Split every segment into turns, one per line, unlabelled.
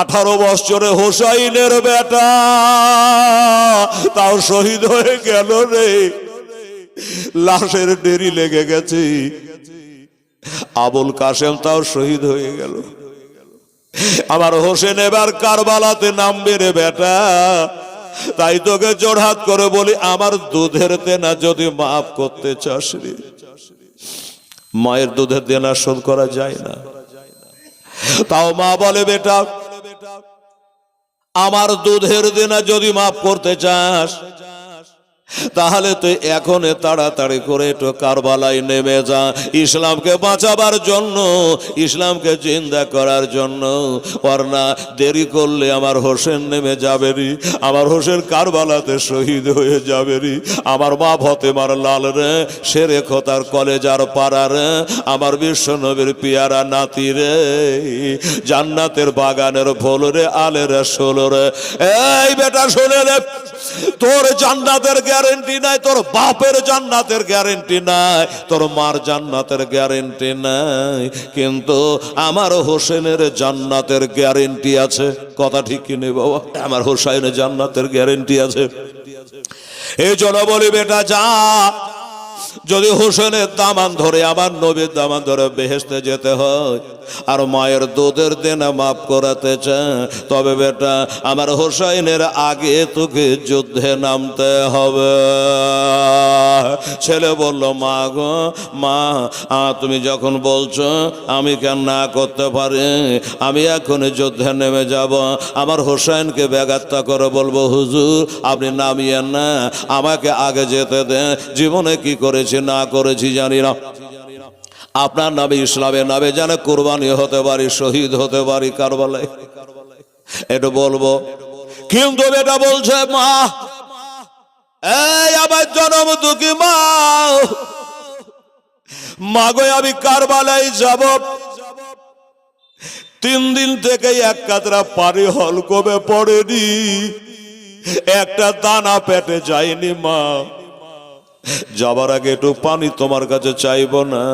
18 বছরে হোসাইনের বেটা তাও শহীদ হয়ে গেল রে। লাশের দেরি লেগে গেছে। আবুল কাসেম তাও শহীদ হয়ে গেল। আমার হোসেন এবার কারবালাতে নামবে রে বেটা। তাই তোকে জোড়হাত করে বলি, আমার দুধের দেনা যদি মাফ করতে চাস রে, মায়ের দুধের দেনা শোধ করা যায় না। তাও মা বলে, বেটা আমার দুধের দেনা যদি মাফ করতে চাস তাহলে তুই এখন তাড়াতাড়ি করে একটু কারবালায় নেমে যা, ইসলামকে বাঁচাবার জন্য, ইসলামকে জিন্দা করার জন্য। ওরনা দেরি করলে আমার হোসেন নেমে যাবে রে, আমার হোসেন কারবালাতে শহীদ হয়ে যাবে রে। আমার মা ফতেমার লাল রে, শেরে খোতার কলেজার পাড়া রে, আমার বিশ্ব নবীর পিয়ারা নাতি রে, জান্নাতের বাগানের ফুল রে, আলের রাসূল রে। এই বেটা শুনে রে, তোর জান্নাতের গ্যারেন্টি নাই, তোর বাপের জান্নাতের গ্যারেন্টি নাই, তোর মার জান্নাতের গ্যারেন্টি নাই, কিন্তু আমার হোসেনের জান্নাতের গ্যারেন্টি আছে। কথা ঠিক কি নেই বাবা? আমার হোসেনের জান্নাতের গ্যারেন্টি আছে। এই জন্য বলি বেটা যা, যদি হোসেনের দামান ধরে, আমার নবীর দামান ধরে বেহেশতে যেতে হয় আর মায়ের দুধের দেনা মাফ করাতে চায়, তবে বেটা আমার হোসেনের আগে তোকে যুদ্ধে নামতে হবে। ছেলে বলল, মা গো মা, তুমি যখন বলছো আমি কেন না করতে পারি, আমি এখন যুদ্ধে নেমে যাব। আমার হোসেনকে ব্যাঘাত করে বলবো, হুজুর আপনি নামিয়েন না, আমাকে আগে যেতে দেন, জীবনে কি করেছি না করেছি জানি না, আপনার নামে ইসলামের নামে জানে কোরবানি হতে পারি, শহীদ হতে পারি কারবালায়, এটা বলবো। কিন্তু বেটা বলছে, মা এই আমার জনম দুঃখী মা, মা গো আমি কারবালায় যাব, 3 দিন থেকে এক কাতরা পানি হলকমে পড়েনি, একটা দানা পেটে যায়নি মা, যাবার আগে একটু পানি তোমার কাছে চাইব না,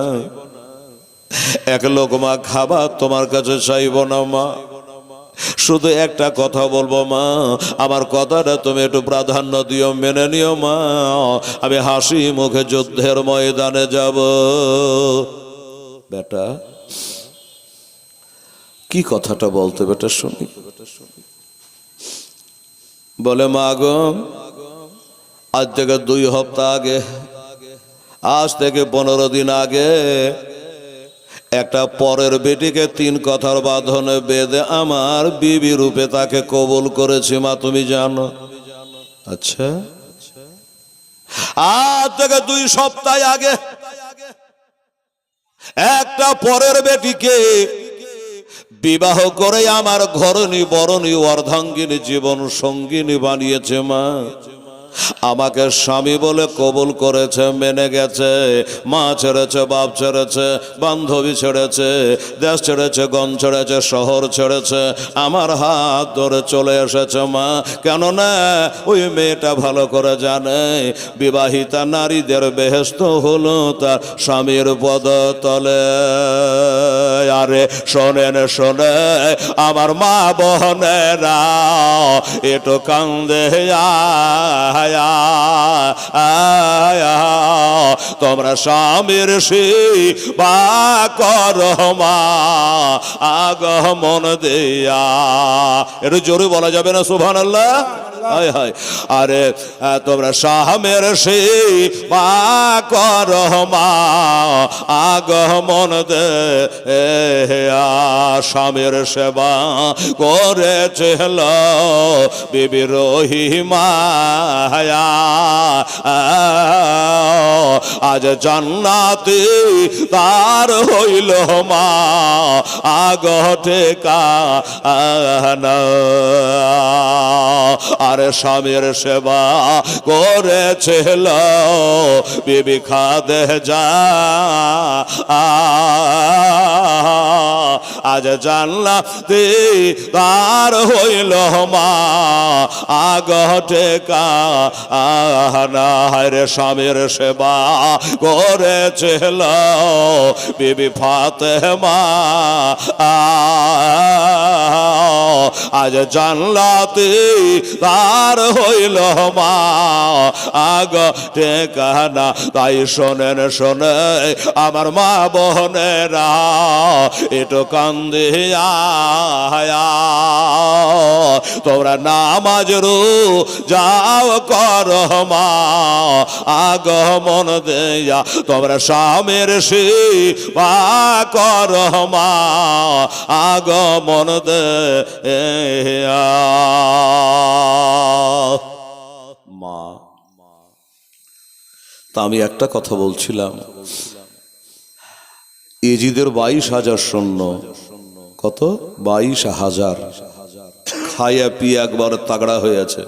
এক লোকমা খাবার তোমার কাছে চাইব না মা, শুধু একটা কথা বলবো মা, আমার কথাটা তুমি একটু প্রাধান্য দিও, মেনে নিও মা, আমি হাসি মুখে যুদ্ধের ময়দানে যাব। বেটা কি কথাটা বলতে বেটা শুনি। বলে, মা গো আজ থেকে 2 সপ্তাহ আগে, আজ থেকে 15 দিন আগে একটা পরের বেটিকে 3 কথার বাঁধনে বেঁধে আমার বিবি রূপে তাকে কবুল করেছি মা, তুমি জানো? আচ্ছা, আজ থেকে 2 সপ্তাহ আগে একটা পরের বেটিকে বিবাহ করে আমার ঘরণী বরণী অর্ধাঙ্গিনী জীবন সঙ্গিনী বানিয়েছে মা, আমাকে স্বামী বলে কবুল করেছে, মেনে গেছে, মা ছেড়েছে, বাপ ছেড়েছে, বান্ধবী ছেড়েছে, দেশ ছেড়েছে, গণ ছেড়েছে, শহর ছেড়েছে, আমার হাত ধরে চলে এসেছে মা। কেননা ওই মেয়েটা ভালো করে জানে বিবাহিতা নারীদের বেহেশত হলো তার স্বামীর পদতলে। আরে শোনেন শোনে আমার মা বোনেরা, একটু কান্দে তোমরা স্বামীর সেবা করো মা, আগমন দেয়া, একটু জোরে বলা যাবে না সুবহানাল্লাহ? হায় হায়। আরে তোমরা স্বামীর সেবা করো মা, আগমন দেয়া, স্বামীর সেবা করেছিল বিবি রহিমা, আজ জান্নাতে তার হইল মা আগতে কানা। আরে স্বামীর সেবা করেছিল বিবি খাদিজা, আজ জান্নাতে তার হইল মা আগতে কানা। রে স্বামীর সেবা করেছিল বিবি ফাতেমা, আজ জান্নাতে তার হইল মা আগ ঠিকানা। তাই শোনেন শোনে আমার মা বোনেরা একটু কান্দিয়া তোমরা নামাজ যাও কর মা আগমন দেয়া তোমরা স্বামীর সেবা কর মা আগমন দেয়া। মা তা আমি একটা কথা বলছিলাম, এজিদের 22,000 সৈন্য, কত 22,000 খাইয়া পিয়া একবার তাগড়া হয়েছে,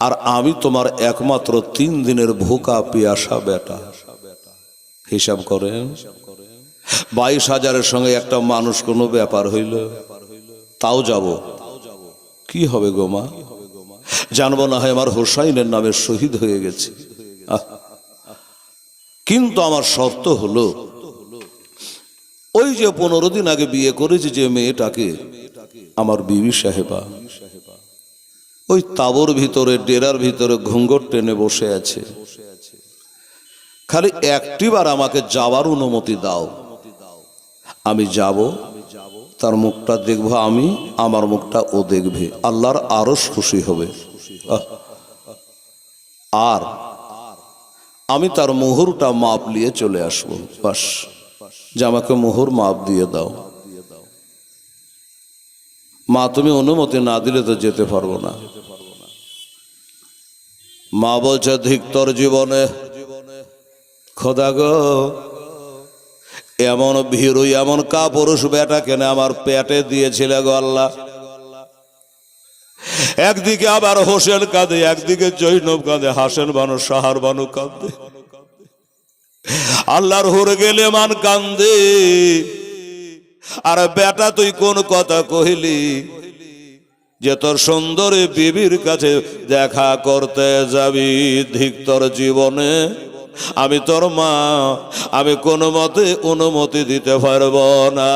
আর আমি তোমার একমাত্র 3 দিনের ভোকা পিয়াসা বেটা। হিসাব করেন 22,000-এর সঙ্গে একটা মানুষ কোনো ব্যাপার হইল? তাও যাব, কি হবে গো মা? জানবো না হয় আমার হোসাইনের নামে শহীদ হয়ে গেছে, কিন্তু আমার শর্ত হলো ওই যে 15 দিন আগে বিয়ে করেছি যে মেয়েটাকে, আমার বিবি সাহেবা ওই তাবর ভিতরে ডেরার ভিতরে ঘুঙ্গট টেনে বসে আছে, খালি একটিবার আমাকে যাওয়ার অনুমতি দাও। আমি যাব, তার মুখটা দেখবো আমি, আমার মুখটা ও দেখবে, আল্লাহর আরশ খুশি হবে। আর আমি তার মোহরটা মাপ নিয়ে চলে আসবো, বাস, যে আমাকে মোহর মাপ দিয়ে দাও। মা তুমি অনুমতি না দিলে তো যেতে পারবো না। মা বলছে ধিক্তর জীবনে, খোদা গো এমন ভীরু এমন কাপুরুষ বেটা কেন আমার পেটে দিয়েছিলে গো আল্লাহ। একদিকে আবার হোসেন কাঁদে, একদিকে জৈনব কাঁদে, হাসেন বানু সাহার বানু কাঁদে, আল্লাহর হুরে গেলে মান কান্দে। আর বেটা তুই কোন কথা কহিলি যে তোর সুন্দরী বিবির কাছে দেখা করতে যাবি? ধিক্তর জীবনে, আমি তোর মা, আমি কোনো মতে অনুমতি দিতে পারবো না।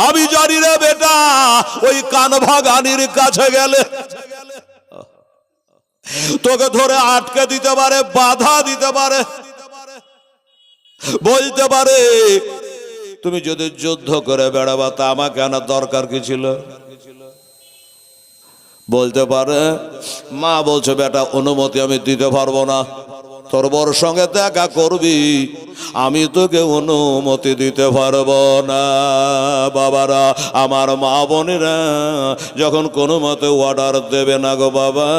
আমি জানি রে বেটা, ওই কান ভাগানির কাছে গেলে তোকে ধরে আটকে দিতে পারে, বাধা দিতে পারে, বলতে পারে তুমি যদি যুদ্ধ করে বেড়াবা তা আমাকে আনার দরকার কি ছিল? বলতে পারে। মা বলছে বেটা অনুমতি আমি দিতে পারবো না, তোর বর সঙ্গে দেখা করবি, আমি তোকে অনুমতি দিতে পারবো না। বাবারা, আমার মা বোনেরা যখন কোনো মতে অর্ডার দেবে না গো বাবা,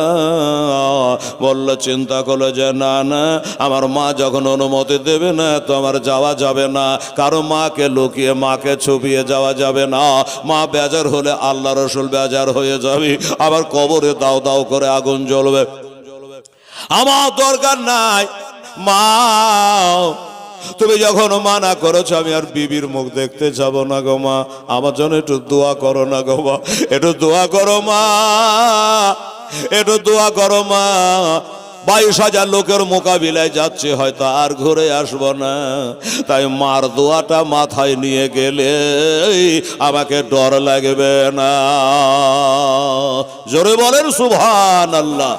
বললো চিন্তা করলো যে না না, আমার মা যখন অনুমতি দেবে না তো আমার যাওয়া যাবে না, কারো মাকে লুকিয়ে মাকে ছুপিয়ে যাওয়া যাবে না। মা বেজার হলে আল্লাহ রসুল বেজার হয়ে যাবে, আবার কবরে দাও দাও করে আগুন জ্বলবে। আমার দরকার নাই মা, তুমি যখন মানা করেছো আমি আর বিবির মুখ দেখতে যাব না গো মা, আমার জন্য একটু দোয়া করো না গো মা, একটু দোয়া করো মা, একটু দোয়া করো মা। 22,000 লোকের মোকাবিলায় যাচ্ছে, হয়তো আর ঘুরে আসবো না, তাই মার দোয়াটা মাথায় নিয়ে গেলে আমাকে ডর লাগবে না। জোরে বলেন সুবহানাল্লাহ।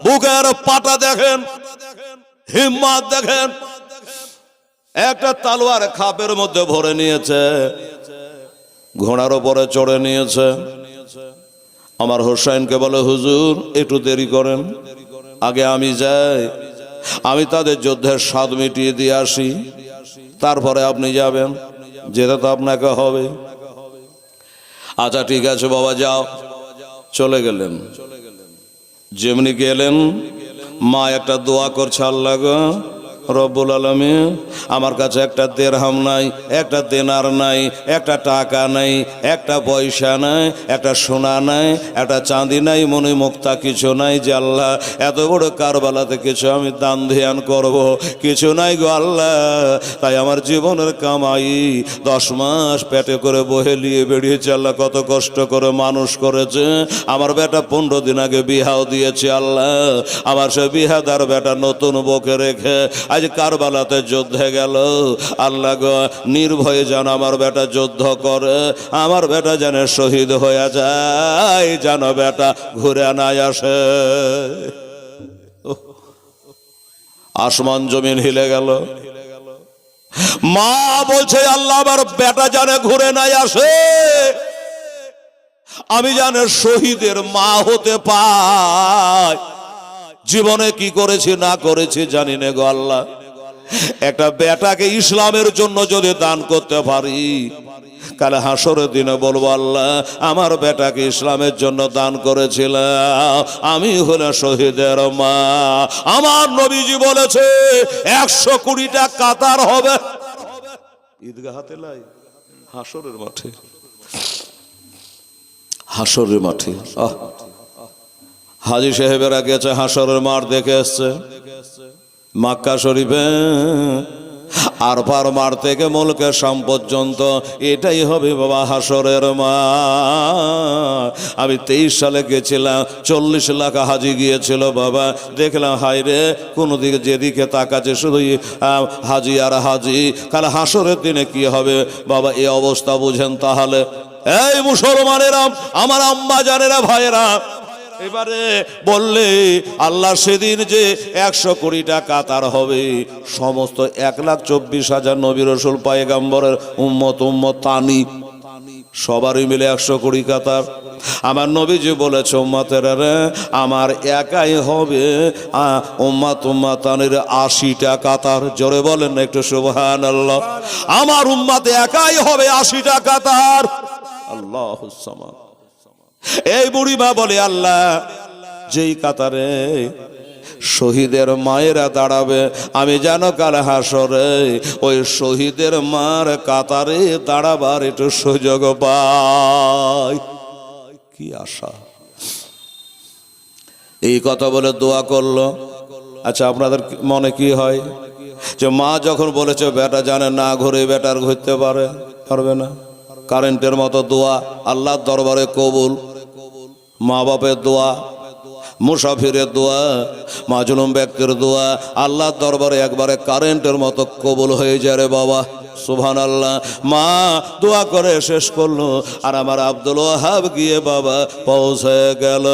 বুকের পাটা দেখেন, হিম্মত দেখেন, একটা তালোয়ার খাপের মধ্যে ভরে নিয়েছে, ঘোড়ার উপরে চড়ে নিয়েছে। আমার হোসাইনকে বলে হুজুর একটু দেরি করেন, আগে আমি যাই, আমি তাদের যুদ্ধের স্বাদ মিটিয়ে দিয়ে আসি, তারপরে আপনি যাবেন, যেতে তো আপনাকে হবে। আচ্ছা ঠিক আছে বাবা যাও। চলে গেলেন। যেমনি গেলেন মা একটা দোয়া করছে, আল্লাহ গো রব্বুল আলামিন, আমার কাছে একটা দেরহাম নাই, একটা দেনার নাই, একটা টাকা নাই, একটা পয়সা নাই, একটা সোনা নাই, একটা চাঁদি নাই, মনে মুক্তা কিছু নাই, যে আল্লাহ এত বড় কারবালাতে কিছু আমি দান ধ্যান করব, কিছু নাই গো আল্লাহ। তাই আমার জীবনের কামাই 10 মাস পেটে করে বহে নিয়ে বেরিয়েছে, আল্লাহ কত কষ্ট করে মানুষ করেছে। আমার বেটা 15 দিন আগে বিহাও দিয়েছে আল্লাহ, আমার সে বিহাদার বেটা নতুন বউকে রেখে আজ আজ কারবালাতে যুদ্ধে গেল। আল্লাহ গো, নির্ভয়ে যেন আমার বেটা যুদ্ধ করে, আমার বেটা যেন শহীদ হয়ে যায়, যেন বেটা ঘুরে না আসে। আসমান জমিন হিলে গেল। মা বলছে, আল্লাহ আমার বেটা জানে ঘুরে নাই আসে, আমি জানে শহীদের মা হতে পাই। জীবনে কি করেছি না করেছি জানি না গো আল্লাহ। একটা বেটাকে ইসলামের জন্য যদি দান করতে পারি, কাল হাসরের দিনে বলবো, আল্লাহ আমার বেটাকে ইসলামের জন্য দান করেছিলাম, আমি হলো শহীদের মা। আমার নবীজি বলেছে 120টা কাতার হবে ঈদগাহাতে লাই, হাসরের মাঠে, হাসরের মাঠে। হাজী সাহেবেরা গেছে, হাসরের মাঠ দেখে এসছে মক্কা শরীফে। আরফার মাঠ থেকে মুলকে শাম পর্যন্ত এটাই হবে বাবা হাসরের মাঠ। আমি 23 সালে গেছিলাম, 40 লাখ হাজি গিয়েছিল বাবা। দেখলাম হায়রে, কোনো দিকে যেদিকে তাকাচ্ছে শুধুই হাজি আর হাজি। কাল হাসরের দিনে কি হবে বাবা, এই অবস্থা বুঝেন তাহলে। এই মুসলমানেরা, আমার আম্মা জানেরা, ভাইয়েরা, এবারে বললে আল্লাহ সেদিন যে 120টা কাতার হবে, সমস্ত 1,24,000 নবী রাসূল পয়গম্বরের উম্মত তানি সবারই মিলে 120 কাতার। আমার নবীজি বলেছে, উম্মতেরা রে, আমার একাই হবে উম্মত তানির 80টা কাতার। জোরে বলেন না একটু সুবহানাল্লাহ। আমার উম্মত একাই হবে 80টা কাতার। আল্লাহুস সামাদ। এই বুড়ি মা বলে, আল্লাহ যেই কাতারে শহীদের মায়েরা দাঁড়াবে, আমি জানো কাল হাসরে ওই শহীদের মার কাতারে দাঁড়াবার একটু সুযোগ পাই। কি আশা। এই কথা বলে দোয়া করলো। আচ্ছা, আপনাদের মনে কি হয় যে মা যখন বলেছে বেটা জানে না ঘুরে, বেটার ঘুরতে পারবে না? কারেন্টের মতো দোয়া আল্লাহর দরবারে কবুল। মা বাপের দোয়া, মুসাফিরের দোয়া, মাজলুম ব্যক্তির দোয়া আল্লাহর দরবারে একবারে কারেন্টের মতো কবুল হয়ে যায় রে বাবা। সুবহানাল্লাহ। মা দোয়া করে শেষ করলো, আর আমার আব্দুল ওয়াহাব গিয়ে বাবা পৌঁছে গেল।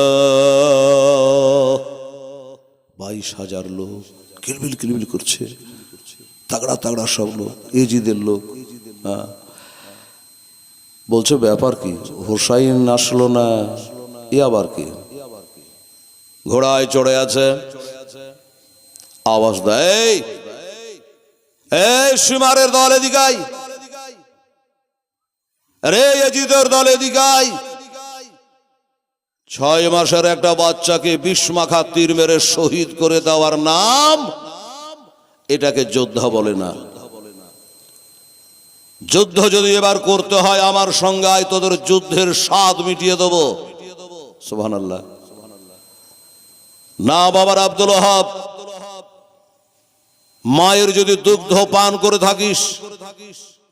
22,000 লোক কিলবিল কিলবিল করছে, তাগড়া তাগড়া সব লোক, এজিদের লোক। বলছে ব্যাপার কি, হুসাইন আসলো না, এ আবার কি? ঘোড়ায় চড়ে আছে, আওয়াজ দেয়, এই সীমারের দল এদিকাই, রে এজিদের দল এদিকাই। 6 মাসের একটা বাচ্চাকে 20 মাখা তীর মেরে শহীদ করে দেওয়ার নাম, এটাকে যোদ্ধা বলে না। যুদ্ধ যদি এবার করতে হয় আমার সঙ্গে আয়, তোদের যুদ্ধের স্বাদ মিটিয়ে দেবো। সুবহানাল্লাহ। না বাবার আব্দুল ওয়াহাব, মায়ের যদি দুগ্ধ পান করে থাকিস,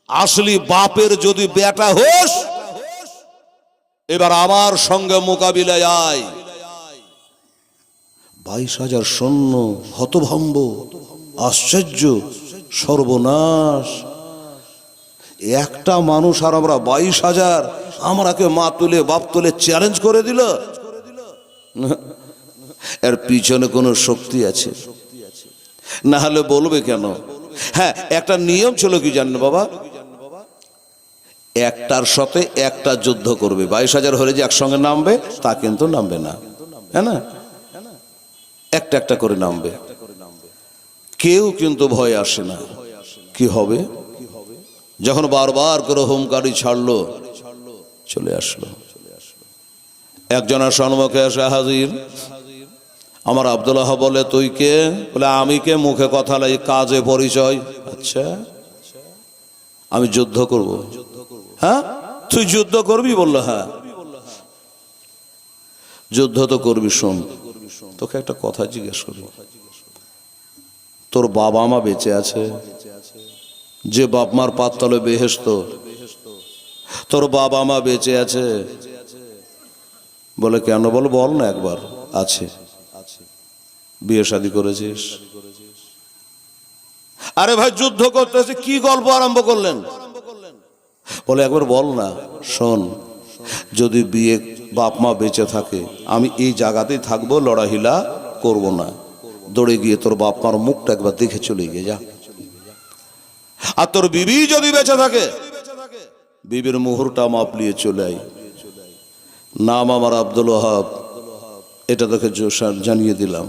আসলি বাপের যদি বেটা হোস, এবার আমার সঙ্গে মোকাবিলায় আয়। 22,000 সৈন্য, হতভম্ব, আশ্চর্য, সর্বনাশ। একটা মানুষ আর আমরা 22,000, আমরাকে মা তুলে বাপ তুলে চ্যালেঞ্জ করে দিল। এর পিছনে কোনো শক্তি আছে, না হলে বলবে কেন? হ্যাঁ, একটা নিয়ম ছিল কি জানেন বাবা, একটার সাথে একটা যুদ্ধ করবে। 22,000 হলে যে একসঙ্গে নামবে তা কিন্তু নামবে না, হ্যাঁ না, একটা একটা করে নামবে। কেউ কিন্তু ভয় আসে না। কি হবে? যখন বারবার করে হুমকারি ছাড়লো, চলে আসলো। একজনের সম্মুখে এসে হাজির। আমার আব্দুল ওয়াহাব বলে, তুই কে? বলে, আমি কে? মুখে কথা লাই, কাজে পরিচয়। আচ্ছা, আমি যুদ্ধ করব। হ্যাঁ, তুই যুদ্ধ করবি? বললো, হ্যাঁ যুদ্ধ তো করবি। শোন, তোকে একটা কথা জিজ্ঞেস করি, তোর বাবা মা বেঁচে আছে? যে বাপ মার পাত তলে বেহেশত, তোর বাবা মা বেঁচে আছে? বলে, কেন? বল না একবার। আছে। বিয়ে শাদী করেছিস? আরে ভাই যুদ্ধ করতেছে, কি গল্প আরম্ভ করলেন? বলে একবার বল না। শোন, যদি বিয়ে বাপ মা বেঁচে থাকে আমি এই জায়গাতেই থাকবো, লড়াহিলা করব না। দৌড়ে গিয়ে তোর বাপ মার মুখটা একবার দেখে চলে গিয়ে যা। আর তোর বিবি যদি বেঁচে থাকে বিবির মুহূর্তটা মাপ নিয়ে চলে আই। নাম আমার আব্দুল ওয়াহাব, এটা তোকে জানিয়ে দিলাম।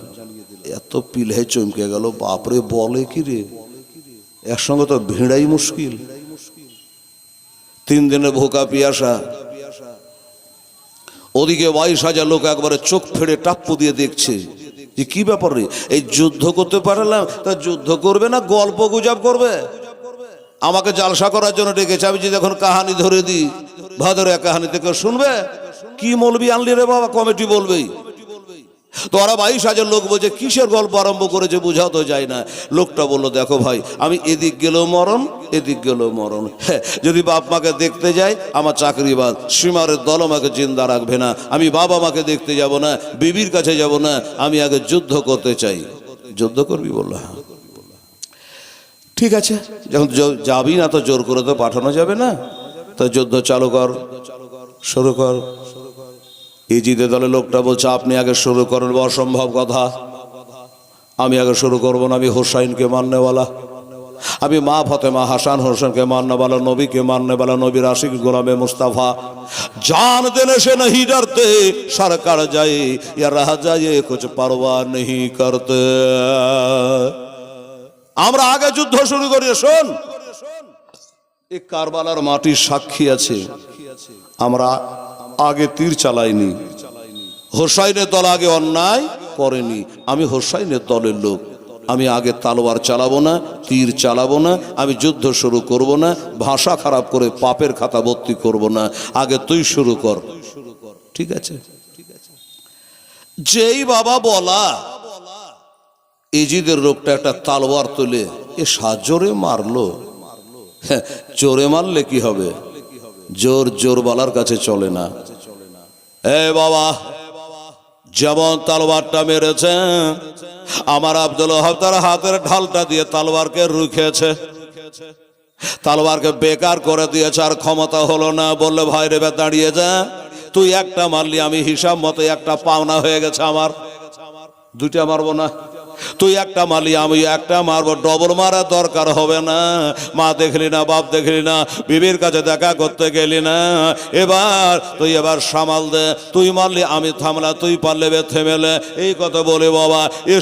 এত পিলে চমকে গেল, বাপরে বলে কি রে, একসঙ্গে তো ভিড়াই মুশকিল। 3 দিনের ভোকা পিয়াসা, ওদিকে 22,000 লোক একবারে চোখ ফেড়ে টাপ্পু দিয়ে দেখছে যে কি ব্যাপার রে, এই যুদ্ধ করতে পারলাম, তা যুদ্ধ করবে না গল্প গুজব করবে? আমাকে জালসা করার জন্য ডেকেছে, আমি যদি এখন কাহানি ধরে দিই ভাদরে কাহানি থেকে শুনবে? কি মৌলবি আনলি রে বাবা, কমিটি বলবেই। তোরা 22,000 লোক বলছে কিসের গল্প আরম্ভ করেছে বোঝাও তো যায় না। লোকটা বললো দেখো ভাই, আমি এদিক গেলেও মরণ এদিক গেলেও মরণ, হ্যাঁ যদি বাপ মাকে দেখতে যাই আমার চাকরি বাদ, সীমারের দল আমাকে জিন্দা রাখবে না, আমি বাবা মাকে দেখতে যাব না, বিবির কাছে যাব না, আমি আগে যুদ্ধ করতে চাই। যুদ্ধ করবি? বললো হ্যাঁ। ঠিক আছে, যখন যাবি না তো জোর করে তো পাঠানো যাবে না, তো যুদ্ধ চালু কর, শুরু কর। ইজিদের দলের লোকটা বলছে আপনি আগে শুরু করেন। অসম্ভব কথা, আমি আগে শুরু করবো না, আমি হুসাইনকে মাননেওয়ালা, আমি মা ফাতেমা হাসান হোসেনকে মাননেওয়ালা, নবীকে মাননেওয়ালা, নবীর আশিক গোলামে মুস্তাফা। জান দেনে সে नहीं डरते, सरकार जाए या रह जाए कुछ परवाह नहीं करते। আমরা আগে যুদ্ধ শুরু করি। শোন, এই কারবালার মাটির সাক্ষী আছে, আমরা আগে তীর চালাইনি, হোসাইনের দল আগে অন্যায় করেনি, আমি হোসাইনের দলের লোক, আমি আগে তালোয়ার চালাবো না, তীর চালাবো না, আমি যুদ্ধ শুরু করব না, ভাষা খারাপ করে পাপের খাতা ভর্তি করব না, আগে তুই শুরু কর। ঠিক আছে? যেই বাবা বলা ইজিদের লোকটা একটা তালোয়ার তুলে এ সাজোরে মারলো। জোরে মারলে কি হবে? জোর জোর বালার কাছে চলে না। এ বাবা, যেমন তালোয়ারটা মেরেছে আমার আব্দুল ওয়াহাব তার হাতের ঢালটা দিয়ে তালোয়ারকে রুখেছে, তালোয়ারকে বেকার করে দিয়েছে, আর ক্ষমতা হলো না। বললে ভাই রে দাঁড়িয়ে যা, তুই একটা মারলি, আমি হিসাব মতো একটা পাওনা হয়ে গেছে আমার, 2টা মারবো না, তুই একটা মারলি আমি একটা মারবো, ডবল মারার দরকার হবে না। মা দেখলি না, বাপ দেখলি না, বিবির কাছে দেখা করতে গেলি না, এবার সামাল দে, তুই মারলি আমি থামলা, তুই পারলে থেমেলে, এই কথা বলে বাবা এ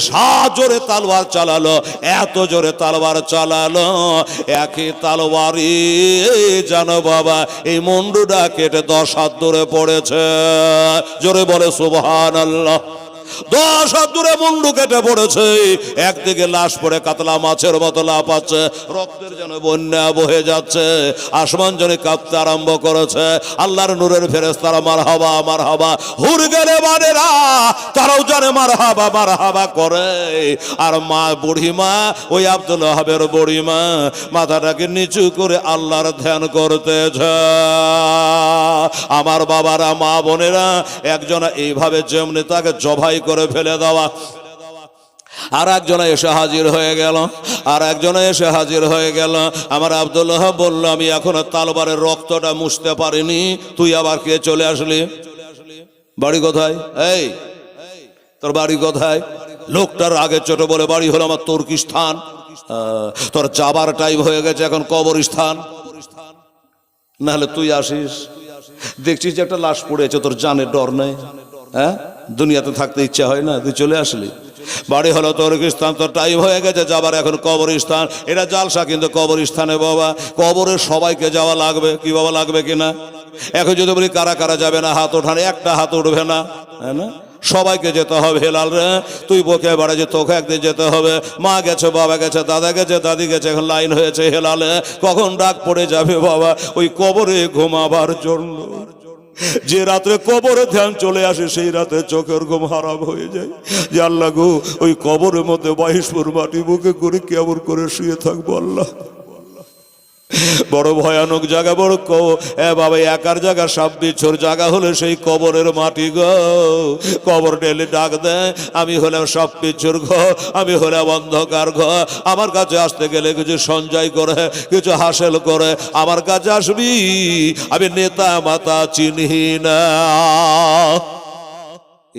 জোরে তালওয়ার চালালো, এত জোরে তালওয়ার চালালো, একই তালওয়ারি জানো বাবা এই মুন্ডুটা কেটে 10 হাত দূরে পড়েছে। জোরে বলে সুবহানাল্লাহ। 10 হাত দূরে মুন্ডু কেটে পড়েছে, একদিকে লাশ পড়ে কাতলা মাছের মতো লাফাচ্ছে, রক্তের যেন বন্যা বহে যাচ্ছে, আসমান যেন কাঁপতে আরম্ভ করেছে। আল্লাহর নূরের ফেরেশতারা মারহাবা মারহাবা, হুর গেলে মানেরা তারাও জানে মারহাবা মারহাবা করে। আর মা বুড়িমা, ওই আব্দুল ওয়াহাবের বুড়িমা মাথাটাকে নিচু করে আল্লাহর ধ্যান করতেছে। আমার বাবারা, মা বোনেরা, একজনা এইভাবে যেমনি তাকে জবাই করে ফেলে দেওয়া, আর একজনে এসে হাজির হয়ে গেল, আর একজনে এসে হাজির হয়ে গেল। আমার আব্দুল ওয়াহাব বলল আমি এখনো তালবারের রক্তটা মুছতে পারিনি, তুই আবার কে চলে আসলি? বাড়ি কোথায়? এই তোর বাড়ি কোথায়? লোকটার আগে ছোট বলে বাড়ি হলো আমার তুর্কিস্তান। তোর যাবার টাইম হয়ে গেছে, এখন কবরস্থান, নাহলে তুই আসিস। দেখছিস যে একটা লাশ পড়েছে, তোর জানের ডর নেই? হ্যাঁ, দুনিয়াতে থাকতে ইচ্ছা হয় না, তুই চলে আসলি। বাড়ি হলো তুর্কিস্তান, তোর টাইম হয়ে গেছে যাবার, এখন কবরস্থান। এটা জালসা কিন্তু কবরস্থানে বাবা, কবরে সবাইকে যাওয়া লাগবে। কি বাবা লাগবে কিনা? এখন যদি বলি কারা কারা যাবে না হাত ওঠানে, একটা হাত উঠবে না, হ্যাঁ না? সবাইকে যেতে হবে। হেলাল রে, তুই বকে বাড়ে যে তোকে একদিন যেতে হবে। মা গেছে, বাবা গেছে, দাদা গেছে, দাদি গেছে, এখন লাইন হয়েছে হেলালে, কখন ডাক পড়ে যাবে বাবা ওই কবরে ঘুমাবার জন্য। যে রাত্রে কবরে ধ্যান চলে আসে সেই রাতে চোখের ঘুম হারাম হয়ে যায়। যে আল্লাহ গো, ওই কবরের মধ্যে 22 ফুট মাটি বুকে করে কেমন করে শুয়ে থাকবো আল্লাহ। বড় ভয়ানক জায়গা, বড় বাবা একার জায়গা 26 জায়গা হলে সেই কবরের মাটি গো। কবর ঢেলে ডাক দেয়, আমি হলাম 26 ঘর, আমি হলাম অন্ধকার ঘর। আমার কাছে আসতে গেলে কিছু সঞ্চয় করে, কিছু হাসিল করে আমার কাছে আসবি, আমি নেতা মাতা চিনি না।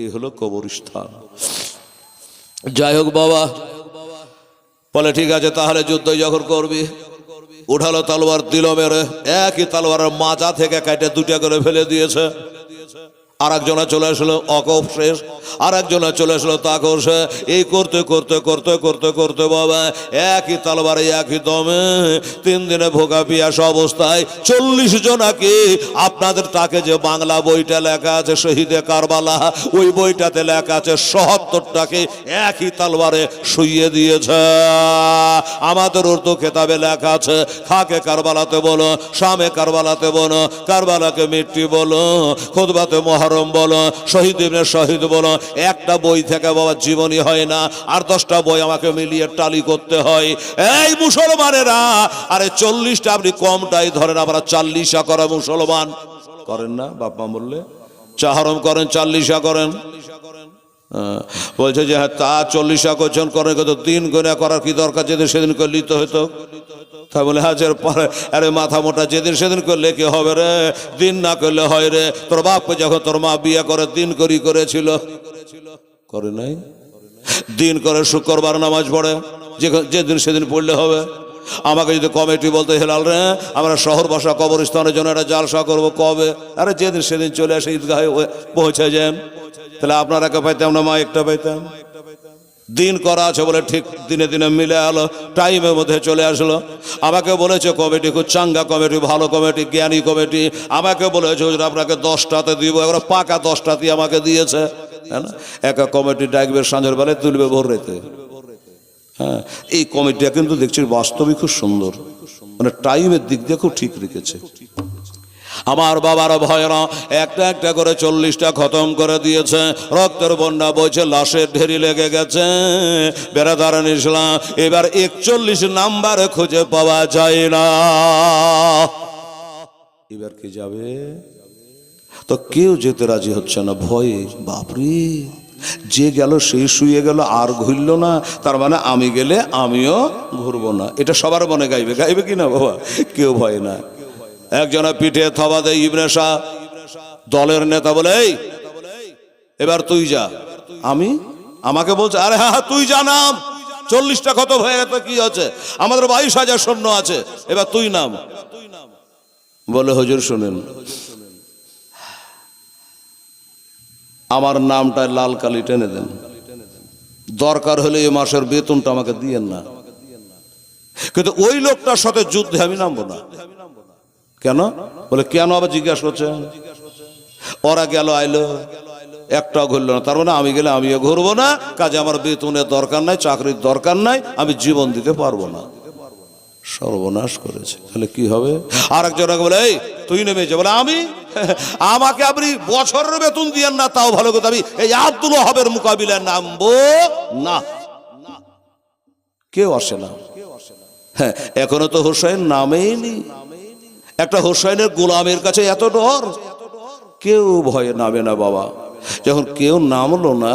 এই হলো কবরস্থান। যাই হোক বাবা বলে ঠিক আছে তাহলে যুদ্ধ যখন করবি, উঠালো তলোয়ার দিল মেরে, একই তলোয়ারের মাথা থেকে কেটে 2টা করে ফেলে দিয়েছে। আর একজনে চলে আসলো অকপ শেষ, আর একজনে চলে আসলো তাকও শেষ। এই করতে করতে করতে করতে করতে বাবা একই তলোয়ারে একই দমে 3 দিনে ভোগা পিয়াস অবস্থায় 40 জনাকে, আপনাদের তাকে যে বাংলা বইটা লেখা আছে শহীদে কারবালা, ওই বইটাতে লেখা আছে 77টাকে একই তলোয়ারে শুইয়ে দিয়েছে। আমাদের উর্দু খেতাবে লেখা আছে খাকে কারবালাতে বলো, শামে কারবালাতে বলো, কারবালাকে মিট্টি বলো, খুতবাতে মহরম বলো, শহীদ ইবনে শহীদ বলো। একটা বই থেকে বাবা জীবনী হয় না, আর 10টা বই আমাকে মিলিয়ে টালি করতে হয়। এই মুসলমানেরা, আরে 40টা আপনি কমটাই ধরেন, আমরা 40 করা মুসলমান করেন না? বাপমা বললে চাহরম করেন, 40 করেন। বলছে যে হ্যাঁ তা 40 করছেন করেন, কিন্তু দিন গুণা করার কি দরকার? যেদিন সেদিন করলেই তো হতো। তাই বলে হাজার পরে আরে মাথা মোটা, যেদিন সেদিন করলে কি হবে রে? দিন না করলে হয় রে? তোর বাপকে যখন তোর মা বিয়ে করে দিন করেছিল, করে নাই? দিন করে শুক্রবার নামাজ পড়ে, যেদিন সেদিন পড়লে হবে। আমাকে যদি কমিটি বলতে হেলাল রে আমরা শহর বাসা কবরস্থানের জন্য একটা জালসা করবো, কবে? আরে যেদিন সেদিন চলে আসে ঈদগাহে পৌঁছে যান, তাহলে আপনারা কে পাইতাম না, মা একটা পাইতাম। দিন করা আছে বলে ঠিক দিনে দিনে মিলে আলো, টাইমের মধ্যে চলে আসলো। আমাকে বলেছে কমিটি খুব চাঙ্গা কমিটি, ভালো কমিটি, জ্ঞানী কমিটি। আমাকে বলেছে আপনাকে 10টাতে দিব, এবার পাকা 10টাতে আমাকে দিয়েছে। হ্যাঁ না, একা কমিটি ডাকবে সাঁঝের বেলায়, তুলবে ভোর রাতে। হ্যাঁ, এই কমিটিটা কিন্তু দেখছি বাস্তবিক খুব সুন্দর, মানে টাইমের দিক দিয়ে খুব ঠিক রেখেছে। আমার বাবার ভয়রা একটা একটা করে 40টা খতম করে দিয়েছে। রক্তের বন্যা বইছে, লাশের ঢেরি লেগে গেছে। বেরাদারান ইসলাম এবার 41 নাম্বারে খুঁজে পাওয়া যায় না। এবার কি যাবে? তো কেউ যেতে রাজি হচ্ছে না, ভয়ে। বাপরে, যে গেল সেই শুয়ে গেল, আর ঘুরল না, তার মানে আমি গেলে আমিও ঘুরবো না। এটা সবার মনে গাইবে, গাইবে কি না বাবা? কেউ ভয় না। একজনের পিঠে থবা দেয় ইবনে শাহ, দলের নেতা, বলে এই এবার তুই যা। আমাকে বলছে আরে হ্যাঁ তুই যা, নাম 40টা কত হয়ে গেছে, কি আছে, আমাদের 22,000 সৈন্য আছে, এবার তুই নাম। বলে হুজুর শুনেন, আমার নামটা লাল কালি টেনে দেন, দরকার হলে এই মাসের বেতনটা আমাকে দিয়েন না, কিন্তু ওই লোকটার সাথে যুদ্ধে আমি নামবো না। কেন? বলে কেন? আবার জিজ্ঞাসা করছেন। ওরা গেল আইলো, একটাও ঘুরলো না, তার মানে আমি গেলে আমিও ঘুরবো না, কাজে আমার বেতনের দরকার নাই, চাকরির দরকার নাই, আমি জীবন দিতে পারবো না। সর্বনাশ করেছে। তাহলে কি হবে? আর একজন বলে এই তুই নেমে যা। বলে আমাকে আপনি বছরের বেতন দিয়েন না, তাও ভালো কথা, আমি এই আব্দুল ওহাবের মোকাবিলায় নামবো না। কেউ আসে না। হ্যাঁ, এখনো তো হোসেন নামেই নি। একটা হোসেনের গোলামের কাছে এত ডর, কেউ ভয়ে নামে না বাবা। যখন কেউ নামলো না,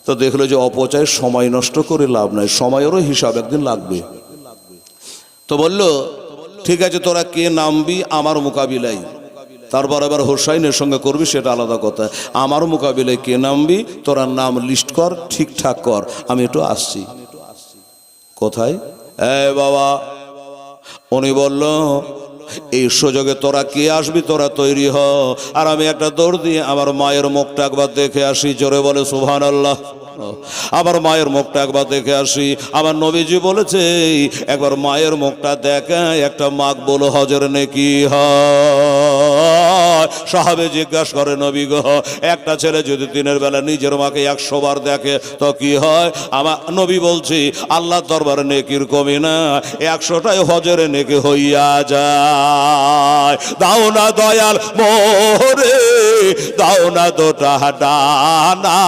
তো দেখলো যে অপচয়, সময় নষ্ট করে লাভ নাই, সময়েরও হিসাব একদিন লাগবে। তো বলল ঠিক আছে তোরা কে নামবি আমার মোকাবিলায়, তারপর এবার হোসাইনের সঙ্গে করবি সেটা আলাদা কথা, আমার মোকাবিলায় কে নামবি তোরা নাম লিস্ট কর, ঠিকঠাক কর, আমি একটু আসছি। কোথায়? বাবা, উনি বলল এই সুযোগে তোরা কে আসবি, তোরা তৈরি হ, আর আমি একটা দৌড় দিয়ে আমার মায়ের মুখটা একবার দেখে আসি। জোরে বলে সুবহানাল্লাহ। আমার মায়ের মুখটা একবার দেখে আসি। আমার নবীজি বলেছে একবার মায়ের মুখটা দেখে একটা মাকবুল হজের নেকি হয়। সাহাবে জিজ্ঞাসা করে নবী গো, একটা ছেলে যদি দিনের বেলা নিজের মাকে 100 বার দেখে তো কি হয়? আমার নবী বলছি আল্লাহর দরবারে নেকির কমি না, 100টাই হজের নেকি হইয়া যায়। দাও না দয়াল মোরে, দাও না দুটা ডানা,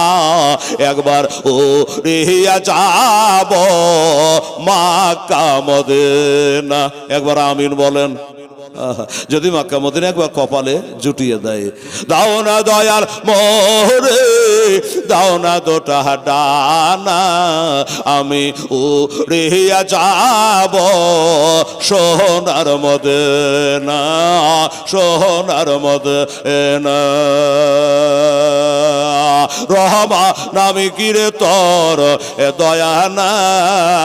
একবার উড়িয়া যাব মক্কা মদিনা। একবার আমিন বলেন। যদি মক্কা মদিনা একবার কপালে জুটিয়ে দেয়। দাও না দয়াল মোরে, দাও না দুটা ডানা, আমি উড়িয়া যাব সোনার মদিনা, সোনার মদিনা। রহমা নামি কিরে তোর এ দয়া নাই,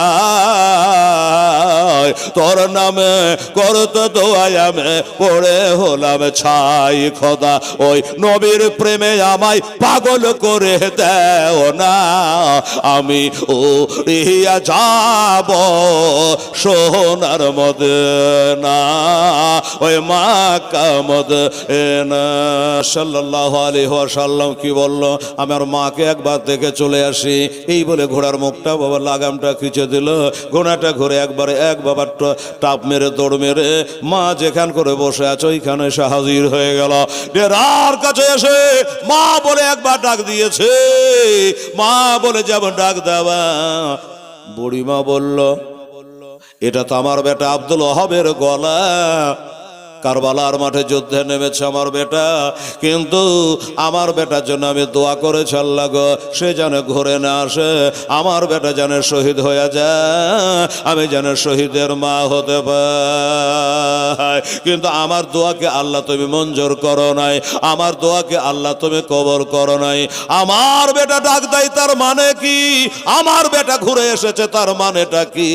তোর নামে করতে দোয়াই আমি পড়ে হলাম ছাই। খোদা ওই নবীর প্রেমে আমায় পাগল করে দেও না, আমি উড়িয়া যাব সোনার মদিনা, ওই মক্কা মদিনা। সাল্লাল্লাহু আলাইহি ওয়াসাল্লাম কি বলল? আমার মাকে একবার দেখে চলে আসি। এই বলে ঘোড়ার মুখটা বাবা লাগামটা খিচে দিল, ঘোড়াটা ঘুরে একবারে এক বাবার টাপ মেরে দৌড় মেরে মা যেখান করে বসে আছে ওইখানে এসে হাজির হয়ে গেল। ডেরার কাছে এসে মা বলে একবার ডাক দিয়েছে, মা বলে যেমন ডাক দেওয়া। বুড়িমা বলল, এটা তো আমার বেটা আব্দুল ওহাবের গলা। কারবালার মাঠে যুদ্ধে নেমেছে আমার বেটা, কিন্তু আমার বেটার জন্য আমি দোয়া করেছি আল্লাহ গো, সে যেন ঘুরে না আসে, আমার বেটা যেন শহীদ হয়ে যায়, আমি যেন শহীদের মা হতে পাই। কিন্তু আমার দোয়াকে আল্লাহ তুমি মঞ্জুর করো নাই, আমার দোয়াকে আল্লাহ তুমি কবর করো নাই। আমার বেটা ডাক দেয়, তার মানে কি? আমার বেটা ঘুরে এসেছে, তার মানেটা কি?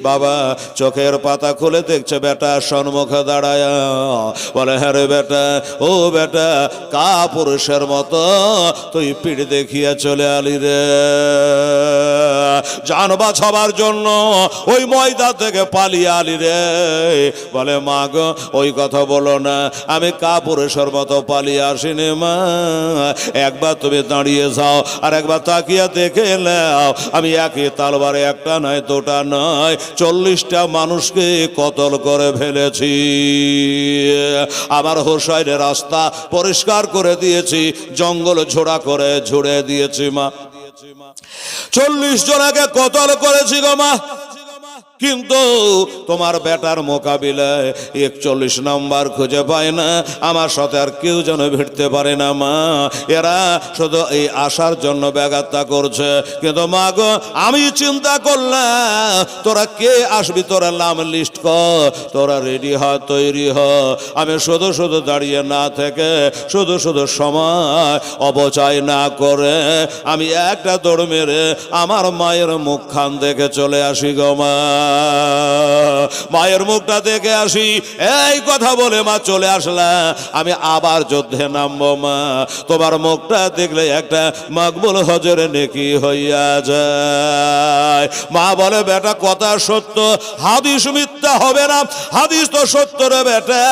বাবা চোখের পাতা খুলে দেখছে বেটা সম্মুখে দাঁড়ায়, বলে হ্যাঁ রে বেটা, ও বেটা কা পুরুষের মতো তুই পিঠ দেখিয়া চলে আলি রে, জান বাঁচাবার জন্য ওই ময়দান থেকে পালিয়ে আলি রে। বলে মা গো ওই কথা বলো না, আমি কা পুরুষের মতো পালিয়ে আসিনি মা, একবার তুমি দাঁড়িয়ে যাও আর একবার তাকিয়া দেখে নাও, আমি একই তালবারে একটা নয় দুটা নয় 40টা মানুষকে কতল করে ফেলেছি। আমার হোসাইনের রাস্তা পরিষ্কার করে দিয়েছি, জঙ্গল ঝোড়া করে ঝুড়ে দিয়েছি মা, 40 জনাকে কতল করেছি গো মা। কিন্তু তোমার বেটার মোকাবিলায় 41 নাম্বার খুঁজে পায় না, আমার সাথে আর কেউ যেন ভিড়তে পারে না মা। এরা শুধু এই আসার জন্য ব্যাঘাতটা করছে। কিন্তু মা গো আমি চিন্তা করলাম তোরা কে আসবি, তোরা নাম লিস্ট কর, তোরা রেডি হ, তৈরি হ। আমি শুধু শুধু দাঁড়িয়ে না থেকে, শুধু শুধু সময় অপচয় না করে আমি একটা দৌড় মেরে আমার মায়ের মুখখান দেখে চলে আসি গো মা, মায়ের মুখটা দেখে আসি। এই কথা বলে মা চলে আসলাম, আমি আবার যুদ্ধে নামবো মা, তোমার মুখটা দেখলে একটা মকবুল হজের নেকি হইয়া যায়। মা বলে বেটা কথা সত্য, হাদিস মিথ্যা হবে না, হাদিস তো সত্য রে বেটা,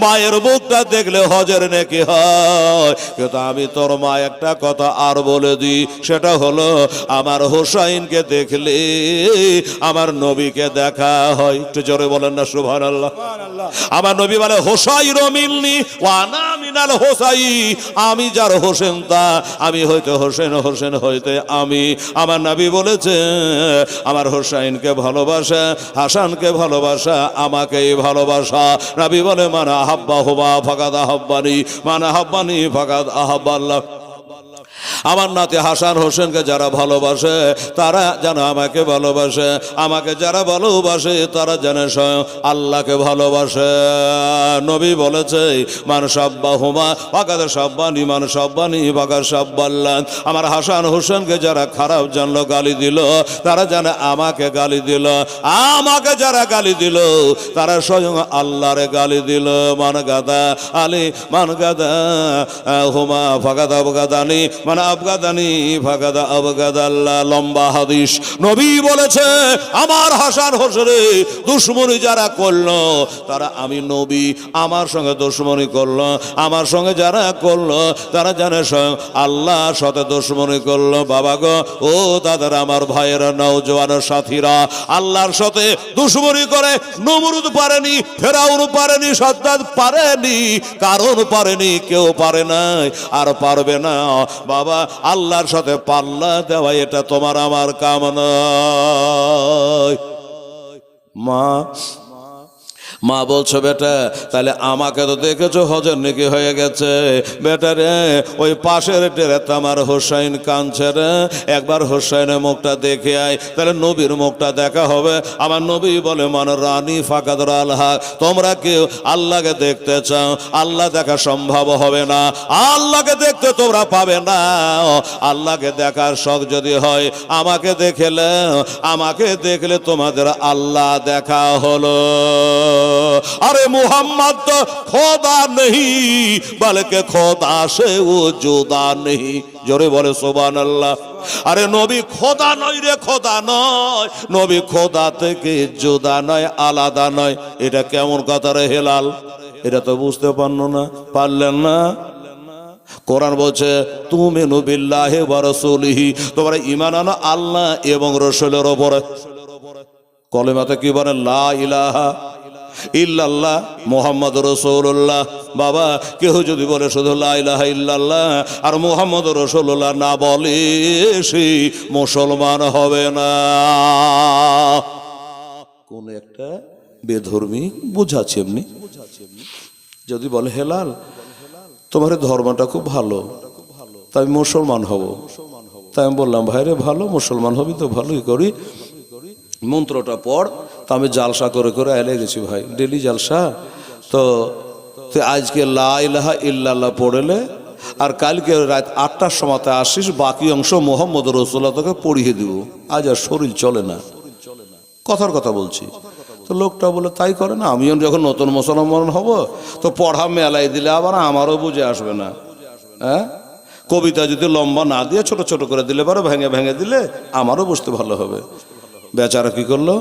মায়ের মুখটা দেখলে হজের নেকি হয়। কিন্তু আমি তোর মা একটা কথা আর বলে দিই, সেটা হলো আমার হোসাইনকে দেখলে আমার নবীকে দেখা হয়। একটু জোরে বলেন না সুবহানাল্লাহ। আমার নবী বলে হোসাইন মিলনি ওয়া আনা মিনাল হোসাই, আমি যার হোসেন তা আমি হইতে হোসেন, হোসেন হইতে আমি। আমার নবী বলেছে আমার হোসাইনকে ভালোবাসা, হাসানকে ভালোবাসা, আমাকেই ভালোবাসা। নবী বলে মান আহাব্বা হুমা ফাকাদ আহাব্বানি, মান আহাব্বানি ফাকাদ আহাব্বাল্লাহ। আমার নাতি হাসান হোসেনকে যারা ভালোবাসে তারা যেন আমাকে ভালোবাসে, আমাকে যারা ভালোবাসে তারা যেন স্বয়ং আল্লাহকে ভালোবাসে। নবী বলেছে মান সাব্বাহুমা ফাকাদ সাব্বানি, মান সাব্বানি ফাকাদ সাব্বাল্লাহ। আমার হাসান হোসেনকে যারা খারাপ জানলো, গালি দিল, তারা যেন আমাকে গালি দিল, আমাকে যারা গালি দিল তারা স্বয়ং আল্লাহরে গালি দিল। মান গাদা আলী মান গাদা হুমা ফাকাদ আবগাদানি, মানে আবগাদানি ফাকাদ আবগাদাল্লাহ। লম্বা হাদিস, নবী বলেছে আমার হাসান হোসেনে দুশমনি যারা করলো তারা আমি নবী আমার সঙ্গে দুশমনি করলো, আমার সঙ্গে যারা করলো তারা জানে স্বয়ং আল্লাহর সাথে দুশমনি করলো। বাবা গো, ও দাদার আমার ভাইয়েরা, নওজওয়ানের সাথীরা, আল্লাহর সাথে দুশমনি করে নমরুদ পারেনি, ফেরাউন পারেনি, সাদ্দাত পারেনি, কারণ পারেনি, কেউ পারে নাই আর পারবে না। বাবা, আল্লাহর সাথে পাল্লা দেওয়া এটা তোমার আমার কাম নয়। মা বলছো বেটা তাহলে আমাকে তো দেখেছো হজর নাকি হয়ে গেছে, বেটা রে ওই পাশের টেরেতে আমার হোসাইন কাঁদছে রে, একবার হোসাইনের মুখটা দেখে আয়, তাহলে নবীর মুখটা দেখা হবে। আমার নবী বলে মান রানী ফাকাদ আল্লাহ, তোমরা কেউ আল্লাহকে দেখতে চাও, আল্লাহ দেখা সম্ভব হবে না, আল্লাহকে দেখতে তোমরা পাবে না। আল্লাহকে দেখার শখ যদি হয় আমাকে দেখলে তোমাদের আল্লাহ দেখা হলো। अरे मोहम्मद तो खोदा नहीं बल्कि खोदा से वो जुदा नहीं। जोरे बोले सुभान अल्लाह। अरे नबी खोदा नय रे, खोदा नय, नबी खोदा থেকে जुदा নয়, আলাদা নয়। এটা কেমন কথা রে হেলাল? এটা তো বুঝতে পারলেন না। কোরআন বলছে তুমিনু বিল্লাহি ওয়া রাসূলিহি, তোমরা ঈমান আনো আল্লাহ এবং রাসূলের উপরে। কলেমাতে কি বলে? লা ইলাহা ইল্লাল্লাহ মুহাম্মাদুর রাসূলুল্লাহ। বাবা, কেউ যদি বলে শুধু লা ইলাহা ইল্লাল্লাহ আর মুহাম্মাদুর রাসূলুল্লাহ না বলে সে মুসলমান হবে না। কোন একটা বেধর্মী বুঝাচ্ছে এমনি, যদি বলে হেলাল তোমার ধর্মটা খুব ভালো, তাই মুসলমান হব, তাই আমি বললাম ভাইরে ভালো মুসলমান হবি তো ভালোই করি, মন্ত্রটা পড়। তা আমি জালসা করে করে এলে গেছি ভাই, ডেলি জালসা। তো আজকে লা ইলাহা ইল্লাল্লাহ পড়লে আর কালকে রাত 8টার সময়তে আসিস, বাকি অংশ মুহাম্মদ রাসূলুল্লাহ তোকে পড়িয়ে দিব। আজ আর শরীর চলে না, কথার কথা বলছি। তো লোকটা বলে তাই করে না, আমিও যখন নতুন মুসলমান হব তো পড়া মেলাই দিলে আবার আমারও বুঝে আসবে না। হ্যাঁ, কবিতা যদি লম্বা না দিয়ে ছোট ছোট করে দিলে পারো, ভেঙে ভেঙে দিলে আমারও বুঝতে ভালো হবে। বেচারা কি করলো,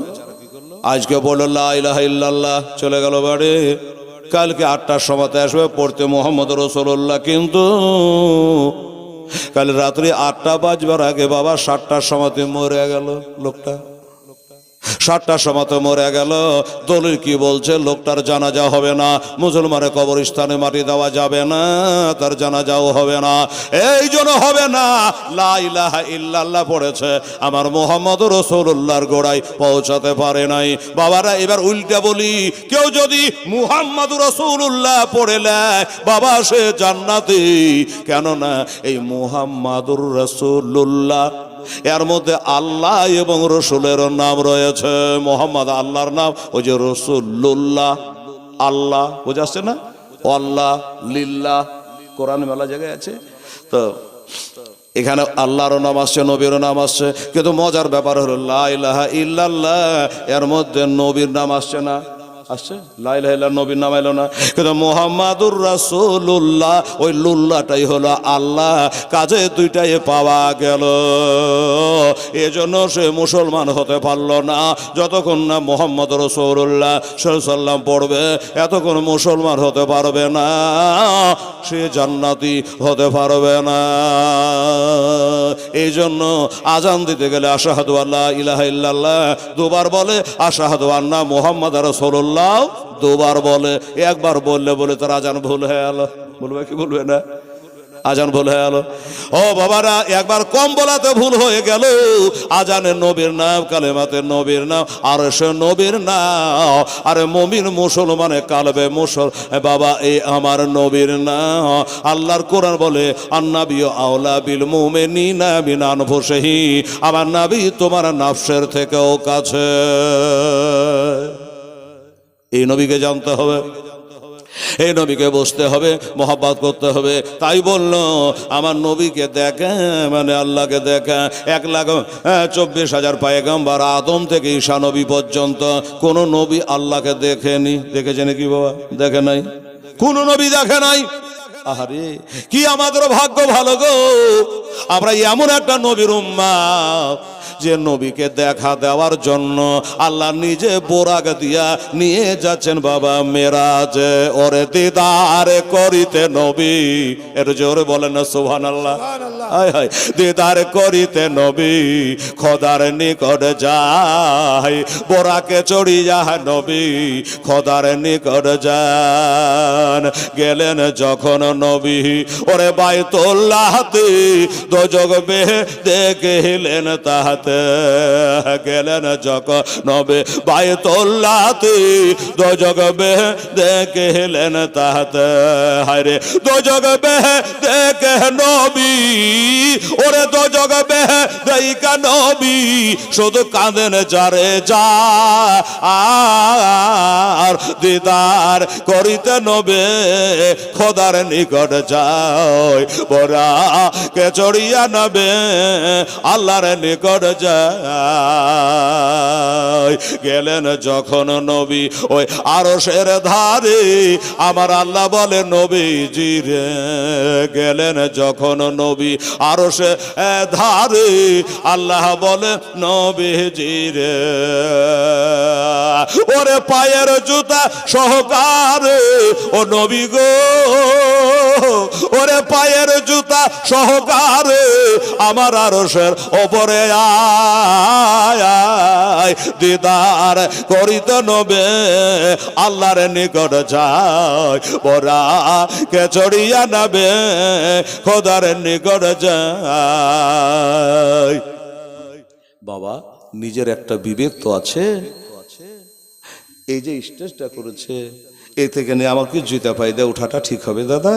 আজকে বললো লা ইলাহা ইল্লাল্লাহ, চলে গেল বাড়ি। কালকে 8টার সময়তে আসবে পড়তে মুহাম্মদ রাসূলুল্লাহ, কিন্তু কাল রাত্রি 8টা বাজবার আগে বাবা 7টার সময়তে মরে গেল লোকটা। 7টার সময়তে মরে গেল। দলিল কি বলছে? লোকটার জানাজা হবে না, মুসলমানের কবরস্থানে মাটি দেওয়া যাবে না, তার জানাজাও হবে না। এই জন্য হবে না, লা ইলাহা ইল্লাল্লাহ পড়েছে, আমার মুহাম্মদ রাসূলুল্লাহর গোড়ায় পৌঁছাতে পারে নাই। বাবারা, এবার উল্টা বলি, কেউ যদি মুহাম্মদ রাসূলুল্লাহ পড়ে নেয় বাবা সে জান্নাতি। কেননা এই মুহাম্মাদুর রাসূলুল্লাহ এর মধ্যে আল্লাহ এবং রসুলের নাম রয়েছে। মোহাম্মদ আল্লাহর নাম, ওই যে রসুল্লাহ আল্লাহ, বুঝে আসছে না? আল্লাহ লিল্লাহ কোরআনে মেলা জায়গায় আছে। তো এখানে আল্লাহর নাম আসছে, নবীর নাম আসছে, কিন্তু মজার ব্যাপার হলো লা ইলাহা ইল্লাল্লাহ এর মধ্যে নবীর নাম আসছে না, আসছে লা ইলাহা ইল্লাল্লাহ নবীর নাম এলো না, কিন্তু মুহাম্মাদুর রাসূলুল্লাহ ওই লুল্লাটাই হলো আল্লাহ, কাজে দুইটাই পাওয়া গেল। এজন্য সে মুসলমান হতে পারলো না যতক্ষণ না মুহাম্মদ রাসূলুল্লাহ সাল্লাল্লাহু আলাইহি ওয়াসাল্লাম পড়বে, এতক্ষণ মুসলমান হতে পারবে না, সে জান্নাতি হতে পারবে না। এই জন্য আজান দিতে গেলে আশহাদু আল্লা ইলাহা ইল্লাল্লাহ দুবার বলে, আশহাদু আন্না মুহাম্মাদ রাসূলুল্লাহ দুবার বলে। একবার বললে তার আজান ভুল হয়ে গেল, বলবে কি বলবে না? আজান ভুল হয়ে গেল। ও বাবারা, একবার কম বলাতে ভুল হয়ে গেল। আজানে নবীর নাম, কালেমাতে নবীর নাম, আর সে নবীর নাম। আরে মুমিন মুসলমানে কালবে মুসল বাবা এই আমার নবীর নাম। আল্লাহর কোরআন বলে আন্নাবিয়্যু আওলা বিল মুমিনিনা মিন আনফুসিহিম, আমার নবী তোমার নফসের থেকেও কাছে। এই নবীকে জানতে হবে, এই নবীকে বসতে হবে, মহব্বত করতে হবে। তাই বললো আমার নবীকে দেখা মানে আল্লাহকে দেখা। 1,24,000 পয়গম্বর আদম থেকে ঈসা নবী পর্যন্ত কোন নবী আল্লাহকে দেখেনি। দেখেছে নাকি বাবা? দেখে নাই, কোন নবী দেখে নাই। আরে কি আমাদের ভাগ্য ভালো গো, আমরা এমন একটা নবীর উম্মত যে নবীকে দেখা দেওয়ার জন্য আল্লাহ নিজে বোরাক দিয়া নিয়ে যাচ্ছেন বাবা মেরাজে। ওরে দিদার করিতে নবী, এর জোরে বলেন না সুবহানাল্লাহ। হায় হায়, দিদার করিতে নবী খোদার নিকট যায়, বোরাকে চড়িয়া নবী খোদার নিকট যান। গেলেন যখন নবী ওরে বাইতুল্লাহতে, দোজখ বেহে দেখিলেন তাহাতে। গেলেন যখন নবী বাইতুল্লাহতে, দোজখ বেহে দেখিলেন তাহাতে। হায়রে দোজখ বেহে দেখে নবী, ওরে দোজখ বেহে দেখা নবী শুধু কাঁদেন যারে যা আর দিদার করিতে নবে খোদার নিকট যায়, বরা কে চড়িয়া নবে আল্লাহর নিকট যায়। গেলেন যখন নবী ওই আরশের ধারে, আমার আল্লাহ বলে নবীজি রে। গেলেন যখন নবী আরশের ধারে, আল্লাহ বলে নবীজি রে। ওরে পায়ের জুতা সহকারে ও নবী গো, ওরে পায়ের জুতা সহকারে আমার আরশের ওপরে আয়, দিদার করিতে নবে আল্লাহর নিকট যায়, বরা কে চড়িয়া নবে খোদার নিকট যায়। বাবা নিজের একটা বিবেক তো আছে। এই যে স্টেজটা করেছে, এই থেকে নিয়ে আমাকে জুতা পাই দিয়ে ওঠাটা ঠিক হবে দাদা?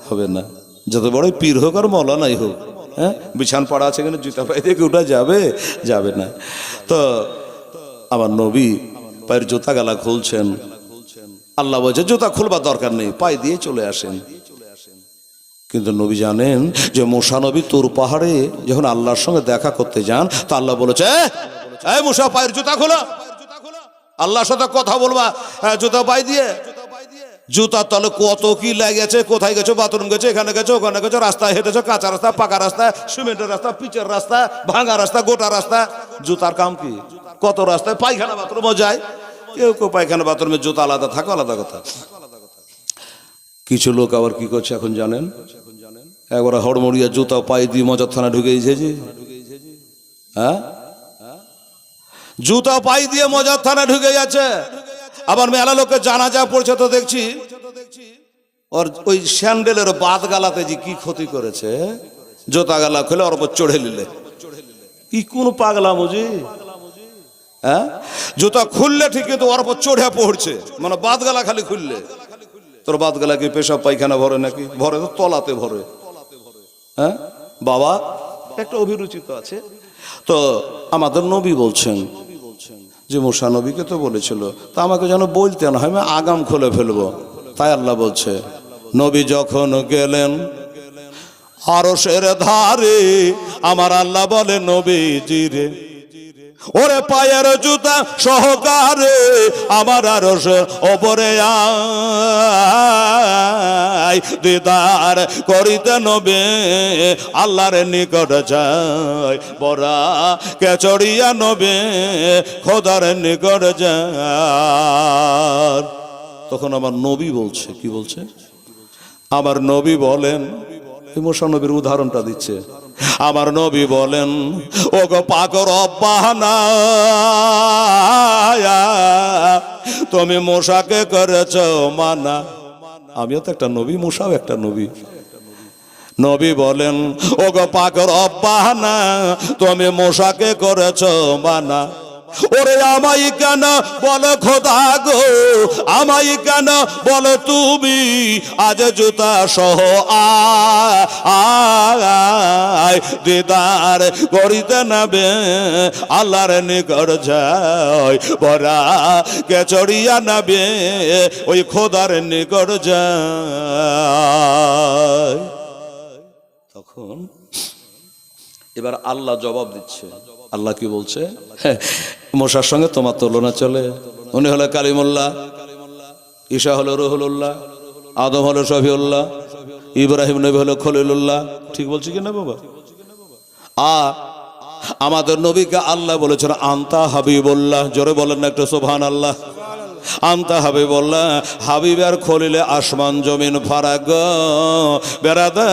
হবে না। যত বড় পীর হোক আর মৌলানাই হোক, হ্যাঁ, বিছান পড়া আছে কিন্তু জুতা পাই দিয়ে উঠা যাবে? যাবে না। তো আমার নবী পায়ের জুতা গালা খুলছেন। আল্লাহ বলছে জুতা খুলবার দরকার নেই, পায়ে দিয়ে চলে আসেন। কিন্তু নবী জানেন যে মুসা নবী তুর পাহাড়ে যখন আল্লাহর সঙ্গে দেখা করতে যান, তো আল্লাহ বলেছে এই মুসা পায়ের জুতা খোলো, আল্লাহর সাথে কথা বলবা জুতা পায়ে দিয়ে। জুতার তলে কত কি লেগেছে, কোথায় গেছো, বাথরুম গেছো, এখানে গেছো, ওখানে গেছো, রাস্তায় হেঁটেছো, কাঁচা রাস্তা, পাকা রাস্তা, সিমেন্টের রাস্তা, পিচের রাস্তা, ভাঙা রাস্তা, গোটা রাস্তা। জুতার কাম কি? কত রাস্তায় পায়খানা বাথরুমও যায়। কেউ কেউ পায়খানা বাথরুমে জুতা আলাদা থাকে, আলাদা কথা। কিছু লোক আবার কি করছে এখন জানেন? একবার হড়মড়িয়া জুতা পায়ে দিয়ে মজার থানা ঢুকে গেছে। হ্যাঁ, জুতা পাই দিয়ে মজার থানা ঢুকে যাচ্ছে। আবার মেলা লোকের জানাজা পড়ছে তো দেখছি ওর ওই স্যান্ডেলের বাদ গালাতে যে কি ক্ষতি করেছে, জুতা গালা খুলে ওর উপর চড়ে নিলে। কি কোন পাগলা মুজি? হ্যাঁ, জুতা খুললে ঠিক কিন্তু ওর উপর চড়ে পড়ছে, মানে বাদ গালা খালি খুললে। তোর বাদ গালা কি পেশাব পায়খানা ভরে নাকি? ভরে তো তলাতে ভরে। হ্যাঁ বাবা, একটা অভিরুচি তো আছে। তো আমাদের নবী বলছেন যে মুসা নবীকে তো বলেছিল, তা আমাকে যেন বলতে না হয়, আমি আগাম খুলে ফেলবো। তাই আল্লাহ বলছে নবী যখন গেলেন আরশের ধারে, আমার আল্লাহ বলে নবীজি রে ওরে পায়ের জুতা সহকারে আমার আরশের ওপরে আয়, দিদার করিতে নবে আল্লাহর নিকট যায়, বরা কে চড়িয়া নবে খোদার নিকট যায়। তখন আমার নবী বলছে, কি বলছে? আমার নবী বলেন, মুসা নবীর উদাহরণটা দিচ্ছে। আমার নবী বলেন ও গো পাকর অব্বাহানা, তুমি মুসাকে করেছ মানা। আমিও তো একটা নবী, মুসাও একটা নবী। নবী বলেন ও গো পাকর অব্বাহানা, তুমি মুসাকে করেছ মানা। ওরে আমাই কেন বলো খোদা গো, আমাই কেন বলো তুমি, আজ জুতা সহ আয়, দিদার করিতে নেবে আল্লাহর নিকট যায়, বরা কে চড়িয়া নেবে ওই খোদার নিকট যায়। তখন এবার আল্লাহ জবাব দিচ্ছে। আল্লাহ কি বলছে? মুসার সঙ্গে তোমার তুলনা চলে। উনি হলো কালিমুল্লাহ, ঈসা হলো রুহুল্লাহ, আদম হলো শফিউল্লাহ, ইব্রাহিম নবী হলো খলিলুল্লাহ। ঠিক বলছি কিনা বাবা? আর আমাদের নবীকে আল্লাহ বলেছেন আনতা হাবিবুল্লাহ, জোরে বলেন না একটু সুবহানাল্লাহ। আনতা হাবিবুল্লাহ, হাবিবের খলিলে আসমান জমিন ফারাক বেরাদা।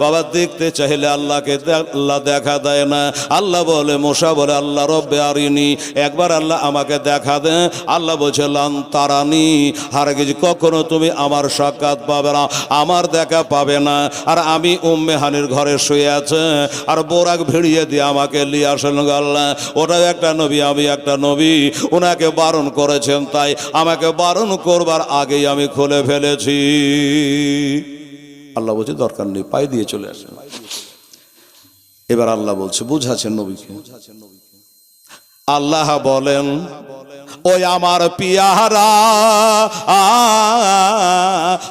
বাবা দেখতে চাইলে আল্লাহকে আল্লাহ দেখা দেয় না। আল্লাহ বলে, মুসা বলে আল্লাহ রব্বে আরিনি, একবার আল্লাহ আমাকে দেখা দে। আল্লাহ বলছে লান তারানি, হারগিজ কখনো তুমি আমার সাক্ষাৎ পাবে না, আমার দেখা পাবে না। আর আমি উম্মে হানির ঘরে শুয়ে আছে, আর বোরাক ভিড়িয়ে দিয়ে আমাকে নিয়ে আসেন আল্লাহ। ওটাও একটা নবী, আমি একটা নবী। ওনাকে বারণ করেছেন, তাই আমাকে বারণ করবার আগেই আমি খুলে ফেলেছি। আল্লাহ বলছে দরকার নেই, পাই দিয়ে চলে আসেন। এবার আল্লাহ বলছে, বুঝাচ্ছেন নবীকে। আল্লাহ বলেন, ওই আমার পিয়ারা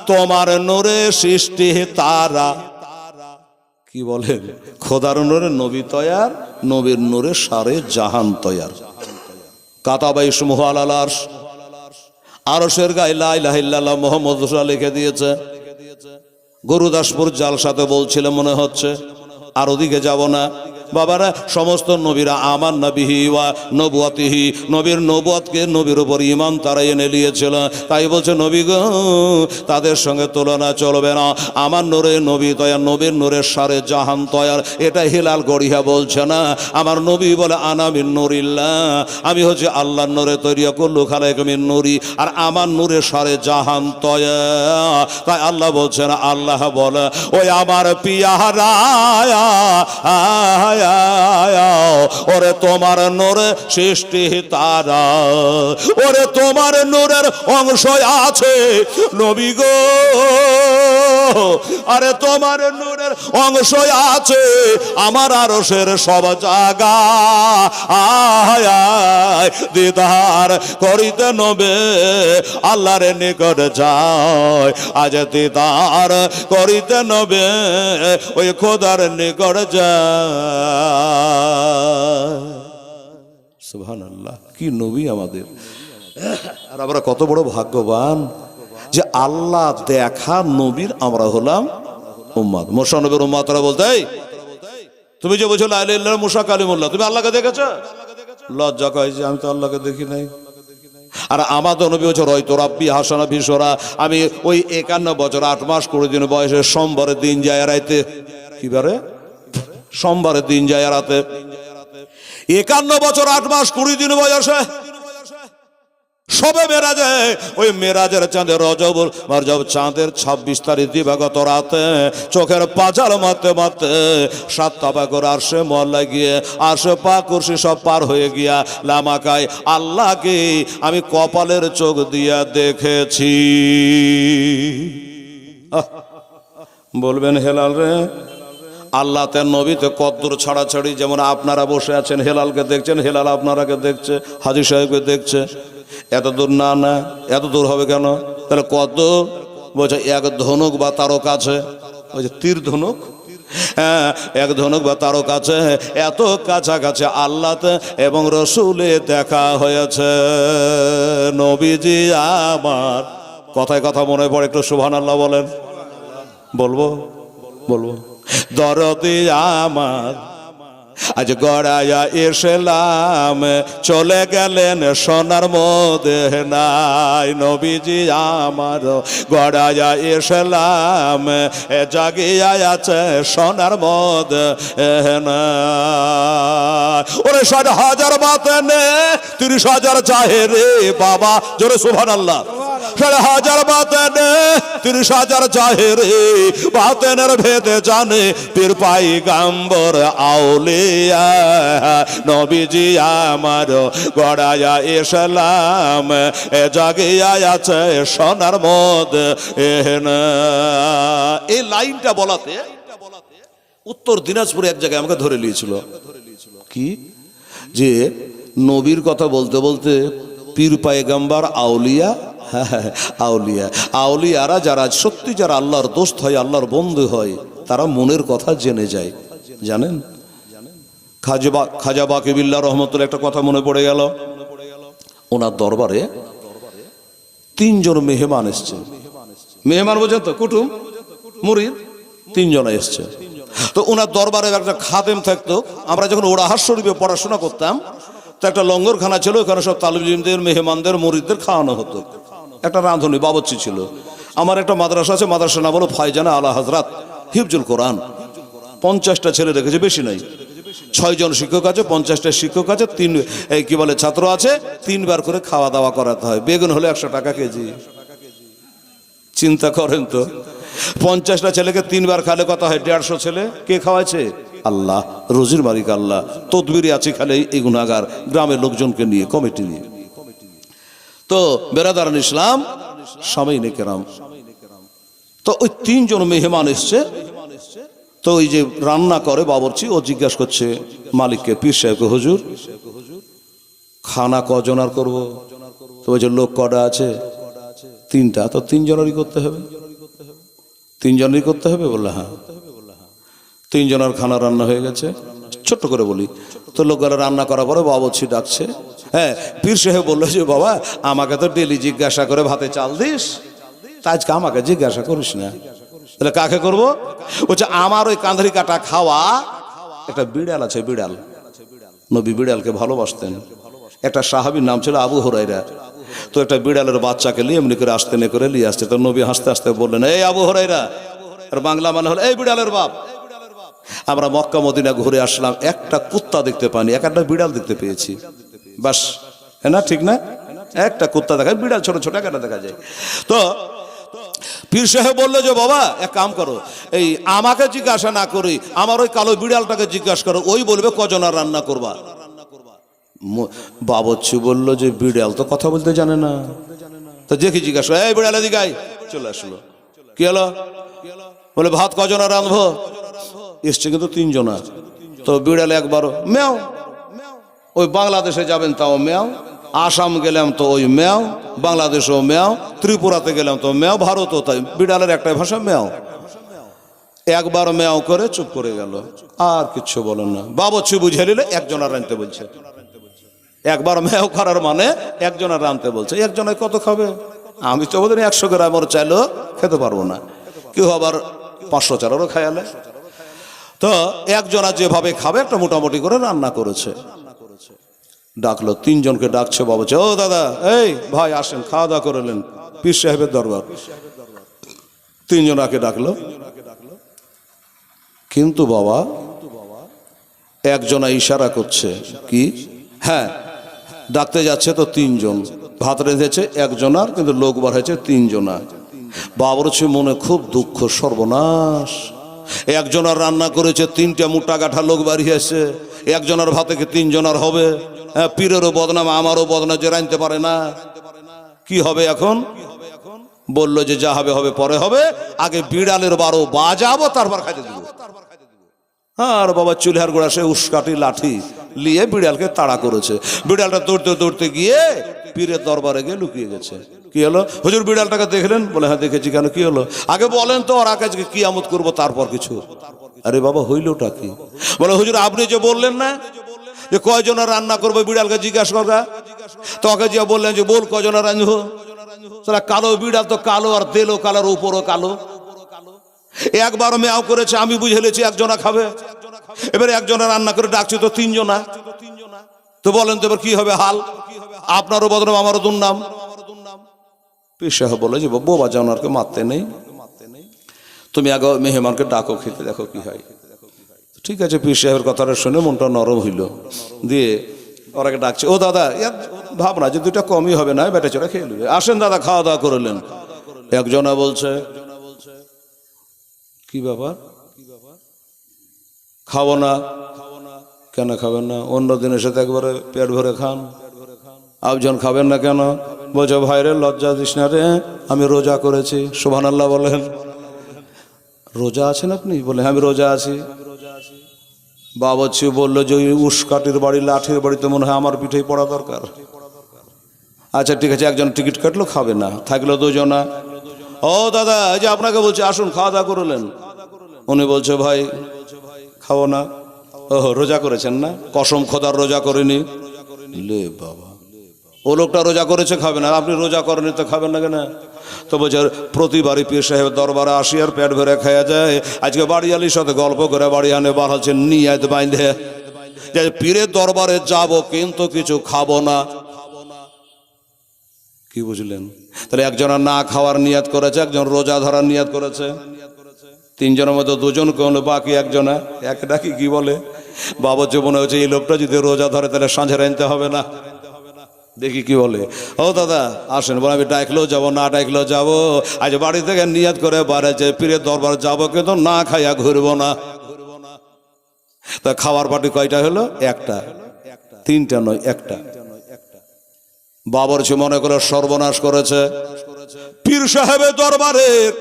তোমার নূরে সৃষ্টি তারা। কি বলেন? খোদার নূরে নবী তৈয়ার, নবীর নূরে সারে জাহান তৈয়ার। কাতাবাই সমূহ আলাল আরশ, আরশের গায়ে লা ইলাহা ইল্লাল্লাহ মুহাম্মদ রাসূলুল্লাহ লিখে দিয়েছে। গুরুদাসপুর জালসাতে বলছিল মনে হচ্ছে, আর ওদিকে যাব না। বাবারা, সমস্ত নবীরা আমার নবিহি ওয়া নবুয়াতিহি, নবীর নবুয়াতকে, নবীর উপর ঈমান তারা এনে নিয়েছিল। তাই বলছে নবী গো, তাদের সঙ্গে তুলনা চলবে না। আমার নূরে নবী তৈয়ার, নবীর নূরের সারে জাহান তৈয়ার। এটা হিলাল গড়িয়া বলছে না। আমার নবী বলে আনা মিন নূরিল্লাহ, আমি হচ্ছে আল্লাহর নূরে তৈরি, কুল্লু খালাইক মিন নূরি, আর আমার নূরের সারে জাহান তৈয়ার। তাই আল্লাহ বলছে না, আল্লাহ বলে ওই আমার পিয়ারা ওরে তোমার নূরে সৃষ্টি তারা, ওরে তোমার নূরের অংশ আছে নবী গো, আরে তোমার নূরের অংশ আছে আমার আরশের সব জায়গা। দিদার করিতে নবে আল্লাহর নিকট যায়, আজ দিদার করিতে নবে ওই খোদার নিকট যায়। সুবহানাল্লাহ, কি নবী আমাদের। আর আমরা কত বড় ভাগ্যবান যে আল্লাহ দেখা নবীর আমরা হলাম উম্মত। মুসা নবীর উম্মতরা বলতে, তুমি যে বলছো লা ইলাহা ইল্লাল্লাহ মুসা কালিমুল্লাহ, তুমি আল্লাহকে দেখেছো? লজ্জা কয় যে আমি তো আল্লাহকে দেখি নাই। আর আমাদের নবী হচ্ছে রয়তো রাব্বি হাসানা ভিসরা, আমি ওই 51 বছর 8 মাস 20 দিন বয়সে সোমবারের দিন যায় রাইতে, কি বারে? সোমবারের দিন যায় রাতে। 51 বছর 8 মাস 20 দিন বয়সে সবে মেরাজে, ওই মেরাজের চাঁদে রজব চাঁদের 26 তারিখ দিবাগত রাতে চোখের পাজাল মারতে মারতে 7 তাবা করে আরশে মহল্লা গিয়ে আরশে পাক কুরসি সব পার হয়ে গিয়া লামাকায় আল্লাহকে আমি কপালের চোখ দিয়া দেখেছি। বলবেন হেলাল রে, আল্লাহ তার নবীতে কদ্দুর ছাড়াছাড়ি। যেমন আপনারা বসে আছেন, হেলালকে দেখছেন, হেলাল আপনারাকে দেখছে, হাজী সাহেবকে দেখছে। এত দূর না, না এত দূর হবে কেন? তাহলে কত বলছে? 1 ধনুক বা তারও কাছে, ওই যে তীর ধনুক, হ্যাঁ 1 ধনুক বা তারও কাছে, এত কাছাকাছি আল্লাহ এবং রসুলে দেখা হয়েছে। নবীজি আমার, কথায় কথা মনে পড়ে, একটু সুবহানাল্লাহ বলেন। বলবো বলবো দরদি আমার আজ গড়াইয়া এসেলাম, চলে গেলেন সোনার মদিনায়। নবীজি আমার গড়াইয়া এসেলাম, জাগিয়া আছে সোনার মদিনায়। ওরে 60,000 বাতেনে 30,000 চাহে রে বাবা, জোরে সুবহানাল্লাহ। 60,000 বাতেনে 30,000 চাহে রে, বাতেনের ভেদে জানে পীর পয়গম্বর আউলিয়া। নবীজি আমার গড়াইয়া এসেলাম, জাগিয়া আছে সোনার মদিনা। এই লাইনটা বলাতে উত্তর দিনাজপুরে এক জায়গায় আমাকে ধরে নিয়েছিল, কি যে নবীর কথা বলতে বলতে পীর পয়গম্বর আউলিয়া, আউলিয়া আউলিয়ারা যারা সত্যি যারা আল্লাহর দোস্ত হয়, আল্লাহর বন্ধু হয়, তারা মনের কথা জেনে যায়। জানেন খাজা বাকি বিল্লাহ রহমতুল্লাহ একটা কথা মনে পড়ে গেল। ওনার দরবারে 3 জন মেহমান এসছে। মেহমান বোঝেন তো, কুটুম মুরিদ 3 জন এসছে। তো ওনার দরবারে একটা খাদেম থাকতো। আমরা যখন ওরাহার শরীফে পড়াশোনা করতাম তো একটা লঙ্গরখানা ছিল, ওখানে সব তালিবদের, মেহমানদের, মুরিদদের খাওয়ানো হতো। একটা রাঁধুনি বাবচ্চি ছিল। আমার একটা মাদ্রাসা আছে, মাদ্রাসা নাম হলো ফাইজানা আলা হযরত হিফজুল কোরআন। 50টা ছেলে রেখেছে, বেশি নাই। 6 জন শিক্ষক আছে, 50টা শিক্ষক আছে, 3 ছাত্র আছে। 3 বার করে খাওয়া দাওয়া করাতে হয়। বেগুন হলো 100 টাকা কেজি। চিন্তা করেন তো, 50টা ছেলেকে 3 বার খালে কত হয়? 150 ছেলে। কে খাওয়াইছে? আল্লাহ, রোজির মালিক আল্লাহ। তদবিরে আছে খালে এই গুনাহগার, গ্রামের লোকজনকে নিয়ে, কমিটি নিয়ে। তো বেরাদারান ইসলাম, সামাইনে কেরাম, তো ওই 3 জন মেহমান এসছে। তো ওই যে রান্না করে বাবরচি, ও জিজ্ঞাসা করছে মালিককে, পীর সাহেবকে, হুজুর খানা কজনার করব? তো ওই যে লোক কটা আছে? 3টা। তো 3 জনেরই করতে হবে। 3 জনেরই করতে হবে? বললে হ্যাঁ। 3 জনের খানা রান্না হয়ে গেছে। ছোট্ট করে বলি তো, লোকগুলো রান্না করার পরে বাবরচি ডাকছে। হ্যাঁ, পীর সাহেব বললো যে বাবা, আমাকে তো ডেলি জিজ্ঞাসা করে ভাতে চাল দিস, তা আজকে আমাকে জিজ্ঞাসা করিস না। তাহলে কাকে করব? বলছে আমার ওই কাঁধরি কাটা খাওয়া একটা বিড়াল আছে, বিড়াল। নবী বিড়ালকে ভালোবাসতেন। একটা সাহাবীর নাম ছিল আবু হুরায়রা। তো একটা বিড়ালের বাচ্চাকে নিয়ে এমনি করে আসতে নে করে নিয়ে আসছে। তো নবী হাসতে হাসতে বললেন, এই আবু হুরায়রা, আর বাংলা মানে হলো এই বিড়ালের বাপ। আমরা মক্কা মদিনা ঘুরে আসলাম, একটা কুত্তা দেখতে পাইনি, একটা বিড়াল দেখতে পেয়েছি। বাস, হ্যাঁ না? ঠিক না? একটা কুত্তা দেখা যায়, বিড়াল ছোট ছোট একটা দেখা যায়। তো পীর সাহেব বললো যে বাবা, এক কাম করো, এই আমাকে জিজ্ঞাসা না করি আমার ওই কালো বিড়ালটাকে জিজ্ঞাসা করো, ওই বলবে কজনার রান্না করবা। বাবচ্চি বললো যে বিড়াল তো কথা বলতে জানে না। তো দেখি জিজ্ঞাসা, এই বিড়াল এদিকে আয়। চলে আসলো। কি হলো? বলে ভাত কজনার রাঁধবো? এসছে কিন্তু 3 জনা। তো বিড়াল একবার ম্যাও, ওই বাংলাদেশে যাবেন তাও ম্যাও, আসাম গেলাম তো ওই ম্যাও, বাংলাদেশও ম্যাও, ত্রিপুরাতে গেলাম তো ম্যাও, ভারতও তাই। বিড়ালের একটাই ভাষা ম্যাও। একবার ম্যাও করে চুপ করে গেল, আর কিচ্ছু বলেন না। বাবচ্চি বুঝে নিলে একজনের রাঁধতে বলছে। একবার ম্যাও করার মানে একজনের রাঁধতে বলছে। একজনের কত খাবে? আমি তো বোধ 100 গ্রাম ওর চাইলেও খেতে পারবো না, কেউ আবার 500 চালেরও খায়ালে। তো একজনা যেভাবে খাবে একটা মোটামুটি করে রান্না করেছে। ডাকলো, 3 জনকে ডাকছে বাবুছে, ও দাদা, এই ভাই আসেন, খাওয়া দাওয়া করলেন, পীর সাহেবের দরবার। 3 জনাকে ডাকলো। কিন্তু বাবা একজনা ইশারা করছে, কি? হ্যাঁ, ডাকতে যাচ্ছে তো 3 জন, ভাত রেঁধেছে একজনার, কিন্তু লোক বার হয়েছে 3 জনা। বাবরচি মনে খুব দুঃখ, সর্বনাশ, একজনার রান্না করেছে, 3টা মোটা গাঠা লোক বাড়িয়েছে, একজনের ভাতে কি 3 জনার হবে? হ্যাঁ, পীরেরও বদনাম, আমারও বদনাম, যে রাঁধতে পারে না। কি হবে এখন? বললো যে যা হবে হবে, পরে হবে, আগে বিড়ালের 12 বাজাবো, তারপর খাইতে দিব। আর বাবা চুলহার গোড়া সে উস্কাটি লাঠি নিয়ে বিড়ালকে তাড়া করেছে। বিড়ালটা দৌড়তে দৌড়তে গিয়ে পীরের দরবারে গিয়ে লুকিয়ে গেছে। কি হলো? হুজুর বিড়ালটাকে দেখলেন? বলে হ্যাঁ দেখেছি। কেন, কি হলো? আগে বলেন তো, আর আগে কিয়ামত করবো তারপর কিছু। আরে বাবা, হইলটা কি? বলে হুজুর আপনি যে বললেন না যে কয়জনের রান্না করবো, বিড়ালকে জিজ্ঞাসা করা। তোকে যে বললেন যে বল কয়জনের রাঁধবো। কালো বিড়াল তো কালো, আর তেলও কালোর উপরও কালো। একবার ম্যাও করেছে, আমি বুঝে নিয়েছি একজনা খাবে। এবারে একজনা রান্না করে ডাকছি তো 3 জনা। তো বলেন তো এবার কি হবে হাল? আপনারও বদনাম, আমারও দুর্নাম। পীর সাহেব বলে যে বাবা জানারকে মারতে নেই, তুমি আগে মেহমানকে ডাকো, খেতে দেখো কি হয়। ঠিক আছে, পীর সাহেবের কথাটা শুনে মনটা নরম হইল। দিয়ে ওরাকে ডাকছে, ও দাদা, ভাবনা যে 2টা কমই হবে না, বেটা চোরা খেয়ে নেবে, আসেন দাদা খাওয়া দাওয়া করলেন। একজনা বলছে, কি ব্যাপার, খাবো না? কেন খাবেন না? অন্য দিনের সাথে একবারে পেট ভরে খান, আপজন খাবেন না কেন? বলছে ভাইরে লজ্জা দিস না রে, আমি রোজা করেছি। সুবহানাল্লাহ বলেন। রোজা আছেন আপনি? বলে আমি রোজা আছি। বাবচ্চি বললো যে ওই উস্কাটির বাড়ি, লাঠির বাড়িতে মনে হয় আমার পিঠেই পড়া দরকার। আচ্ছা ঠিক আছে, একজন টিকিট কাটলো, খাবে না, থাকলো 2 জনা। ও দাদা, এই যে আপনাকে বলছে আসুন খাওয়া দাওয়া করলেন। উনি বলছে ভাই খাবো না। ও রোজা করেছেন না? কসম খোদার রোজা করেনি। লে বাবা, ও লোকটা রোজা করেছে, খাবে না। আপনি রোজা করেনি তো খাবেন না কেন? তো বলছে প্রতিবারই পীর সাহেব দরবারে আসি আর পেট ভরে খাওয়া যায়। আজকে বাড়িয়ালির সাথে গল্প করে বাড়ি আনে বার হচ্ছে নিয়াত বাইন্ধে যে পীরের দরবারে যাব কিন্তু কিছু খাবো না। কি বুঝলেন? তাহলে একজন না খাওয়ার নিয়াত করেছে, একজন রোজা ধরার নিয়াত করেছে। তিনজনের মধ্যে দুজন কোন বাকি একজনে একটা কি বলে বাবুজি মনে হচ্ছে এই লোকটা যদি রোজা ধরে তাহলে সাঁঝে আনতে হবে না। দেখি কি বলে। ও দাদা আসেন, বলে আমি ডাকলেও যাবো না ডাকলেও যাবো। আজ বাড়ি থেকে নিয়াত করে বাড়ে যে পীরের দরবার যাবো কিন্তু না খাইয়া ঘুরবো না। তা খাওয়ার পার্টি কয়টা হলো? একটা। তিনটা নয়, একটা। বাবরচি মনে করে সর্বনাশ করেছে। পীর সাহেবের দরবারের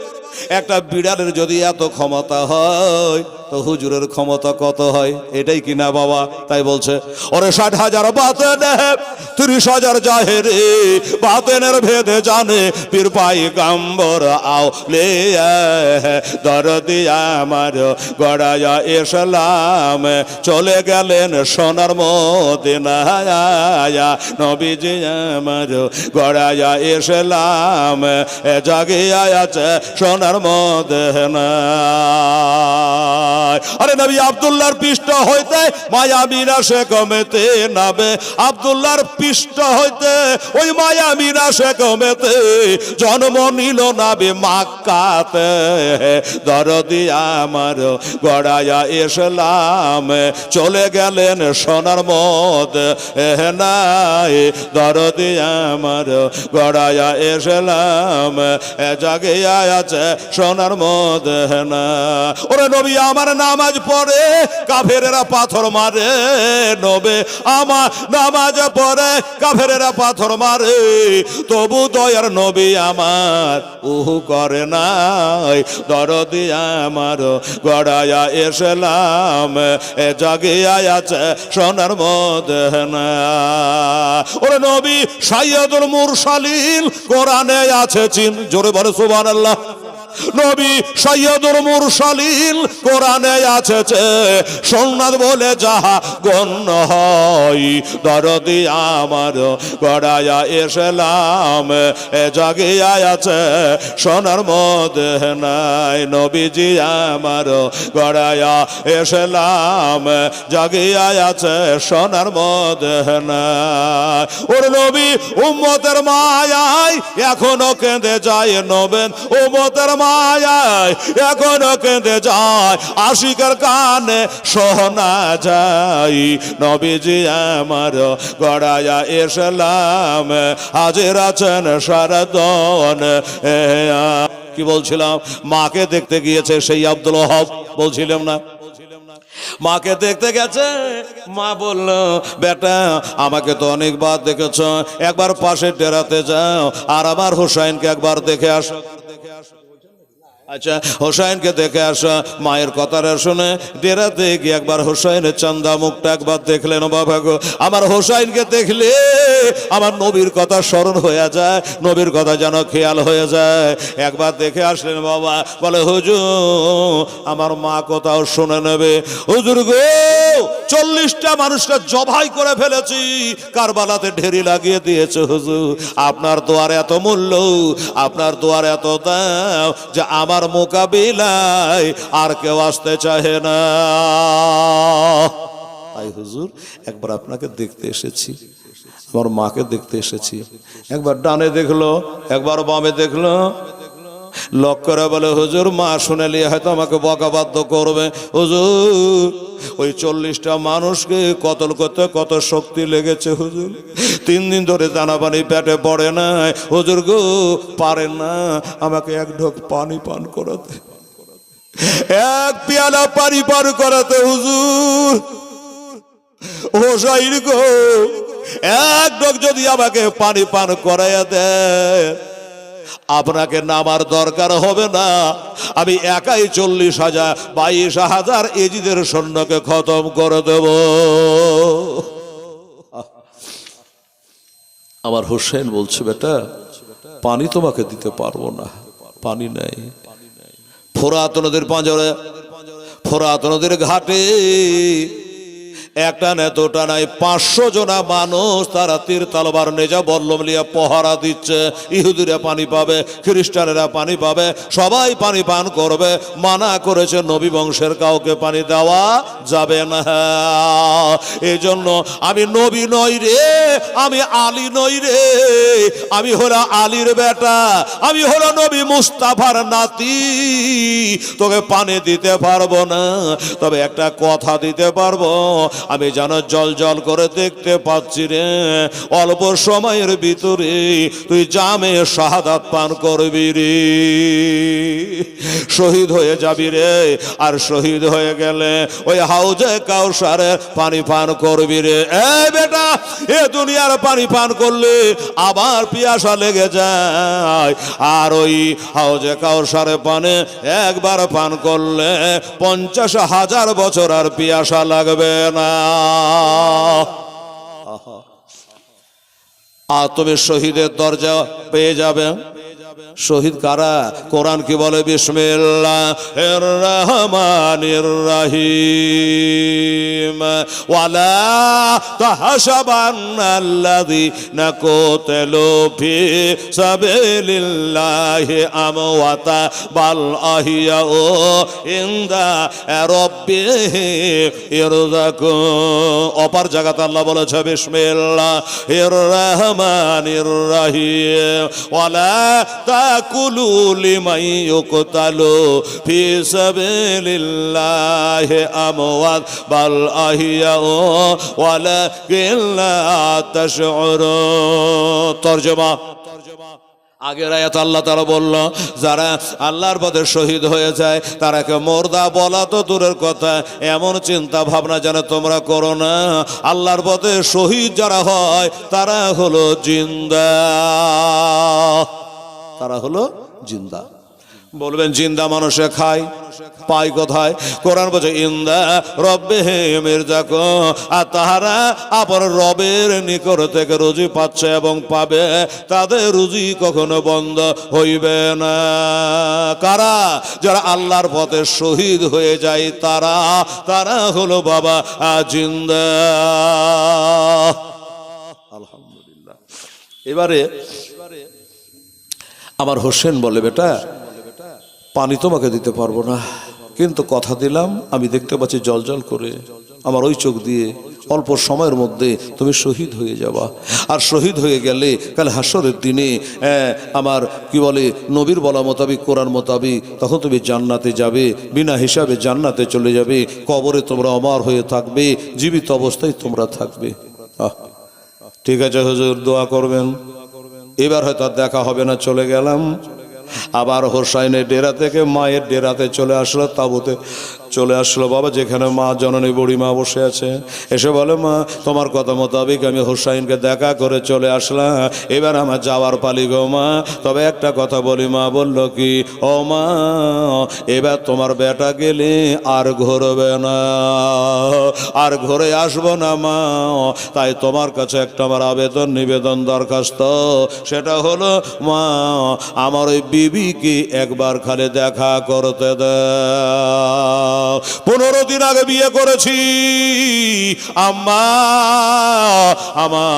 একটা বিড়ালের যদি এত ক্ষমতা হয় তো হুজুরের ক্ষমতা কত হয়? এটাই কিনা বাবা? তাই বলছে ওরে 60,000 বাতেন 30,000 জাহেরে, বাতেনের ভেদে জানে পীর পাইগাম্বর আওলে দরদি আমার গড়ায়া ইসলাম চলে গেলেন সোনার মদিনায়। নবীজি আমার গড়ায়া ইসলাম জাগিয়া আছে সোনার মদিনায়। আরে নবী আব্দুল্লাহর পৃষ্ঠ হইতে মায়া মিরাসে কমেতে নাবে, আব্দুল্লাহর পৃষ্ঠ হইতে ওই মায়া মিরাসে কমেতে জন্ম নিল নাবে মাক্কাতে। দরদি আমার গড়ায়া ইসলাম চলে গেলেন সোনার মদিনায়। দরদি আমার গড়ায়া ইসলাম জাগিয়া আছে সোনার মদিনা। ওরে নবী আমার নামাজ পড়ে কাফেরেরা পাথর মারে, নবে আমার নামাজ পড়ে কাফেরেরা পাথর মারে, তবু দয়ার নবী আমার উহু করে নাই। দরদি আমার গড়ায়া ইসলাম জাগিয়া আছে সোনার মদিনা। ওরে নবী সাইয়্যিদুল মুরসালিন কোরআনে আছে চিন, জোরে বলে সুবহানাল্লাহ। নবী সাইয়্যিদুল মুরসালিন কোরআনে আছে সোনাদ বলে যাহা গণ্য হয়। দরদি আমার গড়ায়া ইসলাম জাগিয়া আছে সোনার মদিনায়। নবীজি আমার গড়ায়া ইসলাম জাগিয়া আছে সোনার মদিনায়। ওর নবী উম্মতের মায়ায় এখনো কেঁদে যায়, নবেন উম্মতের মায়ায় এখনো কেঁদে যায়, আশিকের কানে শোনা যায়। নবীজি আমার গড়ায়া ইসলাম হাজির আছেন সারাদন। কি বলছিলাম? মাকে দেখতে গিয়েছে সেই আব্দুল ওয়াহাব, বলছিলাম না? মাকে দেখতে গেছে, মা বলল বেটা আমাকে তো অনেকবার দেখেছ, একবার পাশে ডেরাতে যাও আর আমার হুসাইনকে একবার দেখে আসো। আচ্ছা হোসাইনকে দেখে আসা। মায়ের কথাটা শুনে ডেরাতে গিয়ে একবার হোসাইনের চান্দা মুখটা একবার দেখলেন। বাবা গো, আমার হোসাইনকে দেখলে আমার নবীর কথা স্মরণ হয়ে যায়, নবীর কথা যেন খেয়াল হয়ে যায়। একবার দেখে আসলেন বাবা। বলে হুজুর আমার মা কোথাও শুনে নেবে। হুজুর গো 40টা মানুষকে জবাই করে ফেলেছি, কারবালাতে ঢেরি লাগিয়ে দিয়েছে হুজুর। আপনার দোয়ার এত মূল্য, আপনার দোয়ার এত দাম যে আমার মোকাবিলায় আর কেউ আসতে চাহে না। তাই হুজুর একবার আপনাকে দেখতে এসেছি, আমার মাকে দেখতে এসেছি। একবার ডানে দেখলো, একবার বামে দেখলো, লক করে বলে হুজুর মা শুনেলি হয়তো আমাকে বকাবাধ্য করবে। হুজুর ওই 40টা মানুষকে কতল করতে কত শক্তি লেগেছে হুজুর। 3 দিন ধরে দানা পানি পেটে পড়ে না হুজুর গো, পারেন না আমাকে এক ঢোক পানি পান করাতে, এক পেয়ালা পানি পান করাতে হুজুর। হোসাইন গো এক ঢোক যদি আমাকে পানি পান করাইয়া দেয় আপনাকে নামার দরকার হবে না, আমি একাই 40,000 22,000 এজিদের সৈন্যকে খতম করে দেব। আমার হোসেন বলছে বেটা পানি তোমাকে দিতে পারবো না, পানি নেই। ফোরাত নদীর পাঁজরে, ফোরাত নদীর ঘাটে একটা না দুটা নাই, 500 জনা মানুষ তারা তীর তলোয়ার নেজা বল্লম লিয়া পহরা দিচ্ছে। ইহুদিরা পানি পাবে, খ্রিস্টানেরা পানি পাবে, সবাই পানি পান করবে। মানা করেছে নবী বংশের কাউকে পানি দেওয়া যাবে না। এই জন্য আমি নবী নই রে, আমি আলী নই রে, আমি হলো আলীর বেটা, আমি হলো নবী মুস্তাফার নাতি। তোকে পানি দিতে পারবো না, তবে একটা কথা দিতে পারবো, আমি যেন জল জল করে দেখতে পাচ্ছি রে, অল্প সময়ের ভিতরে তুই জামে শাহাদাত পান করবি রে, শহীদ হয়ে যাবি রে। আর শহীদ হয়ে গেলে ওই হাউজে কাউসারে পানি পান করবি রে। এ বেটা, এ দুনিয়ার পানি পান করলে আবার পিয়াসা লেগে যায়, আর ওই হাউজে কাউসারে পানে একবার পান করলে 50,000 বছর আর পিয়াসা লাগবে না। আর তুমি শহীদের দরজা পেয়ে যাবে। শহীদ কারা? কোরআন কি বলে? বিসমিল্লাহির রহমানির রহিম, ওয়ালা তাহসাবান্নাল্লাযীনা কুতিলু ফি সাবিলিল্লাহি আমওয়াতা বাল আহইয়াউ ইনদা রাব্বিহিম ইরযাকুন। অপার জায়গাতে আল্লাহ বলেছে বিসমিল্লাহির রহমানির রহিম, ওয়ালা তাকুলু লিমান ইউকতালু ফি সাবিলিল্লাহি আমওয়াত বাল আহইয়াউ ওয়ালাকিন লা তাশউরুন। তরজমা, আগের আয়াত আল্লাহ তাআলা বলল, যারা আল্লাহর পথে শহীদ হয়ে যায় তারাকে মুর্দা বলা তো দূরের কথা, এমন চিন্তা ভাবনা যেন তোমরা করো না। আল্লাহর পথে শহীদ যারা হয় তারা হলো জিন্দা, তারা হলো জিন্দা। বলবেন জিন্দা মানুষে খায়, পায় কোথায়? কোরআন বলছে ইন্দা রব্বিহিম ইরযাকুন, আর তাহারা আপন রবের নিকট থেকে রুজি পাচ্ছে এবং পাবে, তাদের রুজি কখনো বন্ধ হইবে না। কারা? যারা আল্লাহর পথে শহীদ হয়ে যায় তারা, তারা হলো বাবা জিন্দা। আলহামদুলিল্লাহ। এবারে আমার হোসেন বলে, বেটা পানি তোমাকে দিতে পারবো না, কিন্তু কথা দিলাম আমি দেখতে পাচ্ছি জল জল করে আমার ওই চোখ দিয়ে অল্প সময়ের মধ্যে তুমি শহীদ হয়ে যাবা। আর শহীদ হয়ে গেলে কাল হাসরের দিনে আমার কি বলে নবীর বলা মোতাবিক, কোরআন মোতাবিক, তখন তুমি জান্নাতে যাবে, বিনা হিসাবে জান্নাতে চলে যাবে। কবরে তোমরা অমর হয়ে থাকবে, জীবিত অবস্থায় তোমরা থাকবে। ঠিক আছে হুজুর, দোয়া করবেন। এবার হয়তো আর দেখা হবে না, চলে গেলাম। আবার হোসাইনের ডেরা থেকে মায়ের ডেরাতে চলে আসলো, তাঁবুতে চলে আসলো। বাবা যেখানে মা জননী বুড়ি মা বসে আছে, এসে বলে, মা তোমার কথা মোতাবেক আমি হোসাইনকে দেখা করে চলে আসলাম, এবার আমার যাওয়ার পালি গো মা। তবে একটা কথা বলি। মা বলল কি? ও মা, এবার তোমার বেটা গেলে আর ঘুরবে না, আর ঘুরে আসবো না মা। তাই তোমার কাছে একটা আমার আবেদন নিবেদন দরখাস্ত, সেটা হলো মা আমার ওই বিবিকে একবার খালি দেখা করতে দাও। 15 দিন আগে বিয়ে করেছি আম্মা, আমার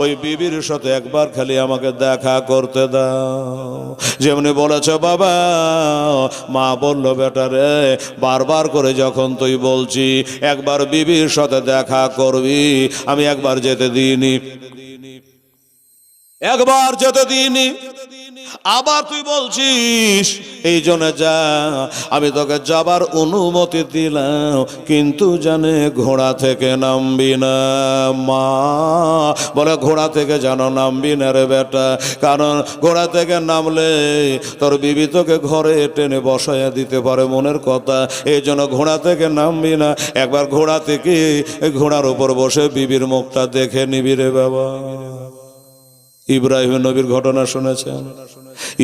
ওই বিবির সাথে একবার খালি আমাকে দেখা করতে দাও। যেমনি বলেছ বাবা। মা বলল, বেটা রে, বারবার করে যখন তুই বলছি একবার বিবির সাথে দেখা করবি, আমি একবার যেতে দিইনি, একবার যেতে দিইনি, আবার তুই বলছিস, এই জন্য যা, আমি তোকে যাবার অনুমতি দিলাম, কিন্তু জানে ঘোড়া থেকে নামবি না। মা বলে, ঘোড়া থেকে যেন নামবি না রে বেটা, কারণ ঘোড়া থেকে নামলে তোর বিবি তোকে ঘরে টেনে বসাইয়া দিতে পারে, মনের কথা। এই জন্য ঘোড়া থেকে নামবি না, একবার ঘোড়া থেকে ঘোড়ার উপর বসে বিবির মুখটা দেখে নিবি রে বাবা। ইব্রাহিম নবীর ঘটনা শুনেছেন?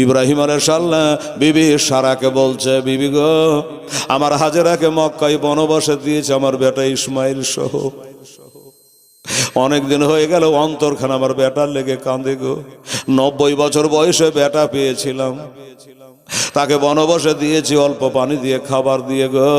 ইব্রাহিম আলাইহিসসালাম বিবি সারাকে বলছে, বিবি গো, আমার হাজেরাকে মক্কায় বনবাসে দিয়েছে আমার বেটা ইসমাইল সহ। অনেকদিন হয়ে গেল, অন্তরখানা আমার বেটার লেগে কাঁদে গো। 90 বছর বয়সে বেটা পেয়েছিলাম, তাকে বনবসে দিয়েছি অল্প পানি দিয়ে খাবার দিয়ে গো,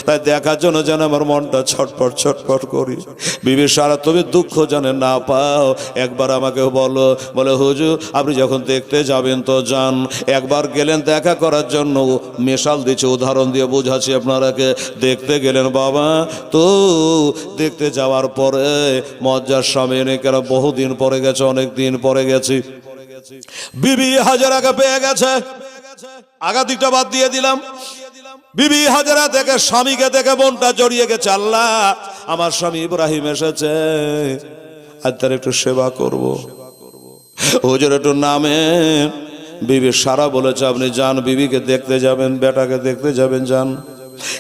তাই দেখার জন্য যেন আমার মনটা ছটফট ছটফট করি। বিবি সারা তুমি দুঃখ জানে না পাও, একবার আমাকে বলো, বলে হুজুর আপনি যখন দেখতে যাবেন তো যান, একবার গেলেন দেখা করার জন্য, মেশাল দিচ্ছে উদাহরণ দিয়ে বোঝাচ্ছি আপনারাকে, দেখতে গেলেন বাবা, তো দেখতে যাওয়ার পরে মজ্জার স্বামী এনে কেন বহুদিন পরে গেছে, অনেক দিন পরে গেছি, বিবি হাজারাকে পেয়ে গেছে। আগা দিকটা বাদ দিয়ে দিলাম, বিবি হাজারা থেকে স্বামীকে দেখে মনটা জড়িয়ে গেছে, আল্লাহ আমার স্বামী ইব্রাহিম এসেছে, আজ তার একটু সেবা করব, হুজুর একটু নামেন। বিবি সারা বলেছে আপনি যান, বিবিকে দেখতে যাবেন, বেটাকে দেখতে যাবেন যান,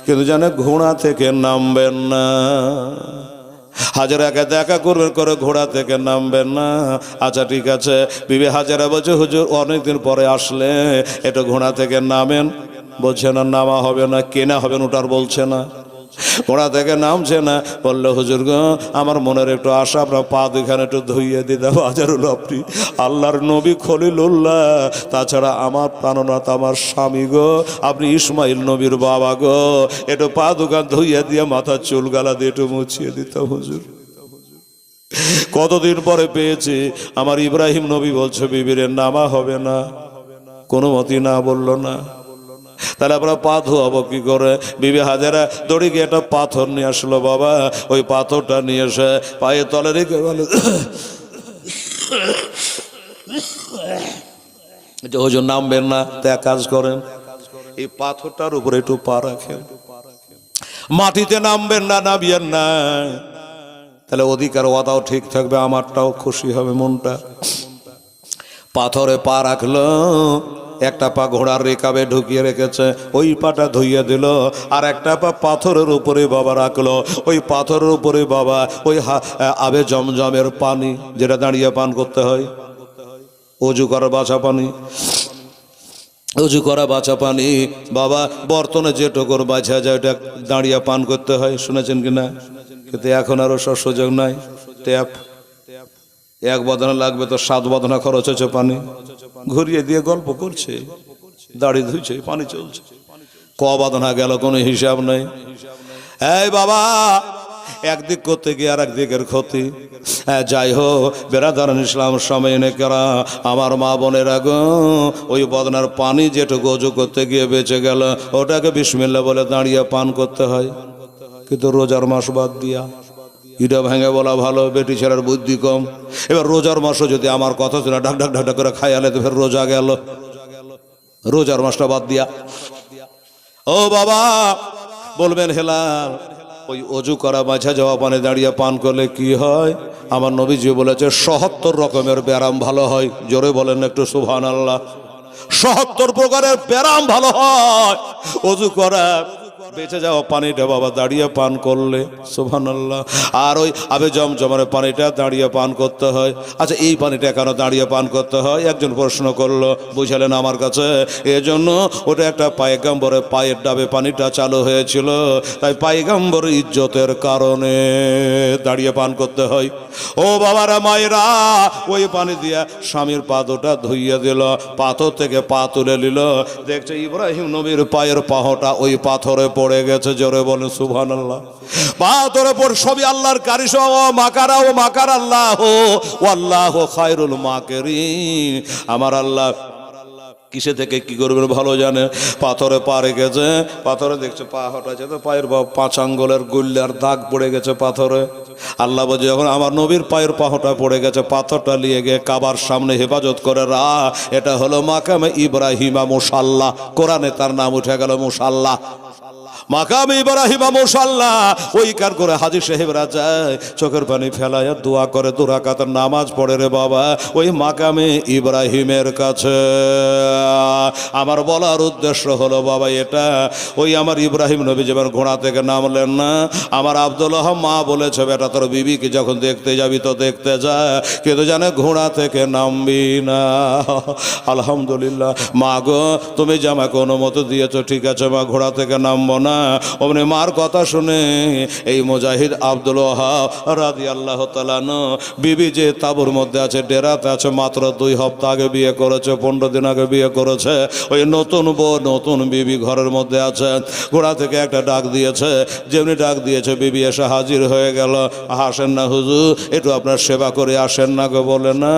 কিন্তু জানে ঘোড়া থেকে নামবেন না। হাজারাকে দেখা করবেন করে ঘোড়া থেকে নামবেন না। আচ্ছা ঠিক আছে। বিবি হাজারা বলছে হুজুর অনেকদিন পরে আসলে একটু ঘোড়া থেকে নামেন। বলছে না নামা হবে না, কেনা হবেন ওটার বলছে না, ঘোড়া থেকে নামছে না। বললো হুজুর গো আমার মনের একটু আশা, আপনার পা দুখানে একটু ধুইয়ে দিতে। হাজারুল আপনি আল্লাহর নবী খলিলুল্লাহ, তাছাড়া আমার প্রাণনাথ আমার স্বামী গো, আপনি ইসমাইল নবীর বাবা গো, একটু পা দুখান ধুইয়ে দিয়ে মাথার চুল গালা দিয়ে একটু মুছিয়ে দিতাম হুজুর। কতদিন পরে পেয়েছি আমার ইব্রাহিম নবী বলছে বিবির নামা হবে না, কোনো মতই না বললো না। তাহলে আমরা পা ধোয়াবো কি করে? বিবি হাজারা দড়ি গিয়ে একটা পাথর নিয়ে আসলো বাবা, ওই পাথরটা নিয়ে এসে পায়ে তলে রেখে বলে হুজুর নামবেন না, তা কাজ করেন এই পাথরটার উপরে একটু পা রাখেন, মাটিতে নামবেন না, নামিয়েন না, তাহলে অধিকার ওয়াদাও ঠিক থাকবে, আমারটাও খুশি হবে মনটা। পাথরে পা রাখলো, একটা পা ঘোড়ার রেকাবে ঢুকিয়ে রেখেছে, ওই পাটা ধুইয়ে দিল, আর একটা পা পাথরের উপরে বাবা রাখলো, ওই পাথরের উপরে বাবা ওই আবে জমজমের পানি যেটা দাঁড়িয়ে পান করতে হয়, অজু করা বাছা পানি, অজু করা বাছা পানি বাবা বর্তনে যেটুকুর বাছা যায় ওটা দাঁড়িয়ে পান করতে হয়, শুনেছেন কিনা? কিন্তু এখন আরো সব সুযোগ নাই, ট্যাপ এক বদনা লাগবে তো 7 বদনা খরচ হচ্ছে, পানি ঘুরিয়ে দিয়ে গল্প করছে, দাড়ি ধুইছে, পানি চলছে, ক বদনা গেল কোনো হিসাব নেই। এই বাবা একদিক করতে গিয়ে আর একদিকের ক্ষতি। যাই হোক বেরাদারান ইসলাম সময় এনে কেরা আমার মা বোনেরা গো, ওই বদনার পানি যেটুকু অজু করতে গিয়ে বেঁচে গেল ওটাকে বিসমিল্লাহ বলে দাঁড়িয়ে পান করতে হয়, কিন্তু রোজার মাস বাদ দিয়া ইটা ভেঙে বলা ভালো, বেটি ছেলের বুদ্ধি কম। এবার রোজার মাসও যদি আমার কথা শুনে ঢাক ঢাক ঢাক ঢাক করে খাইয়ালে তো ফের রোজা গেল, রোজার মাসটা বাদ দিয়া। ও বাবা বলবেন হেলাল ওই অজু করা মাঝে যাওয়া পানি দাঁড়িয়ে পান করলে কি হয়? আমার নবীজি বলেছে ৭৭ রকমের ব্যারাম ভালো হয়। জোরে বলেন একটু সুবহানাল্লাহ। ৭৭ প্রকারের ব্যারাম ভালো হয় অজু করা বেঁচে যাওয়া পানিটা বাবা দাঁড়িয়ে পান করলে, সুবহানাল্লাহ। আর ওই আবে জমজমের পানিটা দাঁড়িয়ে পান করতে হয়। আচ্ছা এই পানিটা কেন দাঁড়িয়ে পান করতে হয়? একজন প্রশ্ন করলো, বুঝালেন আমার কাছে, এজন্য ওটা একটা পায়গাম্বরের পায়ের ডাবে পানিটা চালু হয়েছিল, তাই পায়গাম্বর ইজ্জতের কারণে দাঁড়িয়ে পান করতে হয়। ও বাবারা মায়েরা ওই পানি দিয়া স্বামীর পা দুটা ধুইয়ে দিল, পাথর থেকে পা তুলে নিল, দেখছে ইব্রাহিম নবীর পায়ের পাহটা ওই পাথরে পড়ে গেছে। জোরে বলেন সুবহানাল্লাহ। পাথরে পড়ে সবই আল্লাহর কারিশ, ও মাকারা ও মাকার আল্লাহ ও আল্লাহ খায়রুল মাকিরিন। আমার আল্লাহ কিসে থেকে কি করবেন ভালো জানে। পাথরে পা রেখেছে, পাথরে দেখছে পা হটাছে, তো পায়ের 5 আঙ্গুলের গুল্লার দাগ পড়ে গেছে পাথরে। আল্লাহ বলছে যখন আমার নবীর পায়ের পাহটা পড়ে গেছে, পাথরটা নিয়ে গিয়ে কাবার সামনে হেফাজত করে এটা হলো মাকামে ইব্রাহিমা মুসাল্লাহ। কোরআনে তার নাম উঠে গেল মুসাল্লাহ, মাকামে ইব্রাহিমা মুসাল্লাহ। ওই কার করে হাজী সাহেবরা যায়, চোখের পানি ফেলায় দোয়া করে, 2 রাকাত নামাজ পড়ে রে বাবা ওই মাকামে ইব্রাহিমের কাছে। আমার বলার উদ্দেশ্য হলো বাবা এটা, ওই আমার ইব্রাহিম নবী যেমন ঘোড়া থেকে নামলেন না, আমার আব্দুল্লাহ মা বলেছে বেটা তোর বিবিকে যখন দেখতে যাবি তো দেখতে যা, কিন্তু জানে ঘোড়া থেকে নামবি না। আলহামদুলিল্লাহ মা গো তুমি যে আমাকে অনুমতি দিয়েছো, ঠিক আছে মা ঘোড়া থেকে নামবো না, অমনি মার কথা শুনে এই মুজাহিদ আব্দুল ওয়াহাব রাদিয়াল্লাহু তাআলা আনহু বিবি যে তাঁবুর মধ্যে আছে, ডেরাতে আছে, মাত্র 2 সপ্তাহ আগে বিয়ে করেছে, 15 দিন আগে বিয়ে করেছে। ওই নতুন বউ নতুন বিবি ঘরের মধ্যে আছে। ঘোড়া থেকে একটা ডাক দিয়েছে, যেমনি ডাক দিয়েছে বিবি এসে হাজির হয়ে গেল। আসেন না হুজুর, একটু আপনার সেবা করে আসেন না গো। বলে না,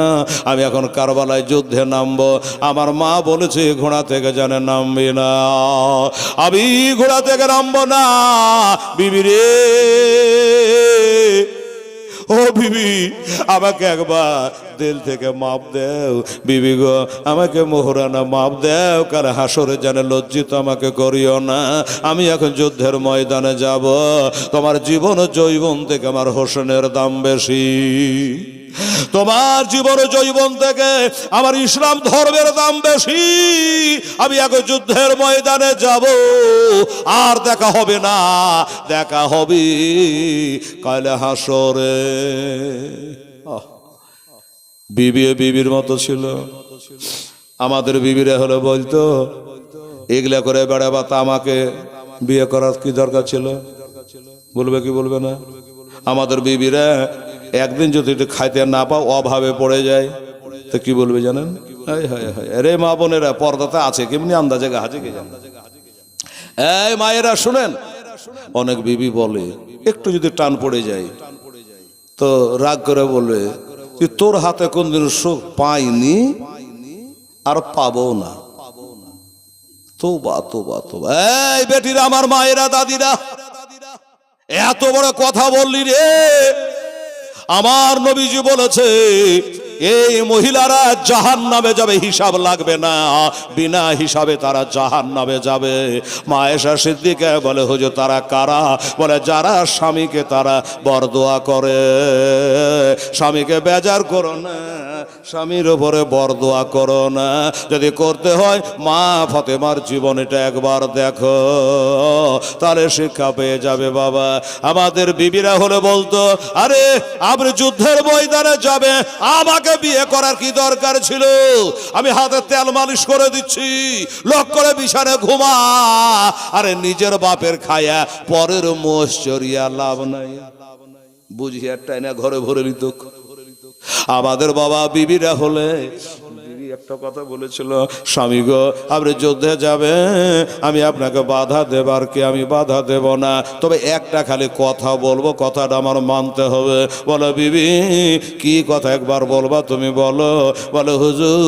আমি এখন কারবালায় যুদ্ধে নামবো, আমার মা বলেছে ঘোড়া থেকে জানে নামবি না। আমি ঘোড়া থেকে নামবো না বিবি রে। ও বিবি, আমাকে একবার দিল থেকে মাপ দেও বিবি গো, আমাকে মোহরানা মাপ দেও, কার হাসরে জানে লজ্জিত আমাকে করিও না। আমি এখন যুদ্ধের ময়দানে যাব, তোমার জীবন যৌবন থেকে আমার হোসেনের দাম বেশি, তোমার জীবন যৌবন থেকে আমার ইসলাম ধর্মের দাম বেশি। আমি এখন যুদ্ধের ময়দানে যাব, আর দেখা হবে না, দেখা হবে কালে হাসরে। বিবি বিবির মতো ছিল। আমাদের বিবিরা হলো বলতো, এগুলা করে বেড়াবা, তা আমাকে বিয়ে করার কি দরকার ছিল? বলবে কি বলবে না? আমাদের বিবিরা একদিন যদি একটু খাইতে না পাও, অভাবে পড়ে যায়, তো কি বলবে জানেন? আরে মা বোনেরা, পর্দাতে আছে, কেমনি আন্দাজে গাহাজে কে জানে। এই মায়েরা শুনেন, অনেক বিবি বলে একটু যদি টান পড়ে যায় তো রাগ করে বলবে, তোর হাতে কোনদিন সুখ পাইনি আর পাবো না। তোবা তোবা তোবা। এই বেটিরা, আমার মায়েরা, দাদিরা, এত বড় কথা বললি রে। আমার নবীজি বলেছে এই মহিলারা জাহান্নামে যাবে, হিসাব লাগবে না, বিনা হিসাবে তারা জাহান্নামে যাবে। মা আয়েশা সিদ্দিকা বলে, হুজুর তারা কারা? বলে যারা স্বামীকে তারা বরদোয়া করে। স্বামীকে বেজার করো না, স্বামীর উপরে বরদোয়া করো না। যদি করতে হয় মা ফাতেমার জীবনীটা একবার দেখো, তাহলে শিক্ষা পেয়ে যাবে বাবা। আমাদের বিবিরা হলে বলতো, আরে আপনি যুদ্ধের ময়দানে যাবে, আমাকে বিয়ে করার কি দরকার ছিল? আমি হাতে তেল মালিশ করে দিচ্ছি, লক করে বিছানে ঘুমা। আরে নিজের বাপের খায়া পরের মোষ চড়িয়া লাভ নাই, বুঝিয়া টাইনা ঘরে ভরে নিত। আমাদের বাবা বিবিরা হলে একটা কথা বলেছিল, স্বামী গো আপনি যুদ্ধে যাবে, আমি আপনাকে বাধা দেবার কি আমি বাধা দেব না, তবে একটা খালি কথা বলবো, কথাটা আমার মানতে হবে। বলো বিবি কি কথা একবার বলবা তুমি বলো। বলে হুজুর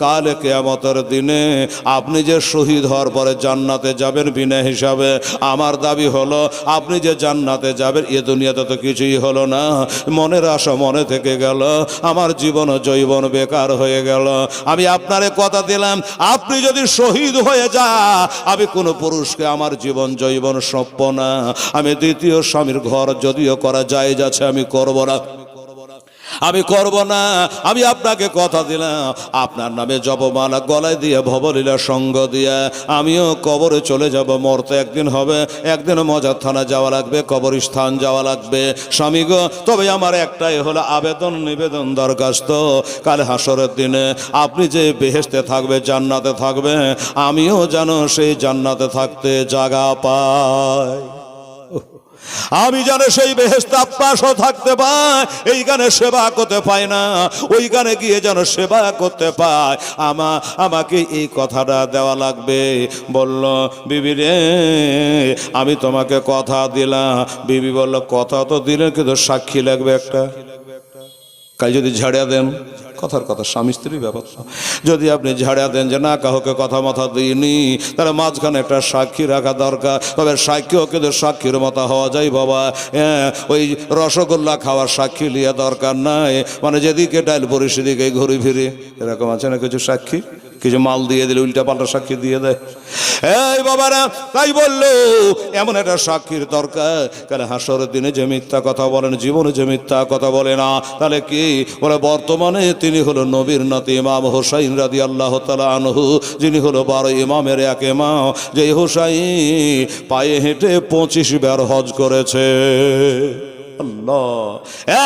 কাল কিয়ামতের দিনে আপনি যে শহীদ হওয়ার পরে জান্নাতে যাবেন বিনা হিসাবে, আমার দাবি হলো আপনি যে জান্নাতে যাবেন এ দুনিয়াতে তো কিছুই হলো না, মনের আশা মনে থেকে গেল, আমার জীবন যৌবন বেকার হয়ে গেল। আমি আপনারে কথা দিলাম, আপনি যদি শহীদ হয়ে যা, আমি কোন পুরুষকে আমার জীবন যৌবন সঁপব না। আমি দ্বিতীয় স্বামীর ঘর যদিও করা যায় যাচ্ছে, আমি করব না, আমি করব না। আমি আপনাকে কথা দিলাম, আপনার নামে জপমালা গলায় দিয়ে ভবলীলা সঙ্গ দিয়ে আমিও কবরে চলে যাব। মরতে একদিন হবে, একদিন মজার থানা যাওয়া লাগবে, কবরস্থান যাওয়া লাগবে। স্বামী গো তবে আমার একটাই হলো আবেদন নিবেদন দরখাস্ত, কাল হাসরের দিনে আপনি যে বেহেশতে থাকবে, জান্নাতে থাকবে, আমিও যেন সেই জান্নাতে থাকতে জায়গা পাই। আমি জানে সেই বেহেশতে আপ্পাসও থাকতে পাই, এইখানে সেবা করতে পাই না, ওইখানে গিয়ে যেন সেবা করতে পাই। আমাকে এই কথাটা দেওয়া লাগবে। বলল বিবি রে আমি তোমাকে কথা দিলাম। বিবি বলল কথা তো দিলেন, কিন্তু সাক্ষী লাগবে একটা। কাল যদি ঝাড়িয়া দেন, কথার কথা স্বামী স্ত্রীর ব্যাপার, যদি আপনি ঝাড়িয়া দেন যে না কাউকে কথা মাথা দিইনি, তাহলে মাঝখানে একটা সাক্ষী রাখা দরকার। তবে সাক্ষীও কিন্তু সাক্ষীর মতো হওয়া যায় বাবা। হ্যাঁ, ওই রসগোল্লা খাওয়ার সাক্ষী লিয়া দরকার নাই, মানে যেদিকে ডাইল পরি সেদিকে ঘুরে ফিরে, এরকম আছে না কিছু সাক্ষী, কিছু মাল দিয়ে দিলে উল্টা পাল্টা সাক্ষী দিয়ে দেয়। এই বাবারা তাই বললো এমন একটা সাক্ষীর দরকার, কারণ হাসরের দিনে যে মিথ্যা কথা বলেন, জীবনে যে মিথ্যা কথা বলে না, তাহলে কি বলে বর্তমানে তিনি হলো নবীর নাতি ইমাম হুসাইন রাদিয়াল্লাহু তাআলা আনহু, যিনি হলো 12 ইমামের এক ইমাম। যে হুসাইন পায়ে হেঁটে 25 বার হজ করেছে। আল্লাহ,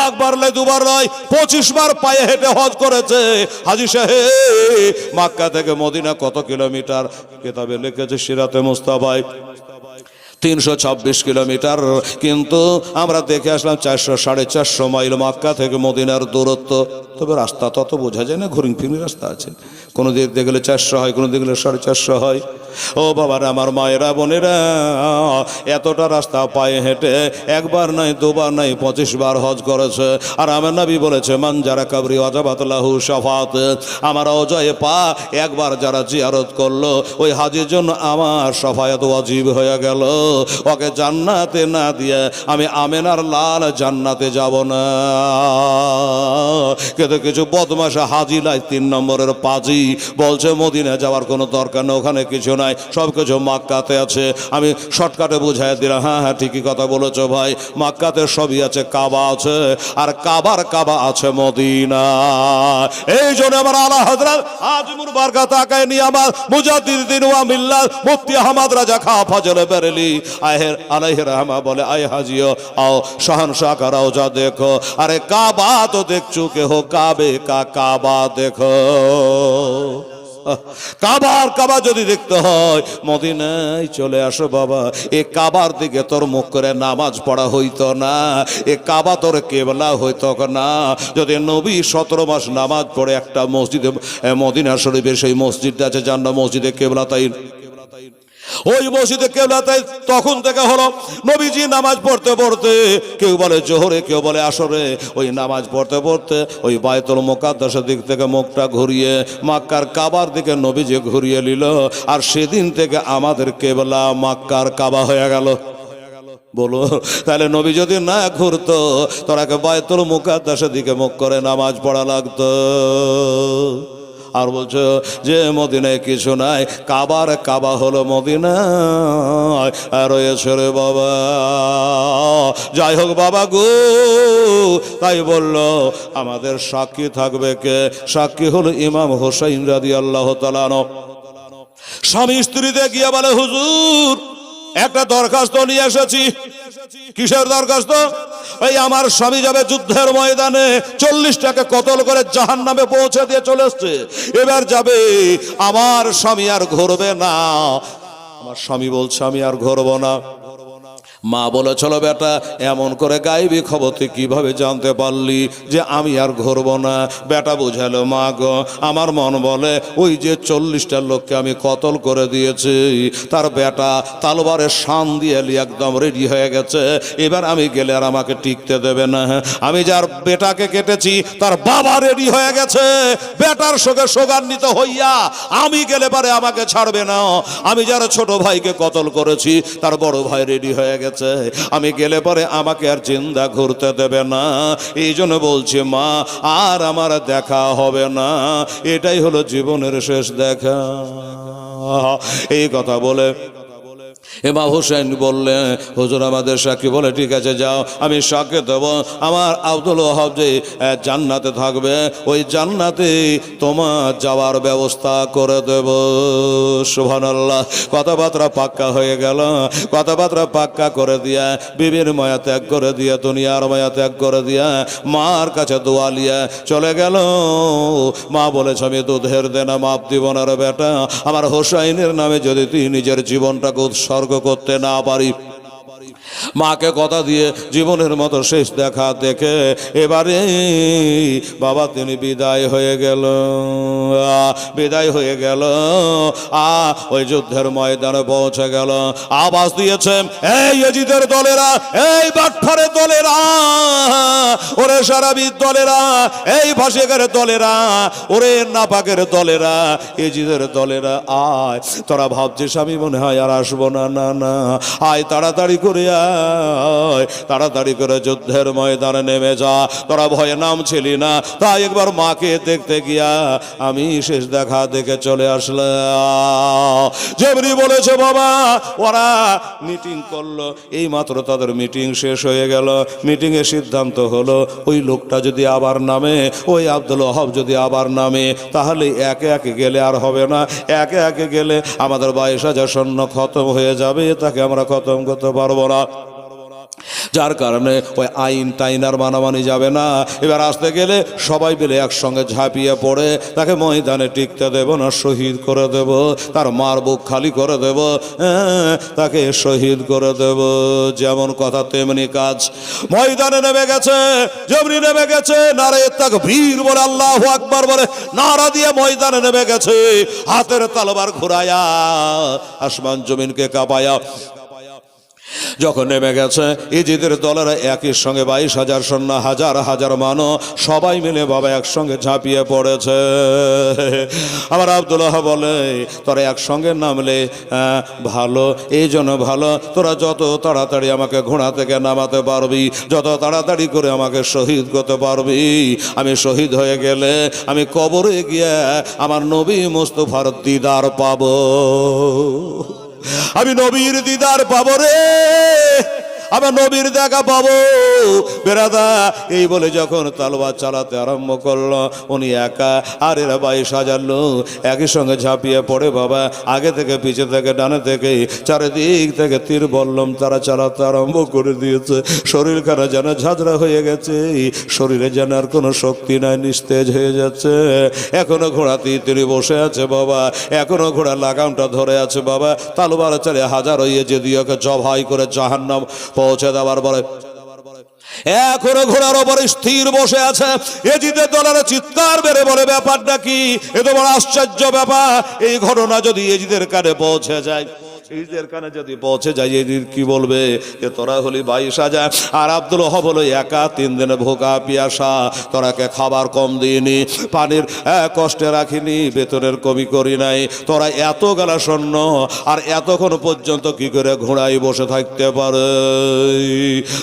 একবার নয় দুবার নয় 25 বার পায়ে হেঁটে হজ করেছে হাজী সাহেব। মক্কা থেকে মদিনা কত কিলোমিটার? কিতাবে লিখেছে সিরাতে মুস্তাফায় 326 কিলোমিটার, কিন্তু আমরা দেখে আসলাম 400-450 মাইল মক্কা থেকে মদিনার দূরত্ব। তবে রাস্তা তত বোঝা যায় না, ঘুরিং ফিরিং রাস্তা আছে, কোনো দিক দিয়ে গেলে 400 হয়, কোনো দিক গেলে 450 হয়। ও বাবারা, আমার মায়েরা বোনেরা, এতটা রাস্তা পায়ে হেঁটে একবার নাই দুবার নাই 25 বার হজ করেছে। আর আমার নবী বলেছে, মান যারা কাবরি ওয়াজাবাত লাহু শাফাত, আমার অজয় পা একবার যারা জিয়ারত করলো, ওই হাজির জন্য আমার শাফায়াত ওয়াজিব হয়ে গেল। ওকে জান্নাতে না দিয়ে আমি আমেনার লাল জান্নাতে যাব না। কিন্তু কিছু বদমাশ হাজি লাই 3 নম্বরের পাজি বলছে মদিনা যাওয়ার কোনো দরকার নেই, ওখানে কিছু নাই, সব কিছু মক্কাতে আছে। আমি শর্টকাটে বুঝাই দিলাম, হ্যাঁ হ্যাঁ ঠিকই কথা বলেছো ভাই, মক্কাতে সবই আছে, কাবা আছে, আর কাবার কাবা আছে মদিনা। এই জন্য আমার আলা হযরত আজমুর বারকাত আকায়ে নিয়ামত মুজাদ্দিদিন ওয়া মিল্লাত মুফতি আহমদ রাজা খা ফজল বেরেলি আহের আলাইহি রহমা বলে, আয় হাজিও आओ शहनशाह का रौजा देखो। अरे काबा तो देख चुके हो, काबे का काबा देखो। কাবার কাবা যদি দেখতে হয় মদিনায় চলে আসো বাবা। এ কাবার দিকে তোর মুখ করে নামাজ পড়া হইতো না, এ কাবা তোর কেবলা হইতো না। যদি নবী 17 মাস নামাজ পড়ে একটা মসজিদে, মদিনা শরীফের সেই মসজিদটা আছে যার নাম মসজিদে কেবলা, তাই ওই মসজিদে কেবলাতে তখন থেকে হলো নবীজি নামাজ পড়তে পড়তে, কেউ বলে জোহরে, কেউ বলে আসরে, ওই নামাজ পড়তে পড়তে ওই বায়তুল মুকাদ্দাসের দিক থেকে মুখটা ঘুরিয়ে মক্কার কাবার দিকে নবীজি ঘুরিয়ে নিল। আর সেদিন থেকে আমাদের কেবলা মক্কার কাবা হয়ে গেল। বলো, তাহলে নবী যদি না ঘুরতো তোরাকে বায়তুল মুকাদ্দাসের দিকে মুখ করে নামাজ পড়া লাগতো। আর বলছো যে মদিনায় কিছু নাই, কাবার কাবা হলো মদিনায় রয়েছে রে বাবা। যাই হোক বাবা গো, তাই বললো আমাদের সাক্ষী থাকবে কে? সাক্ষী হলো ইমাম হোসেন রাদিয়াল্লাহু তাআলা আনহু। স্বামী স্ত্রীতে গিয়ে বলে, হুজুর একটা দরখাস্ত নিয়ে এসেছি। কিসের দরখাস্ত? ওই আমার স্বামী যাবে যুদ্ধের ময়দানে, 40টাকে কতল করে জাহান্নামে পৌঁছে দিয়ে চলে এসছে, এবার যাবে। আমার স্বামী আর ঘুরবে না। আমার স্বামী বলছে আমি আর ঘুরবো না। মা বলে, চলো বেটা, এমন করে গাইবি খবর তুই কিভাবে জানতে পারলি যে আমি আর ঘুরবো না? বেটা বুঝালো, মা গো, আমার মন বলে ওই যে 40টা লোককে আমি কতল করে দিয়েছি, তার বেটা তালবারের শান দিয়ে একদম রেডি হয়ে গেছে, এবার আমি গেলে আর আমাকে টিকতে দেবে না। আমি যার বেটাকে কেটেছি তার বাবা রেডি হয়ে গেছে, বেটার সঙ্গে সোগান্বিত হইয়া আমি গেলে পারে আমাকে ছাড়বে না। আমি যার ছোট ভাইকে কতল করেছি তার বড় ভাই রেডি হয়ে গেছে, আমি গেলে পরে আমাকে আর জিন্দা ঘুরতে দেবে না। এই জন্য বলছি মা, আর আমার দেখা হবে না, এটাই হলো জীবনের শেষ দেখা। এই কথা বলে ইমাম হোসেন বললেন, হুজুর আমাদের সাক্ষী। বলে, ঠিক আছে যাও, আমি সাক্ষী দেব। আমার আব্দুল ওয়াহাব যে জান্নাতে থাকবে, ওই জান্নাতে তোমার যাওয়ার ব্যবস্থা করে দেব। সুবহানাল্লাহ। কথাবার্তা পাক্কা হয়ে গেল। কথাবার্তা পাক্কা করে দিয়া, বিবির মায়া ত্যাগ করে দিয়া, দুনিয়ার মায়া ত্যাগ করে দিয়া, মার কাছে দোয়া লিয়া চলে গেল। মা বলেছে, আমি দুধের দেনা মাপ দিব না রে বেটা, আমার হোসাইনের নামে যদি তুই নিজের জীবনটাকে উৎসর্গ করতে না পারি। মাকে কথা দিয়ে জীবনের মতো শেষ দেখা দেখে এবারে বাবা তিনি বিদায় হয়ে গেল। বিদায় হয়ে গেল, ওই যুদ্ধের ময়দানে পৌঁছে গেল। আওয়াজ দিয়েছে, এই ইয়াজিদের দলেরা, এই বাটফারের দলেরা, ওরে সারাবির দলেরা, এই ফাঁসিকের দলেরা, ওরে নাপাকের দলেরা, ইয়াজিদের দলেরা, আয়। তোরা ভাবছিস আমি মনে হয় আর আসবো না, না না, আয় তাড়াতাড়ি করে আয়, তাড়াতাড়ি করে যুদ্ধের ময়দানে নেমে যা। তোরা ভয়ে নামছিলি না, তাই একবার মাকে দেখতে গিয়া আমি শেষ দেখা দেখে চলে আসলাম। যেমনি বলেছে বাবা, ওরা মিটিং করলো, এই মাত্র তাদের মিটিং শেষ হয়ে গেল। মিটিং এর সিদ্ধান্ত হলো ওই লোকটা যদি আবার নামে, ওই আব্দুল ওয়াহাব যদি আবার নামে, তাহলে একে একে গেলে আর হবে না। একে একে গেলে আমাদের 22,000 সৈন্য খতম হয়ে যাবে, তাকে আমরা খতম করতে পারবো না। যার কারণে ওই আইন টাইন আর মানামানি যাবে না। এবার আসতে গেলে সবাই মিলে একসঙ্গে ঝাঁপিয়ে পড়ে তাকে ময়দানে টিকতে দেব না, শহীদ করে দেব, তার মার বুক খালি করে দেব, তাকে শহীদ করে দেব। যেমন কথা তেমনি কাজ। ময়দানে নেমে গেছে, যেমনি নেমে গেছে নারে তাকবীর বলে আল্লাহু আকবার বলে নারা দিয়ে ময়দানে নেমে গেছে, হাতের তলোয়ার ঘুরায়া আসমান জমিনকে কাঁপায়া যখন নেমে গেছে ইজিদের দলেরা একই সঙ্গে 22,000 সৈন্য, হাজার হাজার মানো সবাই মিলে বাবা একসঙ্গে ঝাঁপিয়ে পড়েছে। আমার আব্দুল্লাহ বলে তোরা একসঙ্গে নামলে ভালো, এই জন্য ভালো তোরা যত তাড়াতাড়ি আমাকে ঘোড়া থেকে নামাতে পারবি, যত তাড়াতাড়ি করে আমাকে শহীদ করতে পারবি, আমি শহীদ হয়ে গেলে আমি কবরে গিয়ে আমার নবী মুস্তাফার দিদার পাবো, আমি নবীর দিদার পাবো রে, আমার নবীর দেখা পাবো বেরাদা। এই বলে যখন তলোয়ার চালাতে আরম্ভ করলো উনি একা আর এরা 22,000 লোক একই সঙ্গে ঝাঁপিয়ে পড়ে বাবা আগে থেকে পিছে থেকে ডানে থেকে চারিদিক থেকে তীর বল্লম তারা চালাতে আরম্ভ করে দিয়েছে। শরীর খানা যেন ঝাঁঝরা হয়ে গেছে, শরীরে যেন আর কোনো শক্তি নাই, নিস্তেজ হয়ে যাচ্ছে। এখনো ঘোড়া তিনি বসে আছে বাবা, এখনো ঘোড়া লাগামটা ধরে আছে বাবা। তলোয়ার চালে হাজার হয়ে যদি ওকে জবাই করে জাহান্নাম পৌঁছে দেওয়ার বলে এখনো ঘোড়ার ওপরে স্থির বসে আছে। এজিদের দলের চিৎকার বেড়ে বলে ব্যাপারটা কি, এ তো বড় আশ্চর্য ব্যাপার। এই ঘটনা যদি এজিদের কানে পৌঁছে যায়, এজিদের কানে যদি পৌঁছে যায় এজিদ কি বলবে যে তোরা হলি 22,000 আর আব্দুল্লাহ হলো একা, 3 দিনে ভোকা পিয়াসা, তোরাকে খাবার কম দিইনি, পানির কষ্টে রাখিনি, বেতনের কমি করি নাই, তোরা এত গেলা সৈন্য আর এতক্ষণ পর্যন্ত কি করে ঘোড়ায় বসে থাকতে পারে।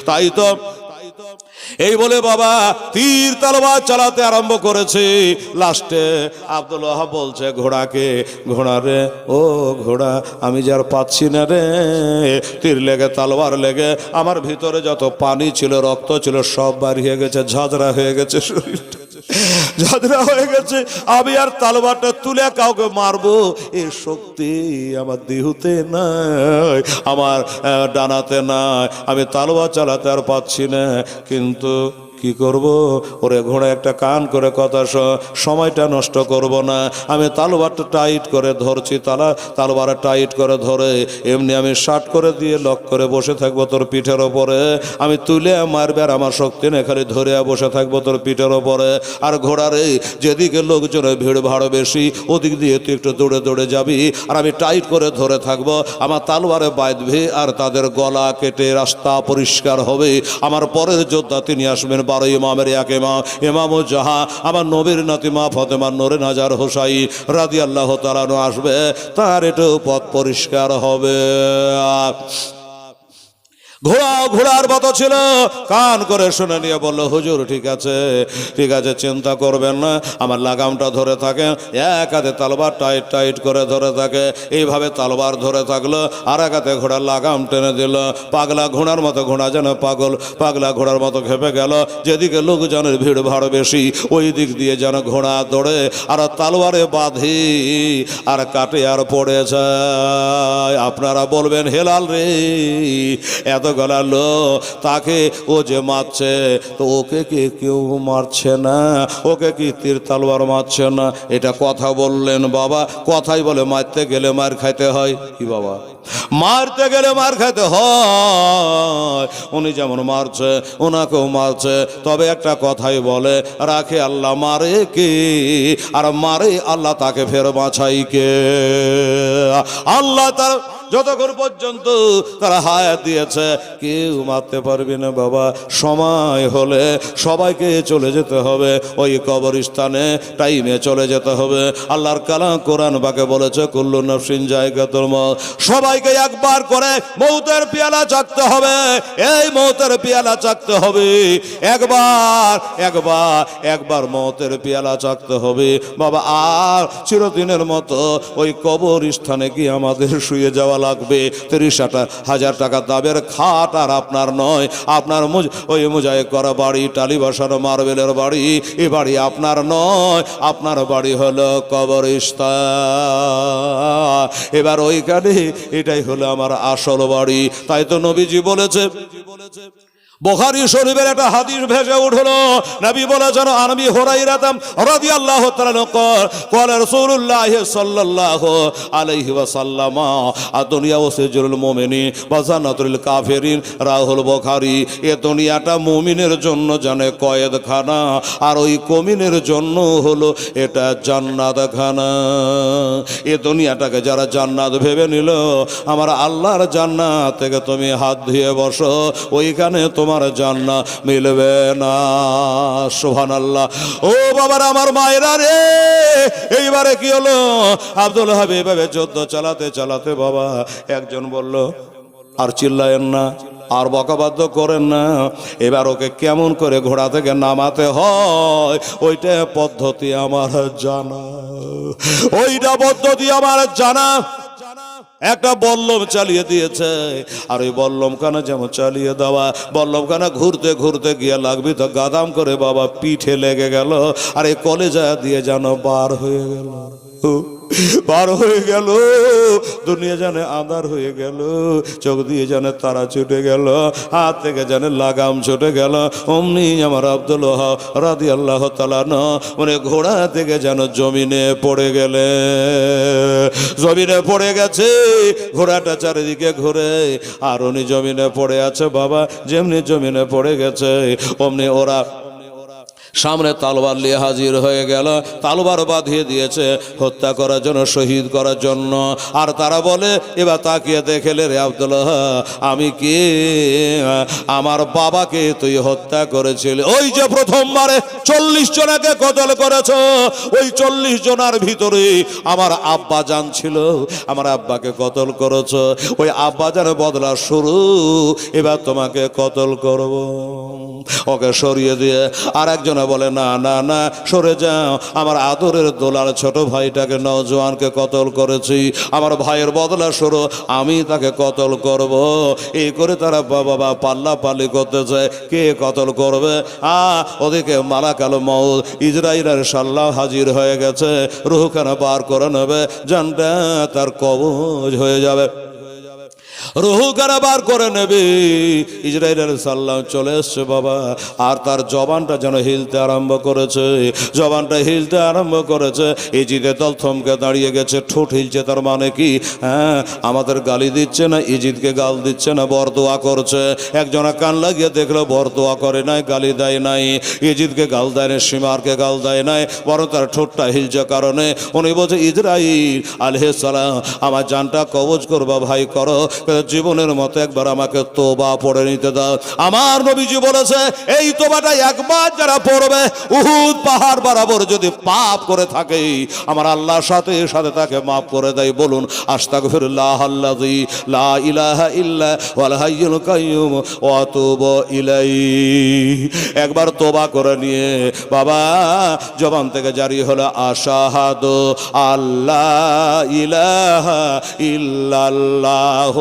তাই তো এই বলে বাবা তীর তলোয়ার চালাতে আরম্ভ করেছে। লাস্টে আব্দুল্লাহ বলছে ঘোড়াকে, ঘোড়া রে ও ঘোড়া আমি যার পাচ্ছি না রে, তীর লেগে তলোয়ার লেগে আমার ভিতরে যত পানি ছিল রক্ত ছিল সব বাড়িয়ে গেছে, ঝাঁঝরা হয়ে গেছে, শরীরটা ঝাঁঝরা হয়ে গেছে। আমি আর তলোয়ারটা তুলে কাউকে মারবো এই শক্তি আমার দেহতে নাই, আমার ডানাতে নাই, আমি তলোয়ার চালাতে আর পাচ্ছি না। কিন্তু কি করব ওরে ঘোড়া একটা কান করে কথা সময়টা নষ্ট করব না, আমি তলোয়ারটা টাইট করে ধরছি, তলোয়ার টাইট করে ধরে এমনি আমি শার্ট করে দিয়ে লক করে বসে থাকবো তোর পিঠের ওপরে, আমি তুলে মারবে আর আমার শক্তি নেই, খালি ধরে বসে থাকবো তোর পিঠের ওপরে। আর ঘোড়ারে যেদিকে লোকজনের ভিড় ভাড় বেশি ওদিক দিয়ে তুই একটু দৌড়ে দৌড়ে যাবি আর আমি টাইট করে ধরে থাকবো, আমার তলোয়ারে বাঁধবে আর তাদের গলা কেটে রাস্তা পরিষ্কার হবে। আমার পরের যোদ্ধা তিনি আসবেন 12 ইমামের এক ইমাম, ইমামু জাহা আমার নবীর নাতিমা ফাতেমা নূরে নাজার হোসাইন রাদিয়াল্লাহু তাআলা আসবে, তার একটু পথ পরিষ্কার হবে। ঘোড়ার মতো ছিল, কান করে শুনে নিয়ে বলল হুজুর ঠিক আছে ঠিক আছে, চিন্তা করবেন না, আমার লাগামটা ধরে থাকে, এক হাতে তলোয়ার টাইট টাইট করে ধরে থাকে, এইভাবে তলোয়ার ধরে থাকলো, আর এক হাতে ঘোড়ার লাগাম টেনে দিল। পাগলা ঘোড়ার মতো, ঘোড়া যেন পাগলা ঘোড়ার মতো খেপে গেল, যেদিকে লোকজনের ভিড় ভাড় বেশি ওই দিক দিয়ে যেন ঘোড়া দৌড়ে আর তলোয়ারে বাঁধি আর কাটে আর পড়ে যায়। আপনারা বলবেন হেলাল রে এত গলালো তাকে ও যে মারছে তো ওকে কি কেউ মারছে না, ওকে কি তীর তলোয়ার মারছে না, এটা কথা বললেন বাবা। কথাই বলে মারতে গেলে মার খাইতে হয়, কি বাবা মারতে গেলে মার খাইতে হয়, উনি যেমন মারছে ওনাকেও মারছে, তবে একটা কথাই বলে রাখে আল্লাহ মারে কে আর মারে আল্লাহ তাকে ফের বাঁচাই কে। আল্লাহ তার যতক্ষণ পর্যন্ত তারা হায়াত দিয়েছে কেউ মারতে পারবে না বাবা। সময় হলে সবাইকে চলে যেতে হবে ওই কবরস্থানে, টাইমে চলে যেতে হবে। আল্লাহর কালাম কোরআন বাকে বলেছে কুল্লু নাফসিন যায়কাতুল মউত, সবাইকে একবার করে মৌতের পেয়ালা চাখতে হবে, এই মৌতের পেয়ালা চাখতে হবে, একবার মৌতের পেয়ালা চাখতে হবে বাবা। আর চিরদিনের মতো ওই কবরস্থানে কি আমাদের শুয়ে যাওয়া লাগবে। 30,000 টাকা দামের খাট আর আপনার নয়, আপনার ওই মোজাইক করা বাড়ি, টালি বসানো মার্বেলের বাড়ি, এ বাড়ি আপনার নয়, আপনার বাড়ি হলো কবরস্থান। এবার ওইখানে এটাই হলো আমার আসল বাড়ি। তাই তো নবীজি বলেছে বুখারী শরীফের একটা হাদিস ভেসে উঠলো, নবী বলেছেন আনবি হুরায়রা রাদিয়াল্লাহু তাআলা قال رسول الله صلى الله عليه وسلم الدنيا وسجن المؤمنين وجنة الكافرين রাহুল বুখারী। এ দুনিয়াটা মুমিনের জন্য জানে কয়েদখানা, আর ওই কমিনের জন্য হলো এটা জান্নাতখানা। এ দুনিয়াটাকে যারা জান্নাত ভেবে নিল, আমার আল্লাহর জান্নাত থেকে তুমি হাত ধুয়ে বসো, ওইখানে তোমার জান্নাত মিলবে না। সুবহানাল্লাহ। ও বাবারা, আমার মায়েরা রে, এইবারে কি হলো, আব্দুল হাবিব যুদ্ধ চালাতে চালাতে বাবা একজন বলল, আর চিল্লায়েন না, আর বকাবাদ্য করেন না, এবার ওকে কেমন করে ঘোড়া থেকে নামাতে হয় ওইটা পদ্ধতি আমার জানা, ওইটা পদ্ধতি আমার জানা। একটা বল্লম চালিয়ে দিয়েছে, আর ওই বল্লমখানা যেমন চালিয়ে দেওয়া, বল্লমখানা ঘুরতে ঘুরতে গিয়ে লাগবি তো গাদাম করে বাবা পিঠে লেগে গেল, আর এই কলেজা দিয়ে যেন বার হয়ে গেল, পার হয়ে গেল, দুনিয়া জানে আঁধার হয়ে গেল, চোখ দিয়ে জানে তারা ছুটে গেল, হাত থেকে জানে লাগাম ছুটে গেল। অমনি আমার আব্দুল ওয়াহাব রাদিয়াল্লাহু তাআলা মানে ঘোড়া থেকে যেন জমিনে পড়ে গেলে, জমিনে পড়ে গেছে, ঘোড়াটা চারিদিকে ঘুরে, আর উনি জমিনে পড়ে আছে বাবা। যেমনি জমিনে পড়ে গেছে অমনি ওরা সামনে তালবার নিয়ে হাজির হয়ে গেল, তালবার বাঁধিয়ে দিয়েছে হত্যা করার জন্য, শহীদ করার জন্য। আর তারা বলে, এবার তাকিয়ে দেখলে রে আব্দুল্লাহ, আমি কে? আমার বাবাকে তুই হত্যা করেছিলি, ওই যে প্রথমবারে 40 জনকে কতল করেছ, ওই 40 জনের ভিতরে আমার আব্বা জান ছিল, আমার আব্বাকে কতল করেছ, ওই আব্বা জানের বদলা শুরু, এবার তোমাকে কতল করব। ওকে সরিয়ে দিয়ে আর একজন বলে, না না না, সরে যাও, আমার আদরের দোলার ছোট ভাইটাকে নওজোয়ানকে কতল করেছি, আমার ভাইয়ের বদলা সরো, আমি তাকে কতল করব। এই করে তারা বাবা পাল্লা পাল্লি করতে চায়, কে কতল করবে। ওদিকে মালাকাল মউত ইজরাইলের সাল্লাহ হাজির হয়ে গেছে, রুহখানা বার করে নেবে, জানটা তার কবজ হয়ে যাবে, রুহু কারাবার করে নেবে। ইসরাইল সাল্লাম চলে এসছে বাবা, আর তার জবানটা যেন হিলতে আরম্ভ করেছে, জবানটা হিলতে আরম্ভ করেছে। এই জিদে দল থমকে দাঁড়িয়ে গেছে, ঠোঁট হিলছে, তার মানে কি? হ্যাঁ, আমাদের গালি দিচ্ছে না, ইজিদকে গাল দিচ্ছে না, বরদোয়া করছে। একজনা কান লাগিয়ে দেখলো, বরদোয়া করে নাই, গালি দেয় নাই, ইজিদকে গাল দেয় না, সীমারকে গাল দেয় নাই, বরং তার ঠোঁটটা হিলছে কারণে উনি বলছে, ইসরাইল আলাইহিস সালাম, আমার জানটা কবজ করবা ভাই, করো, জীবনের মতো একবার আমাকে তোবা পড়ে নিতে দাও। আমার নবীজি বলেছে, এই তোবাটা একবার যারা পড়বে, উহুদ পাহাড় বরাবর যদি পাপ করে থাকে, আমার আল্লাহর সাথে সাথে তাকে মাফ করে দেয়। বলুন আস্তাগফিরুল্লাহ আল্লাযী লা ইলাহা ইল্লা ওয়াল হাইয়ুল কাইয়্যুম ওয়া আতুবু ইলাইহি। একবার তোবা করে নিয়ে বাবা জবান থেকে জারি হলো, আশহাদু আল্লাহ ইলাহা ইল্লাল্লাহ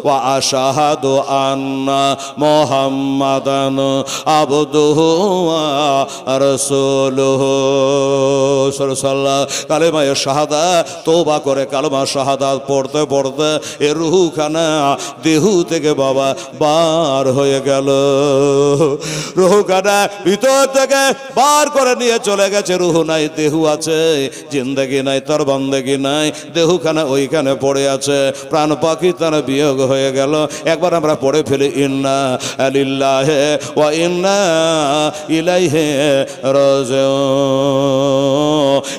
ওয়া আশহাদু আন্না মুহাম্মাদান আবদুহু ওয়া রাসূলুহু। সাল্লাল্লাহু কালেমায়ে শাহাদাত তওবা করে কালেমা শাহাদাত পড়তে পড়তে এ রূহখানা দেহু থেকে বাবা বার হয়ে গেল। রূহখানা ভিতর থেকে বার করে নিয়ে চলে গেছে। রূহ নাই, দেহু আছে, জিন্দেগি নাই, তার বান্দেগি নাই, দেহুখানা ওইখানে পড়ে আছে। প্রাণ পাখি তার বিয়োগ হয়ে গেল। একবার আমরা পড়ে ফেলি, ইন্না লিল্লাহি ওয়া ইন্না ইলাইহি রাজিউন।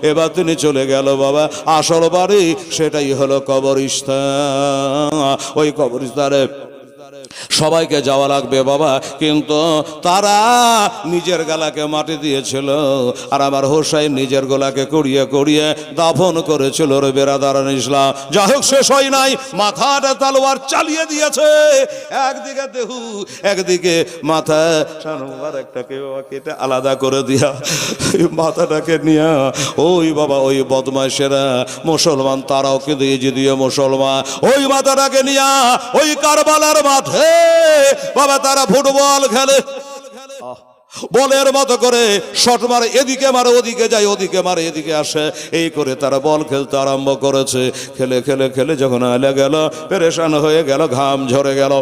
এবার তিনি চলে গেল বাবা আসল বাড়ি, সেটাই হলো কবরস্থান। ওই কবরস্থানে সবাইকে যাওয়া লাগবে বাবা, কিন্তু তারা নিজের গলাকে মাটি দিয়েছিল, আর আমার হোসাইন নিজের গলাকে কুড়িয়ে কুড়িয়ে দাফন করেছিল। রে বেরাদারান ইসলাম, যাই হোক শেষ হয় নাই, মাথাটা তলোয়ার চালিয়ে দিয়েছে। একদিকে দেহু, একদিকে মাথা, একটাকে কেটে আলাদা করে দিয়া মাথাটাকে নিয়ে ওই বাবা ওই বদমাইশেরা মুসলমান, তারাও কিন্তু ইজিদীয় মুসলমান, ওই মাথাটাকে নিয়ে ওই কারবালার মাঠে বাবা তারা ফুটবল খেলে। বলের মতো করে শট মারে, এদিকে মারে ওদিকে যায়, ওদিকে মারে এদিকে আসে, এই করে তারা বল খেলতে আরম্ভ করেছে। খেলে খেলে খেলে যখন আলে গেল, পেরেশান হয়ে গেল, ঘাম ঝরে গেল।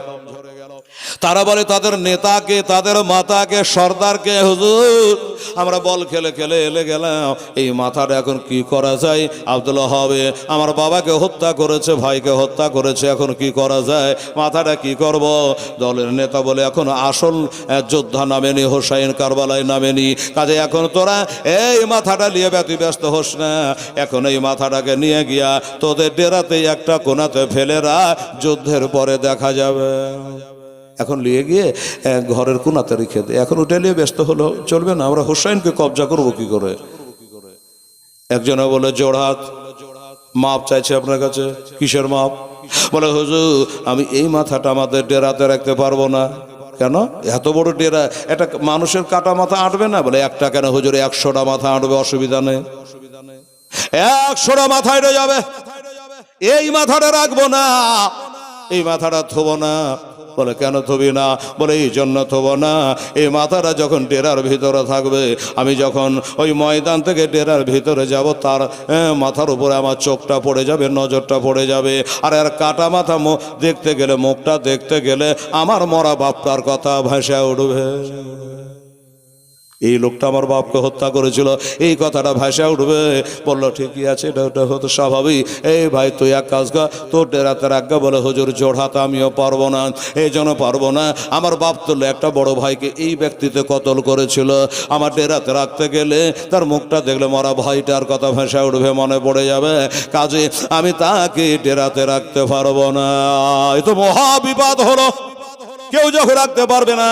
তারা বলে তাদের নেতাকে, তাদের মাতাকে, সর্দারকে, হুজুর আমরা বল খেলে খেলে এলে গেলাম, এই মাথাটা এখন কি করা যায়? আব্দুল হবে আমার বাবাকে হত্যা করেছে, ভাইকে হত্যা করেছে, এখন কি করা যায়? মাথাটা কি করব? দলের নেতা বলে এখন আসল যোদ্ধা নামেনি, হোসাইন কারবালায় নামেনি, কাজে এখন তোরা এই মাথাটা নিয়ে ব্যতিব্যস্ত হোস না, এখন এই মাথাটাকে নিয়ে গিয়া তোদের ডেরাতে একটা কোনাতে ফেলে রাখ, যুদ্ধের পরে দেখা যাবে। এখন নিয়ে গিয়ে ঘরের কোনাতে রেখে দে। এখন ওটা নিয়ে ব্যস্ত হলো চলবে না, আমরা হোসাইনকে কবজা করবো কি করে? একজনে বলে জোড়হাত মাপ চাইছে আপনার কাছে। কিসের মাপ? বলে হুজুর আমি এই মাথাটা আমাদের ডেরাতে রাখতে পারবো না। কেন? এত বড় ডেরা, একটা মানুষের কাটা মাথা আঁটবে না? বলে একটা কেন হুজুর, 100টা মাথা আঁটবে, অসুবিধা নেই, 100টা মাথা এড়ে যাবে, এই মাথাটা রাখবো না, এই মাথাটা থবো না। বলে কেন থবি না? বলে এই জন্য থবো না, এই মাথাটা যখন ডেরার ভিতরে থাকবে, আমি যখন ওই ময়দান থেকে ডেরার ভিতরে যাব, তার মাথার উপরে আমার চোখটা পড়ে যাবে, নজরটা পড়ে যাবে, আর এর কাটা মাথা দেখতে গেলে, মুখটা দেখতে গেলে আমার মরা বাপটার কথা ভাসা উঠবে। এই লোকটা আমার বাপকে হত্যা করেছিল, এই কথাটা ভাষা উঠবে। বললো ঠিকই আছে, এটা ওটা হতো স্বাভাবিক। এই ভাই তুই এক কাজ কর, তোর ডেরাতে রাখা। বলে হুজুর জোড়হাত আমিও পারবো না, এই জন্য পারবো না, আমার বাপ তো একটা বড় ভাইকে এই ব্যক্তিতে কতল করেছিল, আমার ডেরাতে রাখতে গেলে তার মুখটা দেখলে মরা ভাইটার কথা ভাষা উঠবে, মনে পড়ে যাবে, কাজে আমি তাকে ডেরাতে রাখতে পারবো না। এ তো মহা বিপদ হলো। কেউ যখন রাখতে পারবে না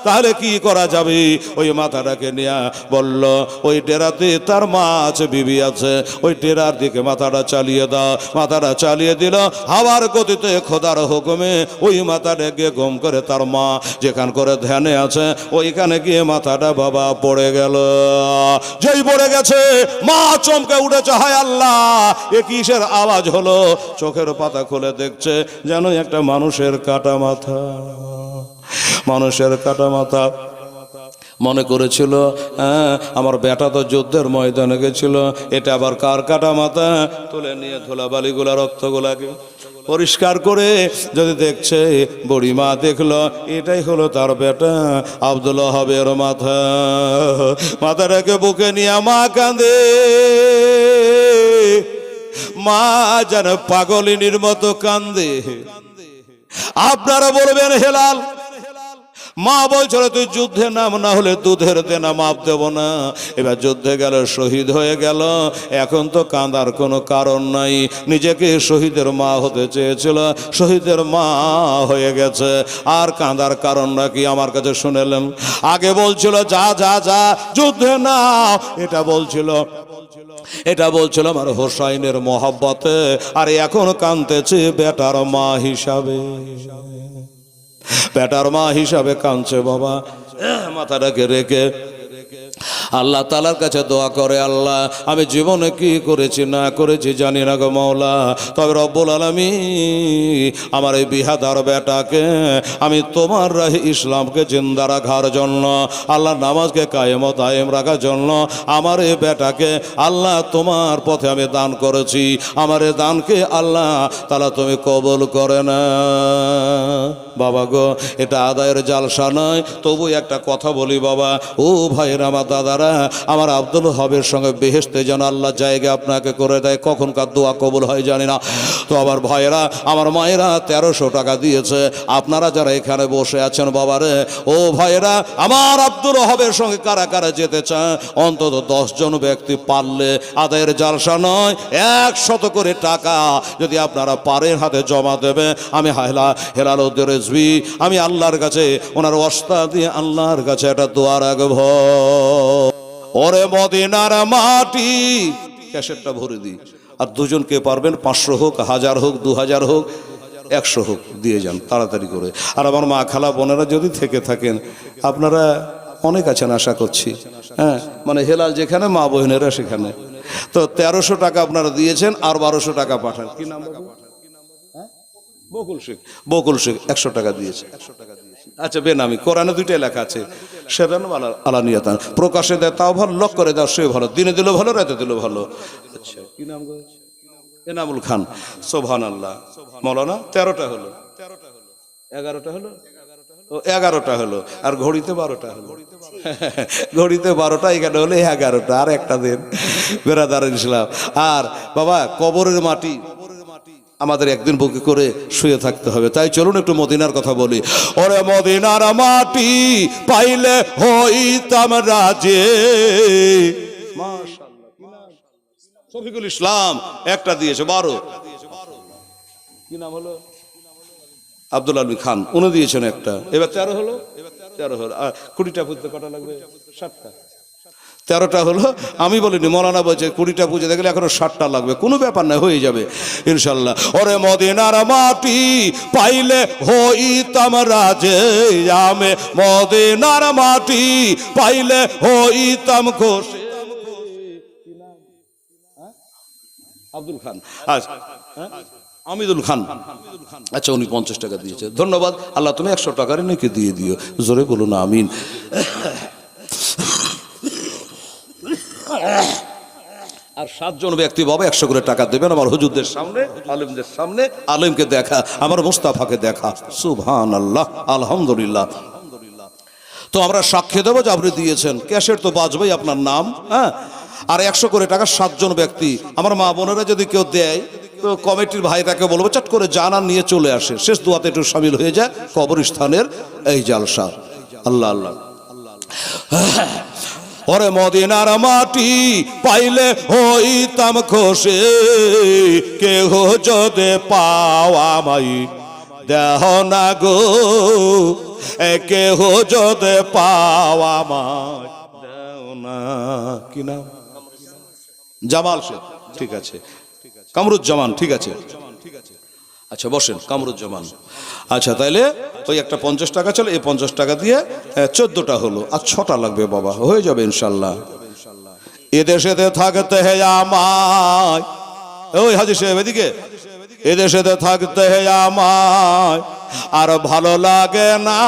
তাহলে কি করা যাবে? ওই মাথাটাকে নিয়ে বলল ওই ডেরাতে তার মা আছে, বিবি আছে, ওই ডেরার দিকে মাথাটা চালিয়ে দাও। মাথাটা চালিয়ে দিল, হাওয়ার গতিতে খোদার হুকুমে ওই মাথাটা গিয়ে গম করে তার মা যেখান করে ধ্যানে আছে ওইখানে গিয়ে মাথাটা বাবা পড়ে গেল। যেই পড়ে গেছে মা চমকে উঠেছে, হায় আল্লাহ এ কিসের আওয়াজ হলো? চোখের পাতা খুলে দেখছে যেন একটা মানুষের কাটা মাথা, মানুষের কাটা মাথা। মনে করেছিল আমার বেটা তো যুদ্ধের ময়দানে গেছিল, এটা আবার কার কাটা মাথা? তুলে নিয়ে ধুলাবালিগুলা রক্তগুলাকে পরিষ্কার করে যদি দেখছে, বুড়িমা দেখলো এটাই হলো তার বেটা আব্দুল ওহাবের মাথা। মাথাটাকে বুকে নিয়ে মা কাঁদে, মা যেন পাগলিনীর মতো কান্দে। আপনারা বলবেন হেলাল, মা বলছিল তুই যুদ্ধে নাম, না হলে দুধের দেনা মাপ দেব না। এবার যুদ্ধে গেল, শহীদ হয়ে গেল, এখন তো কাঁদার কোনো কারণ নাই। নিজেকে শহীদের মা হতে চেয়েছিল, শহীদের মা হয়ে গেছে, আর কাঁদার কারণ নাকি আমার কাছে শুনেলেন। আগে বলছিল যা যা যা যুদ্ধে নাও, এটা বলছিল আমার হোসাইনের মহব্বতে, আর এখন কাঁদতেছে বেটার মা হিসাবে, বেটার মা হিসাবে কাঁদছে। বাবা মাথাটাকে রেখে আল্লাহ তাআলার কাছে দোয়া করে, আল্লাহ আমি জীবনে কি করেছি না করেছি জানি না গো মাওলা, তবে রব্বুল আলামিন আমার এই বিহাদার বেটাকে আমি তোমার রাহে ইসলামকে জিন্দা রাখার জন্য, আল্লাহ নামাজকে কায়েম ও দায়েম রাখার জন্য আমার এই বেটাকে আল্লাহ তোমার পথে আমি দান করেছি, আমার এই দানকে আল্লাহ তাআলা তুমি কবুল করে না। বাবা গো এটা আদায়ের জালসা নয়, তবু একটা কথা বলি বাবা, ও ভাইয়ের আমার দাদারা, আমার আব্দুল ওহাবের সঙ্গে বেহেশতে যেন আল্লাহ জায়গা আপনাকে করে দেয়। কখনকার দোয়া কবুল হয় জানি না। তো আবার ভাইয়েরা, আমার মায়েরা 1300 টাকা দিয়েছে। আপনারা যারা এখানে বসে আছেন বাবারে, ও ভাইয়েরা, আমার আব্দুল ওহাবের সঙ্গে কারা কারা যেতে চান অন্তত 10 জন ব্যক্তি পারলে, আদায়ের জালসা নয়, 100 করে টাকা যদি আপনারা পারেন হাতে জমা দেবে, আমি হেলাল উদ্দিন রেজভী আমি আল্লাহর কাছে ওনার ওয়াস্তা দিয়ে আল্লাহর কাছে একটা দোয়া রাখব। ওরে মদিনার মাটি, ক্যাসেটটা ভরে দিই। আর দুজনকে পারবেন 500 হোক, 1000 হোক, 2000 হোক, 100 হোক দিয়ে যান তাড়াতাড়ি করে। আর আমার মা খালা বোনেরা যদি থেকে থাকেন, আপনারা অনেক আছেন আশা করছি, হ্যাঁ মানে হেলাল যেখানে মা বোনেরা সেখানে। তো 1300 টাকা আপনারা দিয়েছেন, আর 1200 টাকা পাঠান। কি নাম? বকুল শেখ 100 টাকা দিয়েছে। আচ্ছা বেনামি, কোরআনে 2টাই লেখা আছে, সেরান আলানিয়াতান, প্রকাশে দেয় তাও ভালো, লক করে দাও সে ভালো, দিনে দিলেও ভালো, রাতে দিলেও ভালো। আচ্ছা কি নাম? এনামুল খান। সুবহানাল্লাহ। মৌলানা 13টা হলো, 11টা হলো, ও 11টা হলো, আর ঘড়িতে 12টা হলো। ঘড়িতে 12টা, এখানে হলে 11টা, আর একটা দিন বেরাদার ইসলাম। আর বাবা, কবরের মাটি আমাদের একদিন বুকে করে শুয়ে থাকতে হবে। তাই চলুন একটু মদিনার কথা বলি। ওরে মদিনার মাটি পাইলে হইতাম রাজে। শফিকুল ইসলাম একটা দিয়েছে 12। কি নাম হলো? আব্দুল আলী খান, উনি দিয়েছেন একটা। এবার 13 হলো, 13 হলো। আর 20টা পুজতে কটা লাগবে? 7টা। 13টা হলো। আমি বলিনি, মৌলানা বলছে 20টা পুজো দেখলে এখনো 7টা লাগবে। কোনো ব্যাপার না, হয়ে যাবে ইনশাল্লাহ। ওরে মদিনার মাটি পাইলে হইতাম রাজে, আমি মদিনার মাটি পাইলে হইতাম খুশি। আব্দুল খান, আচ্ছা, আমিদুল খান, আচ্ছা, উনি 50 টাকা দিয়েছে। ধন্যবাদ। আল্লাহ তুমি 100 টাকার নাকি দিয়ে দিও, জোরে বলো না আমিন। আর 7 জন ব্যক্তি বাবা 100 করে টাকা দেবেন আমার হুজুরদের সামনে, আলেমদের সামনে। আলেমকে দেখা, আমার মুস্তাফাকে দেখা। সুবহানাল্লাহ, আলহামদুলিল্লাহ। তো আমরা সাক্ষ্য দেবো যে আপনি দিয়েছেন, ক্যাশের তো বাজবেই আপনার নাম। হ্যাঁ, আর 100 করে টাকা 7 জন ব্যক্তি। আমার মা বোনেরা যদি কেউ দেয় তো কমিটির ভাইটাকে বলবো চট করে জানা নিয়ে চলে আসে, শেষ দোয়াতে একটু শামিল হয়ে যায় কবরস্থানের এই জালসা। আল্লাহ আল্লাহ। ওরে মদিনার মাটি পাইলে হইতাম খুশি, কেহ যদি পাওয়া মাই দেহ না গো, কেহ যদি পাওয়া মাই দেও না। কি নাম? জামাল শেখ, ঠিক আছে। কামরুজ্জামান, ঠিক আছে। আচ্ছা বসেন, কামরুজ্জামান। আচ্ছা, তাইলে ওই একটা 50 টাকা ছিল, এই 50 টাকা দিয়ে 14টা হলো। আর 6টা লাগবে বাবা, হয়ে যাবে ইনশাল্লাহ। এদেশেতে থাকতে হে আমায়, ওই হাজি সাহেব এদিকে, এদেশেতে থাকতে হে আমায় আর ভালো লাগে না,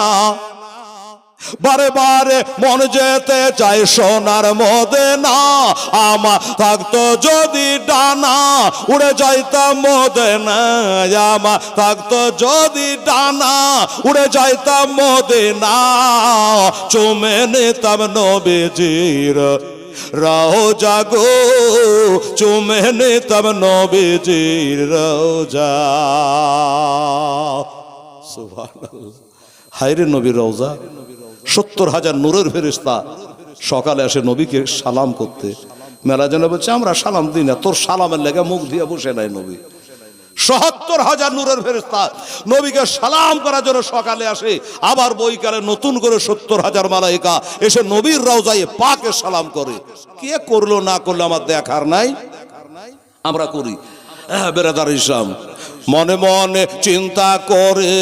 বারে বারে মন যেতে চাই সোনার মদিনা। আমার থাকতো যদি ডানা উড়ে যাইতাম মদিনা, আমার থাকতো যদি ডানা উড়ে যাইতাম মদিনা। চুমে নিতাম নবীজির রওজা গো, চুমে নিতাম নবীজির রওজা। সুবহানাল্লাহ। হায়রে নবীর রওজা, 70,000 নূরের ফেরেশতা সকালে আসে নবীকে সালাম করতে। মেলা জন বলছে আমরা সালাম দিই না, তোর সালামের লেগে মুখ দিয়ে বসে নাই নবী। 70,000 নূরের ফেরেশতা নবীকে সালাম করার জন্য সকালে আসে, আবার বৈকালে নতুন করে 70,000 মালাইকা এসে নবীর রওজায়ে পাকে সালাম করে। কে করলো না করলো আমার দেখার নাই, আমরা করি। বেরাদার ইসলাম মনে মনে চিন্তা করে,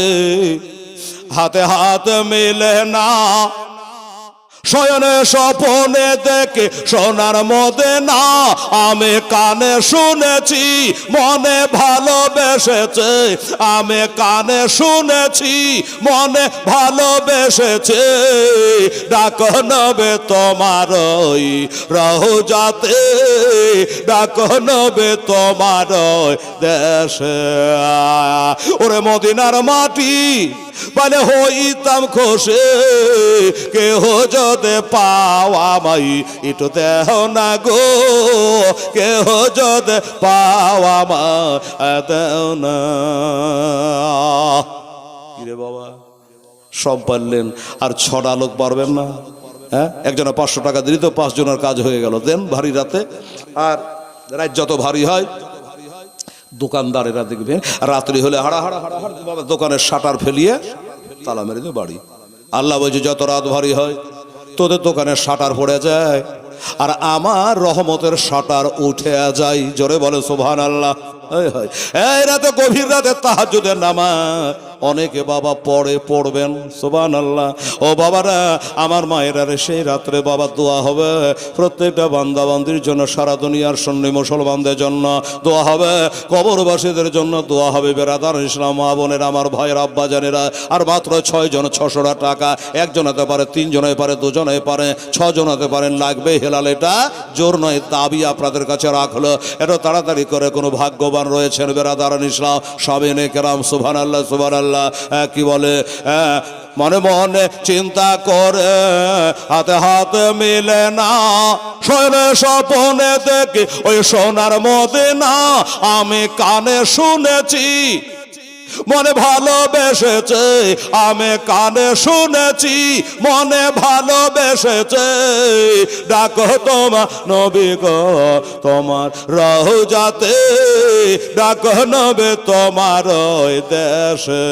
হাতে হাত মেলে না, শয়নে স্বপনে দেখে সোনার মদিনা। আমি কানে শুনেছি মনে ভালোবেসেছে, আমি কানে শুনেছি মনে ভালোবেসেছে। ডাক নবে তোমার ওই রওজাতে, ডাক নবে তোমার ওই দেশে। ওরে মদিনার মাটি মানে হইতাম খুশি, কেহ যদি পাওয়া মাই একটু দেহ না গো, কেহ যদি পাওয়া মা দেও না। কিরে বাবা, সব পারলেন আর 6টা লোক পারবেন না? হ্যাঁ, একজনে 500 টাকা দিলি তো 5 জনের কাজ হয়ে গেল। দেন ভারী রাতে, আর রাত যত ভারী হয় দোকানদারেরা দেখবে রাত্রি হলে হাড়া হাড়া হাড়া হাড়া দোকানের শাটার ফেলিয়ে তালা মেরে দিয়ে বাড়ি। আল্লাহ বলছে যত রাত ভারী হয় তোদের দোকানের শাটার পড়ে যায় আর আমার রহমতের শাটার উঠে যায়। জোরে বলে সুবহানাল্লাহ। এই রাতে গভীর রাতে তাহাজ্জুদের নামাজ অনেকে বাবা পড়বেন সুবহানাল্লাহ। ও বাবারা, আমার মায়েরা সেই রাত্রে বাবা দোয়া হবে প্রত্যেকটা বান্দা বান্দির জন্য, সারা দুনিয়ার সুন্নি মুসলমানদের জন্য দোয়া হবে, কবরবাসীদের জন্য দোয়া হবে। বেরাদার ইসলাম মা বোনের, আমার ভাইয়ের আব্বা জানেরা, আর মাত্র 6 জন 600 টাকা। একজন হতে পারে, 3 জন হতে পারে, 2 জন হতে পারে, 6 জন হতে পারেন, লাগবে হেলাল। এটা জোর নয়, দাবি আপনাদের কাছে রাখলো। এটা তাড়াতাড়ি করে কোনো ভাগ্যবান রয়েছেন বেরাদার ইসলাম সাবিনে কেরাম সুবহানাল্লাহ সুবহানাল্লাহ। আল্লাহ কি বলে মনে মনে চিন্তা করে হাতে হাত মিলে না শোনে স্বপনে দেখি ওই সোনার মদিনা আমি কানে শুনেছি মনে ভালোবেসেছে আমি কানে শুনেছি মনে ভালোবেসেছে ডাকো তোমার নবী গো তোমার রওজাতে ডাকো নবী তোমার ওই দেশে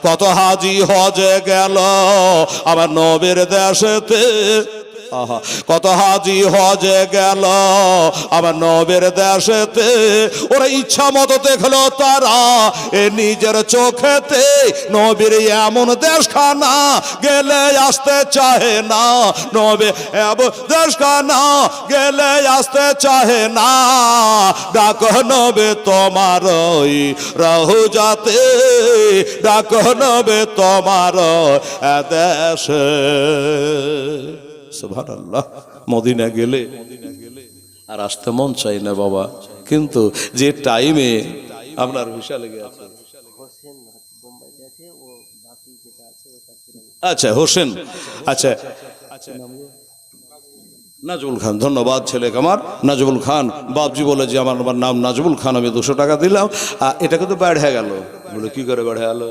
কত হাজি হজে গেল আমার নবীর দেশেতে কত হাজি হজে গেল আমার নবীর দেশেতে ওরা ইচ্ছা মতো দেখলো তারা এ নিজের চোখেতে নবীর এমন দেশখানা গেলে আসতে চাহে না নবী এমন দেশখানা গেলে আসতে চাহে না ডাকো নবী তোমার ওই রওজাতে ডাকো নবী তোমার দেশে সুবহানাল্লাহ মদিনা গেলে আর আসতে মন চাই না বাবা কিন্তু যে টাইমে আপনার ভিসা লেগে আছে আচ্ছা হোসেন আচ্ছা নাজবুল খান ধন্যবাদ ছেলে আমার নাজবুল খান বাপজি বলে যে আমার নাম নাজবুল খান আমি 200 টাকা দিলাম এটা কিন্তু বেড়ে গেল বলে কি করে বেড়ে গেল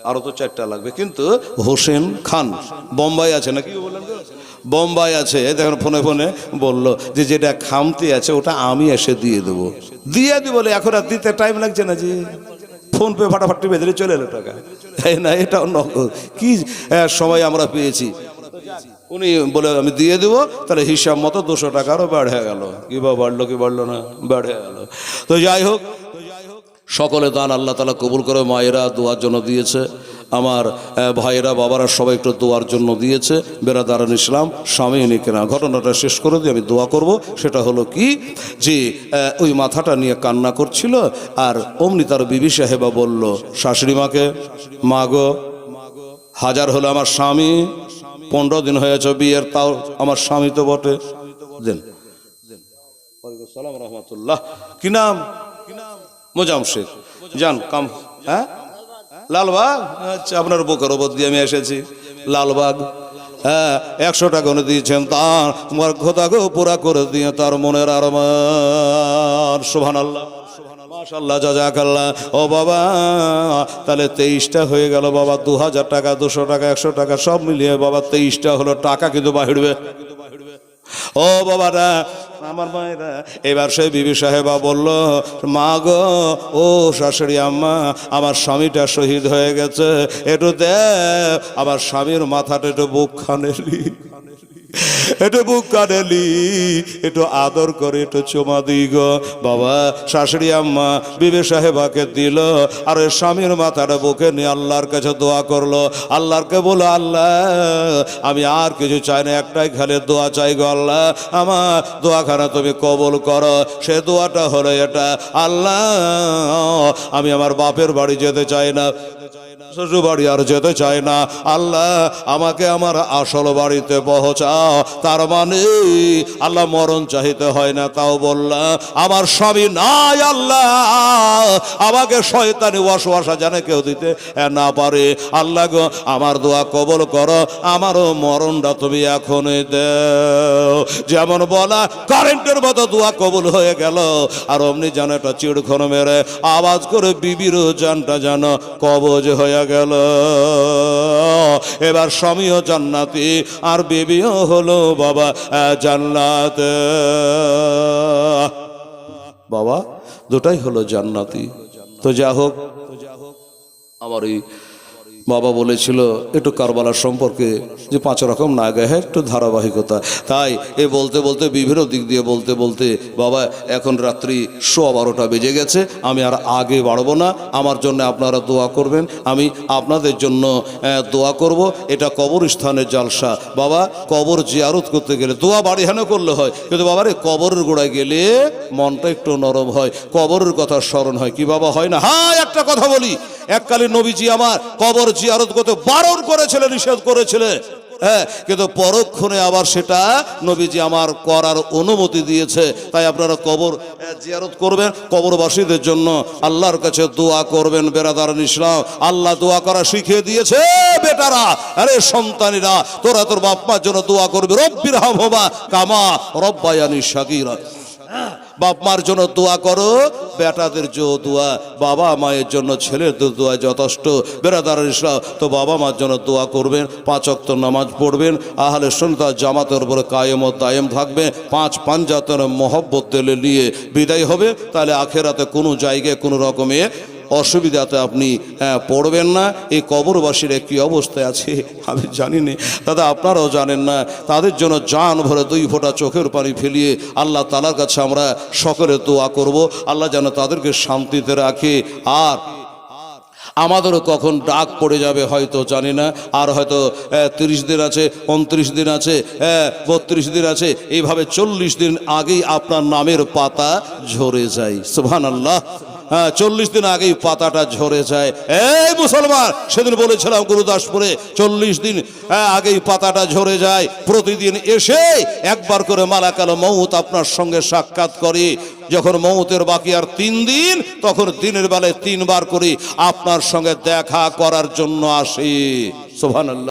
আরো তো 4টা লাগবে কিন্তু হোসেন খান বোম্বাই আছে নাকি বললেন বোম্বাই আছে দেখুন ফোনে ফোনে বললো যে যেটা খামতি আছে ওটা আমি এসে দিয়ে দেবো দিয়ে দিব বলে এখন আর দিতে টাইম লাগছে না যে ফোন পে ফাটাফাটি বেঁধে চলে এলো টাকা না এটা নগদ কি সময় আমরা পেয়েছি উনি বলে আমি দিয়ে দেবো তাহলে হিসাব মতো 200 টাকা আরও বেড়ে গেল কি বা বাড়লো কি বাড়লো না বেড়ে গেল তো যাই হোক সকলে দান আল্লাহ তাআলা কবুল করে মায়েরা দোয়ার জন্য দিয়েছে আমার ভাইয়েরা বাবারা সবাই একটু দোয়ার জন্য দিয়েছে বেরাদারান ইসলাম স্বামী নিকেনা ঘটনাটা শেষ করে দিয়ে আমি দোয়া করব সেটা হলো কি যে ওই মাথাটা নিয়ে কান্না করছিল আর অমনি তার বিবি সাহেবা বলল শাশুড়ি মাকে মা গো হাজার হলো আমার স্বামী 15 দিন হয়েছে বিয়ের তাও আমার স্বামী তো বটে দেন ওয়ালাইকুম আসসালাম রাহমাতুল্লাহ কি নাম মোজাম শেখ জান কাম হ্যাঁ লালবাগ আচ্ছা আপনার বুকের ওপর দিয়ে আমি এসেছি লালবাগ হ্যাঁ 100 টাকা উনি দিয়েছেন তার তোমার খোদাকেও পুরা করে দিয়ে তার মনের আরমান সুবহানাল্লাহ মাশাআল্লাহ জাযাকাল্লাহ ও বাবা তাহলে 23টা হয়ে গেল বাবা 2000 টাকা 200 টাকা 100 টাকা সব মিলিয়ে বাবা 23টা হলো টাকা কিন্তু বাহিড়বে ও বাবারা আমার মায়েরা এবার সেই বিবি সাহেবা বলল মা গো ও শাশুড়ি আম্মা আমার স্বামীটা শহীদ হয়ে গেছে একটু দে আমার স্বামীর মাথাটা একটু বুক খানেলি একটু বুক কানেলি একটু আদর করে একটু চুমা দিই গো বাবা শাশুড়ি আম্মা বিবি সাহেবাকে দিল আর ওই স্বামীর মাথাটা বুকে নিয়ে আল্লাহর কাছে দোয়া করলো আল্লাহরকে বলো আল্লাহ আমি আর কিছু চাই না একটাই খালি দোয়া চাই গো আল্লাহ আমার দোয়াখানা তুমি কবুল করো সে দোয়াটা হলো এটা আল্লাহ আমি আমার বাপের বাড়ি যেতে চাই না শ্বশুর বাড়ি আর যেতে চাই না আল্লাহ আমাকে আমার আসল বাড়িতে পৌঁছাও তার মানে আল্লাহ মরণ চাইতে হয় না তাও বললাম আমার স্বামী নাই আল্লাহ আমাকে শয়তানি ওয়াসওয়াসা জানে কেউ দিতে না পারে আল্লাহ গো আমার দোয়া কবুল করো আমারও মরণটা তুমি এখনই দাও যেমন বলা কারেন্টের মতো দোয়া কবুল হয়ে গেল আর অমনি যেন একটা চিড়খন মেরে আওয়াজ করে বিবিরও জানটা যেন কবজ হয়ে গেল এবার স্বামীও জান্নাতি আর বিবিও হলো বাবা জান্নাতে বাবা দুটাই হলো জান্নাতি তো যা হোক আমার এই বাবা বলেছিল একটু কারবালার সম্পর্কে যে 5 রকম না গায়ে একটু ধারাবাহিকতা তাই এ বলতে বলতে বিভিন্ন দিক দিয়ে বলতে বলতে বাবা এখন রাত্রি 12:15 বেজে গেছে আমি আর আগে বাড়বো না আমার জন্য আপনারা দোয়া করবেন আমি আপনাদের জন্য দোয়া করব এটা কবরস্থানের জালসা বাবা কবর জিয়ারত করতে গেলে দোয়া বাড়িহানো করলে হয় কিন্তু বাবারে কবরের গোড়ায় গেলে মনটা একটু নরম হয় কবরের কথা স্মরণ হয় কি বাবা হয় না হ্যাঁ একটা কথা বলি এককালীন নবীজি আমার কবর জিয়ারত করতে বারণ করেছিলেন নিষেধ করেছিলেন হ্যাঁ, কিন্তু পরক্ষণে আবার সেটা নবীজি আমার করার অনুমতি দিয়েছে। তাই আপনারা কবর জিয়ারত করবেন, কবরবাসীদের জন্য আল্লাহর কাছে দোয়া করবেন। বেরাদারান ইসলাম, আল্লাহ দোয়া করা শিখিয়ে দিয়েছে। বেটারা, আরে সন্তানেরা, তোরা তোর বাপ মার জন্য দোয়া করবে। রব্বির হামহুমা কামা রব্বায়ানি সাগীরা। বাপ মার জন্য দোয়া করো, বেটাদের যে দোয়া, বাবা মায়ের জন্য ছেলেদের দোয়া যথেষ্ট। বেরাদার ইসলাম, তো বাবা মার জন্য দোয়া করবেন, 5 ওয়াক্ত নামাজ পড়বেন, আহলে সুন্নাত জামাতের উপরে কায়েম ও দায়েম থাকবে, 5 পাঞ্জাতের মহব্বত দিলে নিয়ে বিদায় হবে। তাহলে আখেরাতে কোনো জায়গায় কোনো রকমের অসুবিধাতে আপনি পড়বেন না। এই কবরবাসীর কি অবস্থায় আছে আমি জানি না, দাদা আপনারাও জানেন না। তাদের জন্য জান ভরে 2 ফোঁটা চোখের পানি ফেলিয়ে আল্লাহ তাআলার কাছে আমরা সকলে দোয়া করব, আল্লাহ যেন তাদেরকে শান্তিতে রাখে। আর আমাদেরও কখন ডাক পড়ে যাবে হয়তো জানি না। আর হয়তো 30 দিন আছে, 29 দিন আছে, 32 দিন আছে, এইভাবে 40 দিন আগেই আপনার নামের পাতা ঝরে যায়। সুবহানাল্লাহ। হ্যাঁ, 40 দিন আগেই পাতাটা ঝরে যায়। এই মুসলমান, সেদিন বলেছিলাম গুরুদাসপুরে 40 দিন আগেই পাতাটা ঝরে যায়। প্রতিদিন এসে একবার করে মালাকাল মউত আপনার সঙ্গে সাক্ষাৎ করে। যখন মউতের বাকি আর 3 দিন, তখন দিনের বেলায় 3 বার করে আপনার সঙ্গে দেখা করার জন্য আসে। সুবহানাল্লাহ।